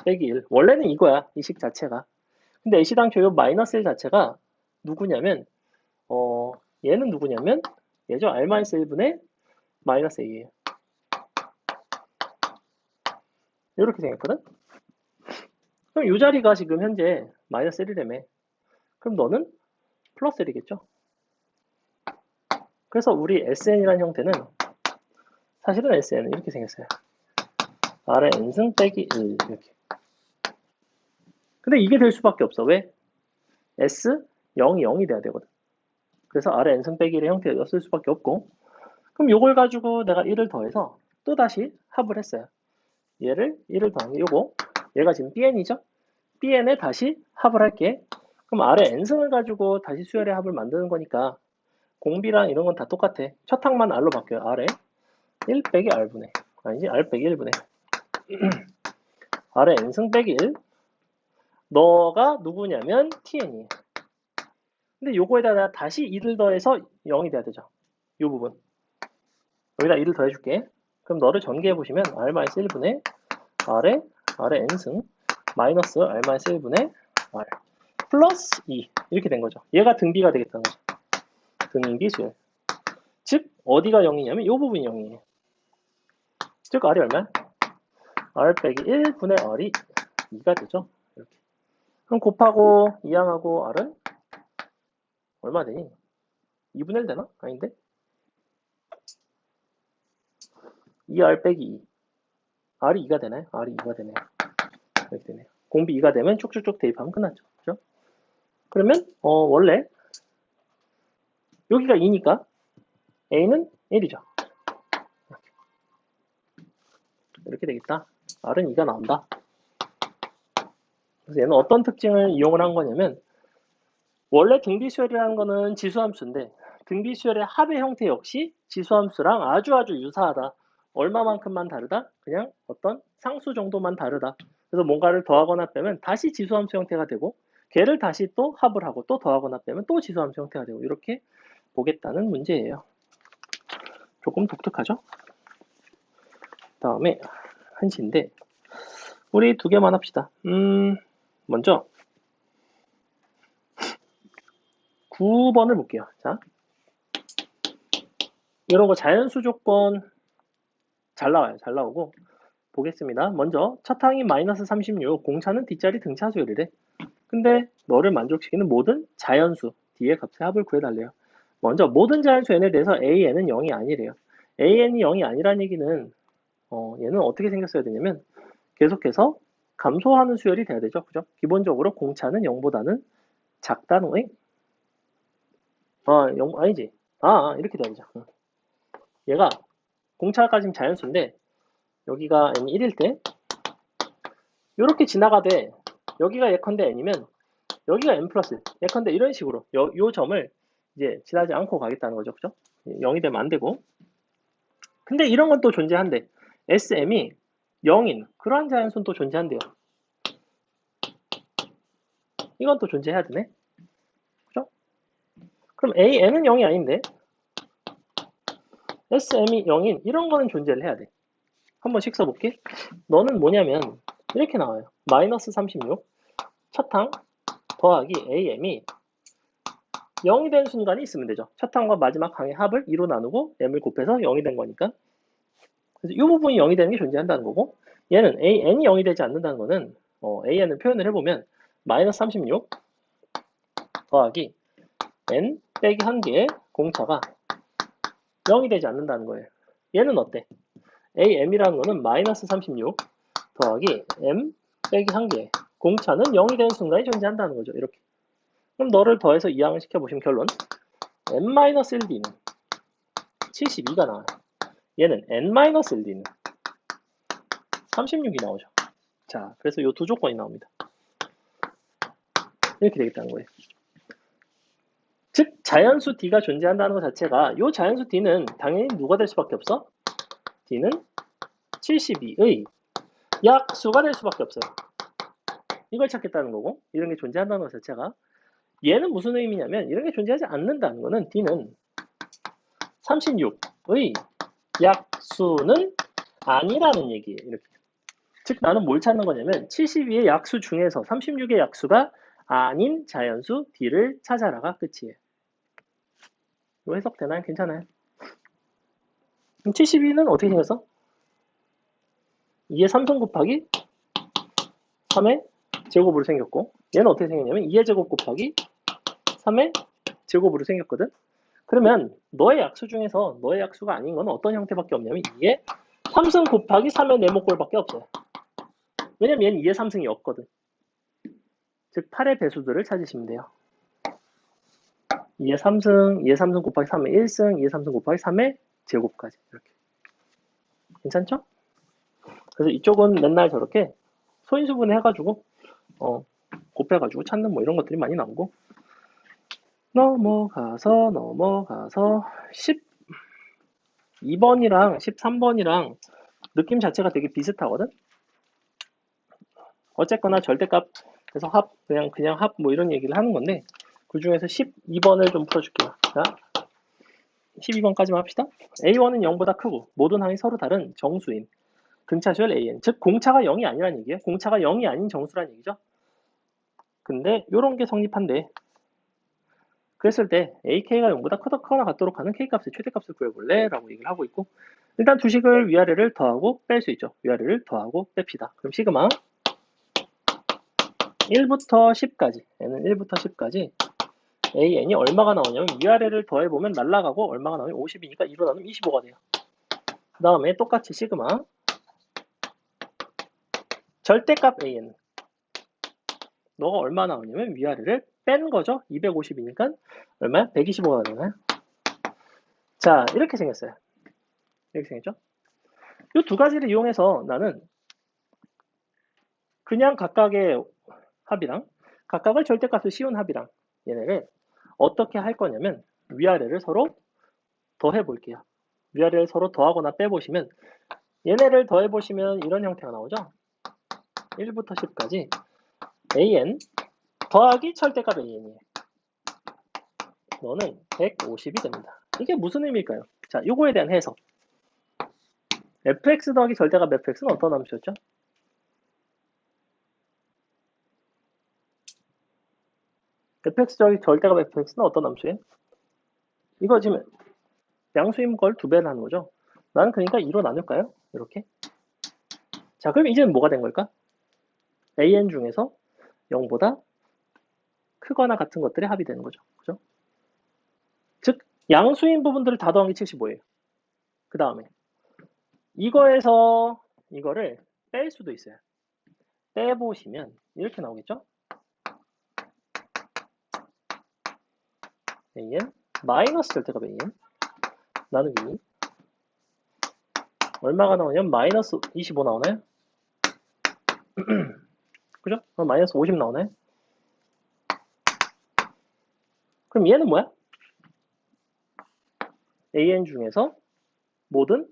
빼기 1. 원래는 이거야, 이 식 자체가. 근데 A시당초 요 마이너스 1 자체가 누구냐면, 얘는 누구냐면, 얘죠. R-1분의 마이너스 A예요. 이렇게 생겼거든? 그럼 이 자리가 지금 현재 마이너스 1이라며. 그럼 너는 플러스 1이겠죠? 그래서 우리 SN이라는 형태는 사실은 SN은 이렇게 생겼어요. R의 N승 빼기 1 이렇게. 근데 이게 될 수밖에 없어. 왜? S 0이 0이 돼야 되거든. 그래서 R의 N승 빼기 1의 형태였을 수밖에 없고 그럼 요걸 가지고 내가 1을 더해서 또 다시 합을 했어요. 얘를 1을 더한 게 요거 얘가 지금 BN이죠? BN에 다시 합을 할게. 그럼 R의 N승을 가지고 다시 수열의 합을 만드는 거니까 공비랑 이런 건 다 똑같아. 첫 항만 R로 바뀌어요. R에 1 빼기 R분의 아니지 R 빼기 1분의 R의 N승 빼기 1 너가 누구냐면 TN이에요. 근데 요거에다 내가 다시 2를 더해서 0이 돼야 되죠. 요 부분 여기다 2를 더해줄게. 그럼 너를 전개해보시면 R-1분의 R의 N승 마이너스 R-1분의 R 플러스 2 이렇게 된 거죠. 얘가 등비가 되겠다는 거죠. 등비 수열. 즉 어디가 0이냐면 이 부분이 0이에요. 즉 R이 얼마야? R 빼기 1분의 R이 2가 되죠. 이렇게. 그럼 곱하고 2항하고 R은 얼마 되니? 2분의 1 되나? 아닌데? 2R 빼기 2. R이 2가 되나요? R이 2가 되네요. 이렇게 되네요. 공비 2가 되면 쭉쭉쭉 대입하면 끝났죠. 그죠? 그러면 원래 여기가 2니까 A는 1이죠. 이렇게 되겠다. R은 2가 나온다. 그래서 얘는 어떤 특징을 이용을 한 거냐면 원래 등비수열이라는 거는 지수함수인데 등비수열의 합의 형태 역시 지수함수랑 아주 유사하다. 얼마만큼만 다르다? 그냥 어떤 상수 정도만 다르다. 그래서 뭔가를 더하거나 빼면 다시 지수함수 형태가 되고 걔를 다시 또 합을 하고 또 더하거나 빼면 또 지수함수 형태가 되고 이렇게 보겠다는 문제예요. 조금 독특하죠? 다음에 한시인데 우리 두 개만 합시다. 먼저 9번을 볼게요. 자, 이런 거 자연수 조건 잘 나와요. 잘 나오고 보겠습니다. 먼저 첫 항이 마이너스 36, 공차는 뒷자리 등차 수열이래. 근데 너를 만족시키는 모든 자연수 D의 값의 합을 구해달래요. 먼저 모든 자연수 n에 대해서 AN은 0이 아니래요. AN이 0이 아니란 얘기는 얘는 어떻게 생겼어야 되냐면 계속해서 감소하는 수열이 돼야 되죠. 그죠? 기본적으로 공차는 0보다는 작다는 거. 0 아니지. 이렇게 돼야 되죠. 얘가 공차까지는 자연수인데 여기가 n이 1일 때 이렇게 지나가되 여기가 예컨대 n이면 여기가 n 플러스 1. 예컨대 이런 식으로 요 점을 이제 지나지 않고 가겠다는 거죠. 그죠? 0이 되면 안 되고. 근데 이런 건 또 존재한대. SM이 0인 그러한 자연수는 또 존재한대요. 이건 또 존재해야 되네. 그죠? 그럼 AN은 0이 아닌데 SM이 0인 이런 거는 존재를 해야 돼. 한번씩 써볼게. 너는 뭐냐면 이렇게 나와요. 마이너스 36 첫 항 더하기 AM이 0이 된 순간이 있으면 되죠. 첫 항과 마지막 항의 합을 2로 나누고 m을 곱해서 0이 된 거니까. 그래서 이 부분이 0이 되는 게 존재한다는 거고, 얘는 AN이 0이 되지 않는다는 거는 AN을 표현을 해보면 마이너스 36 더하기 n 빼기 1개의 공차가 0이 되지 않는다는 거예요. 얘는 어때? AM이라는 거는 마이너스 36 더하기 m 빼기 1개 공차는 0이 되는 순간이 존재한다는 거죠. 이렇게. 그럼 너를 더해서 이항을 시켜보시면 결론 n-1d는 72가 나와요. 얘는 n-1d는 36이 나오죠. 자, 그래서 이 두 조건이 나옵니다. 이렇게 되겠다는 거예요. 즉 자연수 D가 존재한다는 것 자체가 이 자연수 D는 당연히 누가 될 수밖에 없어? D는 72의 약수가 될 수밖에 없어요. 이걸 찾겠다는 거고 이런 게 존재한다는 것 자체가 얘는 무슨 의미냐면 이런 게 존재하지 않는다는 거는 D는 36의 약수는 아니라는 얘기예요. 이렇게. 즉 나는 뭘 찾는 거냐면 72의 약수 중에서 36의 약수가 아닌 자연수 D를 찾아라가 끝이에요. 이거 해석되나요? 괜찮아요? 그럼 72는 어떻게 생겼어? 2의 3승 곱하기 3의 제곱으로 생겼고 얘는 어떻게 생겼냐면 2의 제곱 곱하기 3의 제곱으로 생겼거든. 그러면 너의 약수 중에서 너의 약수가 아닌 건 어떤 형태밖에 없냐면 2의 3승 곱하기 3의 네모꼴밖에 없어요. 왜냐면 얘는 2의 3승이 없거든. 즉 8의 배수들을 찾으시면 돼요. 2의 3승, 2의 3승 곱하기 3의 1승, 2의 3승 곱하기 3의 제곱까지 이렇게. 괜찮죠? 그래서 이쪽은 맨날 저렇게 소인수분 해가지고 곱해가지고 찾는 뭐 이런 것들이 많이 나오고 넘어가서 12번이랑 13번이랑 느낌 자체가 되게 비슷하거든. 어쨌거나 절대값에서 합 그냥 합 뭐 이런 얘기를 하는 건데 그 중에서 12번을 좀 풀어줄게요. 자, 12번까지만 합시다. A1은 0보다 크고 모든 항이 서로 다른 정수인 등차수열 AN, 즉 공차가 0이 아니란 얘기예요. 공차가 0이 아닌 정수란 얘기죠. 근데 이런 게 성립한데 그랬을 때 AK가 0보다 크거나 같도록 하는 K값의 최대값을 구해볼래? 라고 얘기를 하고 있고 일단 두 식을 위아래를 더하고 뺄 수 있죠. 위아래를 더하고 뺍시다. 그럼 시그마 1부터 10까지 n은 1부터 10까지 AN이 얼마가 나오냐면 위아래를 더해보면 날라가고 얼마가 나오면 50이니까 2로 나누면 25가 돼요. 그 다음에 똑같이 시그마 절대값 AN 너가 얼마 나오냐면 위아래를 뺀 거죠. 250이니까 얼마야? 125가 되나요? 자, 이렇게 생겼어요. 이렇게 생겼죠? 이 두 가지를 이용해서 나는 그냥 각각의 합이랑 각각을 절대값을 씌운 합이랑 얘네를 어떻게 할 거냐면 위아래를 서로 더해 볼게요. 위아래를 서로 더하거나 빼보시면 얘네를 더해 보시면 이런 형태가 나오죠. 1부터 10까지 AN 더하기 절대값 AN이에요. 너는 150이 됩니다. 이게 무슨 의미일까요? 자, 요거에 대한 해석. fx 더하기 절대값 fx는 어떤 함수였죠? fx 저기 절대값 fx는 어떤 함수예요? 이거 지금 양수인 걸 2배를 하는 거죠. 나는 그러니까 2로 나눌까요? 이렇게. 자, 그럼 이제는 뭐가 된 걸까? an 중에서 0보다 크거나 같은 것들의 합이 되는 거죠. 그죠? 즉, 양수인 부분들을 다 더한 게 75예요. 그 다음에 이거에서 이거를 뺄 수도 있어요. 빼보시면 이렇게 나오겠죠? an 마이너스 절대값 an 나누기 얼마가 나오냐면 마이너스 25 나오나요? 그죠? 그럼 마이너스 50 나오나요? 그럼 얘는 뭐야? an 중에서 모든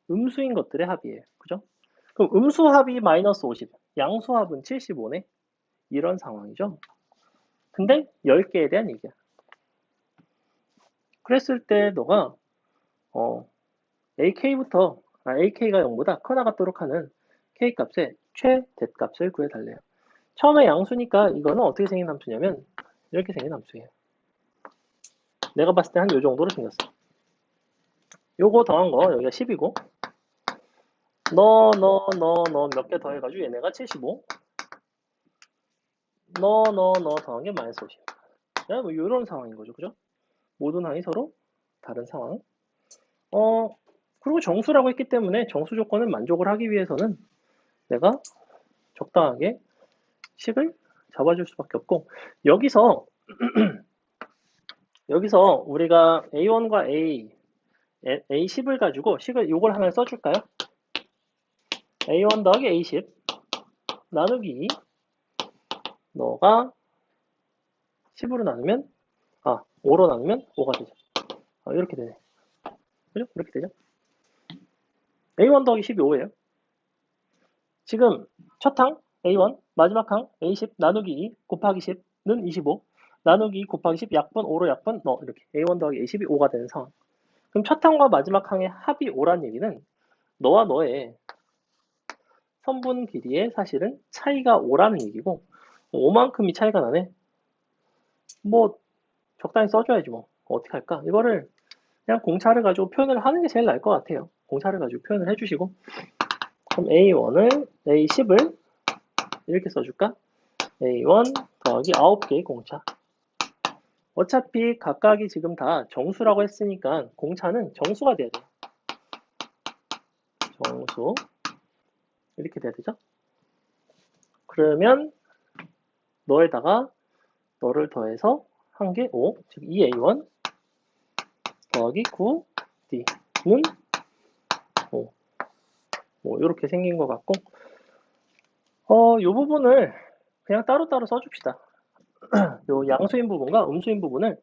음수인 것들의 합이에요. 그죠? 그럼 음수합이 마이너스 50, 양수합은 75네? 이런 상황이죠. 근데 10개에 대한 얘기야. 그랬을 때 너가 AK가 0보다 커 나가도록 하는 K값의 최대값을 구해달래요. 처음에 양수니까 이거는 어떻게 생긴 함수냐면 이렇게 생긴 함수예요. 내가 봤을 때 한 요 정도로 생겼어. 요거 더한 거 여기가 10이고 너 몇 개 더해가지고 얘네가 75 너 더한 게 마이너스 50. 뭐 이런 상황인 거죠. 그죠? 모든 항이 서로 다른 상황. 그리고 정수라고 했기 때문에 정수 조건을 만족을 하기 위해서는 내가 적당하게 식을 잡아줄 수밖에 없고 여기서 우리가 A1과 A10을 가지고 식을 요걸 하나 써줄까요? A1 더하기 A10 나누기 너가 10으로 나누면 5로 나누면 5가 되죠. 이렇게 되네. 그죠? 이렇게 되죠? A1 더하기 10이 5예요. 지금 첫 항 A1 마지막 항 A10 나누기 2 곱하기 10는 25 나누기 2 곱하기 10 약분 5로 약분 너 이렇게 A1 더하기 A10이 5가 되는 상황. 그럼 첫 항과 마지막 항의 합이 5란 얘기는 너와 너의 선분 길이의 사실은 차이가 5라는 얘기고 5만큼이 차이가 나네. 뭐 적당히 써줘야지 뭐 어떻게 할까? 이거를 그냥 공차를 가지고 표현을 하는 게 제일 나을 것 같아요. 공차를 가지고 표현을 해주시고 그럼 A1을 A10을 이렇게 써줄까? A1 더하기 9개의 공차. 어차피 각각이 지금 다 정수라고 했으니까 공차는 정수가 돼야 돼요. 정수 이렇게 돼야 되죠? 그러면 너에다가 너를 더해서 한 개 5, 즉 2A1 더하기 9D는 5. 뭐 이렇게 생긴 것 같고 이 부분을 그냥 따로따로 써줍시다. 요 양수인 부분과 음수인 부분을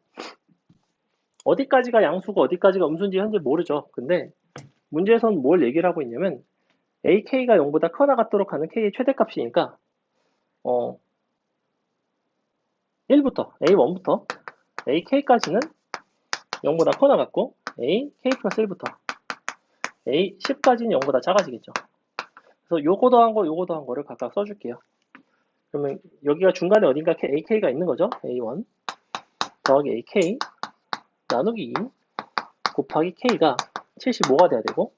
어디까지가 양수고 어디까지가 음수인지 현재 모르죠. 근데 문제에서는 뭘 얘기를 하고 있냐면 AK가 0보다 커 나가도록 하는 K의 최대값이니까 1부터 A1부터 AK까지는 0보다 커 나갔고 AK 플러스 1부터 A10까지는 0보다 작아지겠죠. 그래서 요거 더한 거 요거 더한 거를 각각 써줄게요. 그러면 여기가 중간에 어딘가 AK가 있는 거죠. A1 더하기 AK 나누기 2 곱하기 K가 75가 돼야 되고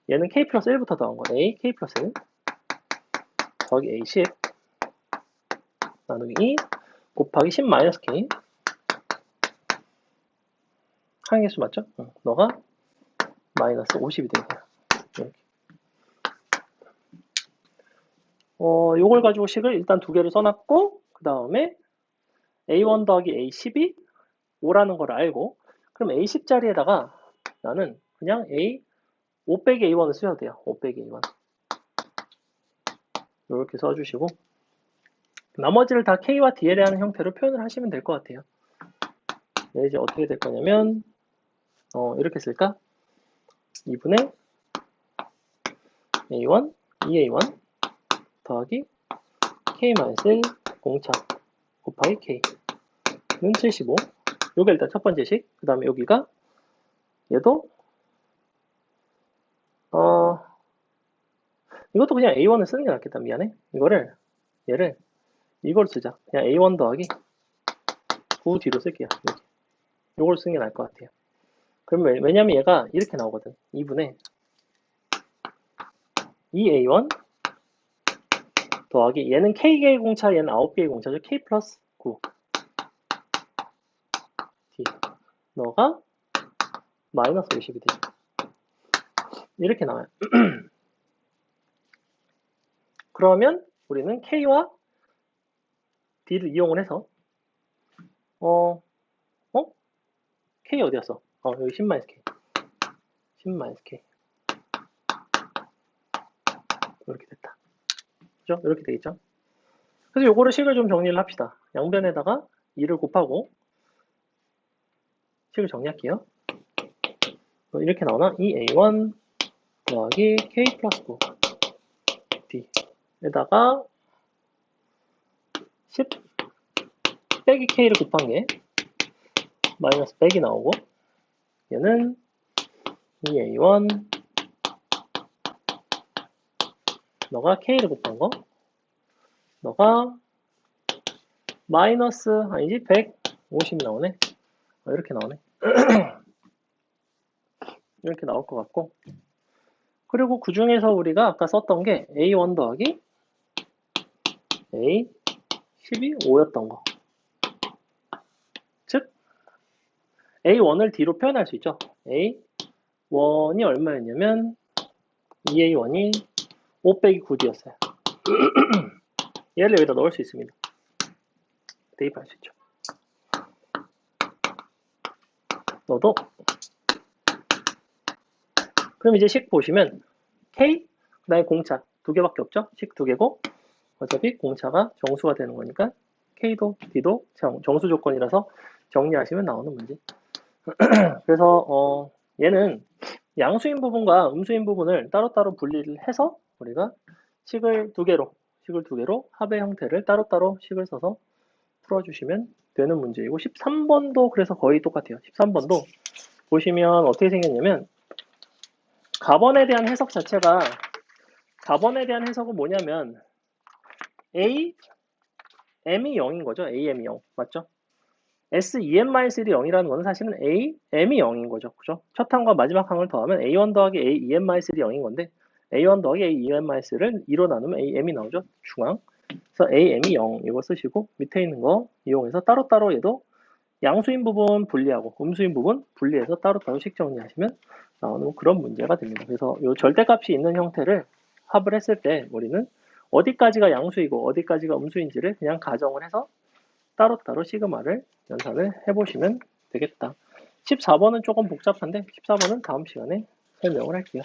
얘는 K 플러스 1부터 더한 거 A K 플러스 1 더하기 A10 나누기 2 곱하기 10 마이너스 K 항의수 맞죠? 너가 마이너스 50이 되고요. 이렇게. 요걸 가지고 식을 일단 두 개를 써놨고 그 다음에 A1 더하기 A10이 5라는 걸 알고 그럼 A10 자리에다가 나는 그냥 A5 빼기 A1을 쓰셔도 돼요. 5 빼기 A1 이렇게 써주시고 나머지를 다 K와 DL에 하는 형태로 표현을 하시면 될 것 같아요. 이제 어떻게 될 거냐면 이렇게 쓸까? 2분의 A1, 2A1 더하기 K-1 공차 곱하기 K는 75 요게 일단 첫 번째 식. 그 다음에 여기가 얘도 이것도 그냥 A1을 쓰는 게 낫겠다. 미안해. 얘를 이걸 쓰자. 그냥 A1 더하기 9 뒤로 쓸게요. 이렇게. 요걸 쓰는 게 나을 것 같아요. 그러면 왜냐면 얘가 이렇게 나오거든. 2분의 2a1 더하기 얘는 k개의 공차, 얘는 9개의 공차죠. k 플러스 9 d 너가 마이너스 50이 되죠. 이렇게 나와요. 그러면 우리는 k와 d를 이용을 해서 k 어디였어? 여기 10-k 10-k 이렇게 됐다. 그죠? 이렇게 되겠죠? 그래서 요거를 식을 좀 정리를 합시다. 양변에다가 2를 곱하고 식을 정리할게요. 이렇게 나오나? 2a1 더하기 k 플러스 9 d 에다가 10 빼기 k를 곱한 게 마이너스 100이 나오고 얘는 2a1 너가 k를 곱한 거 너가 마이너스 아니지 150이 나오네. 이렇게 나오네. 이렇게 나올 것 같고 그리고 그 중에서 우리가 아까 썼던 게 a1 더하기 a12 5였던 거. 즉 a1을 d로 표현할 수 있죠. a1이 얼마였냐면 2a1이 5 빼기 9d였어요. 얘를 여기다 넣을 수 있습니다. 대입할 수 있죠. 넣어도 그럼 이제 식 보시면 K 그다음에 공차 두 개밖에 없죠. 식 두 개고 어차피 공차가 정수가 되는 거니까 K도 D도 정수 조건이라서 정리하시면 나오는 문제. 그래서 얘는 양수인 부분과 음수인 부분을 따로따로 분리를 해서 우리가 식을 두 개로 합의 형태를 따로따로 식을 써서 풀어주시면 되는 문제이고 13번도 그래서 거의 똑같아요. 13번도 보시면 어떻게 생겼냐면 가번에 대한 해석 자체가 가번에 대한 해석은 뭐냐면 A, M이 0인 거죠. AM이 0. 맞죠? S, EM-1이 0이라는 거는 사실은 A, M이 0인 거죠. 그죠? 첫 항과 마지막 항을 더하면 A1 더하기 A, EM-1이 0인 건데 A1 더하기 A, EM-1를 2로 나누면 AM이 나오죠. 중앙. 그래서 AM이 0 이거 쓰시고 밑에 있는 거 이용해서 따로따로 얘도 양수인 부분 분리하고 음수인 부분 분리해서 따로따로 식 정리하시면 나오는 그런 문제가 됩니다. 그래서 이 절대값이 있는 형태를 합을 했을 때 우리는 어디까지가 양수이고 어디까지가 음수인지를 그냥 가정을 해서 따로따로 시그마를 연산을 해보시면 되겠다. 14번은 조금 복잡한데 14번은 다음 시간에 설명을 할게요.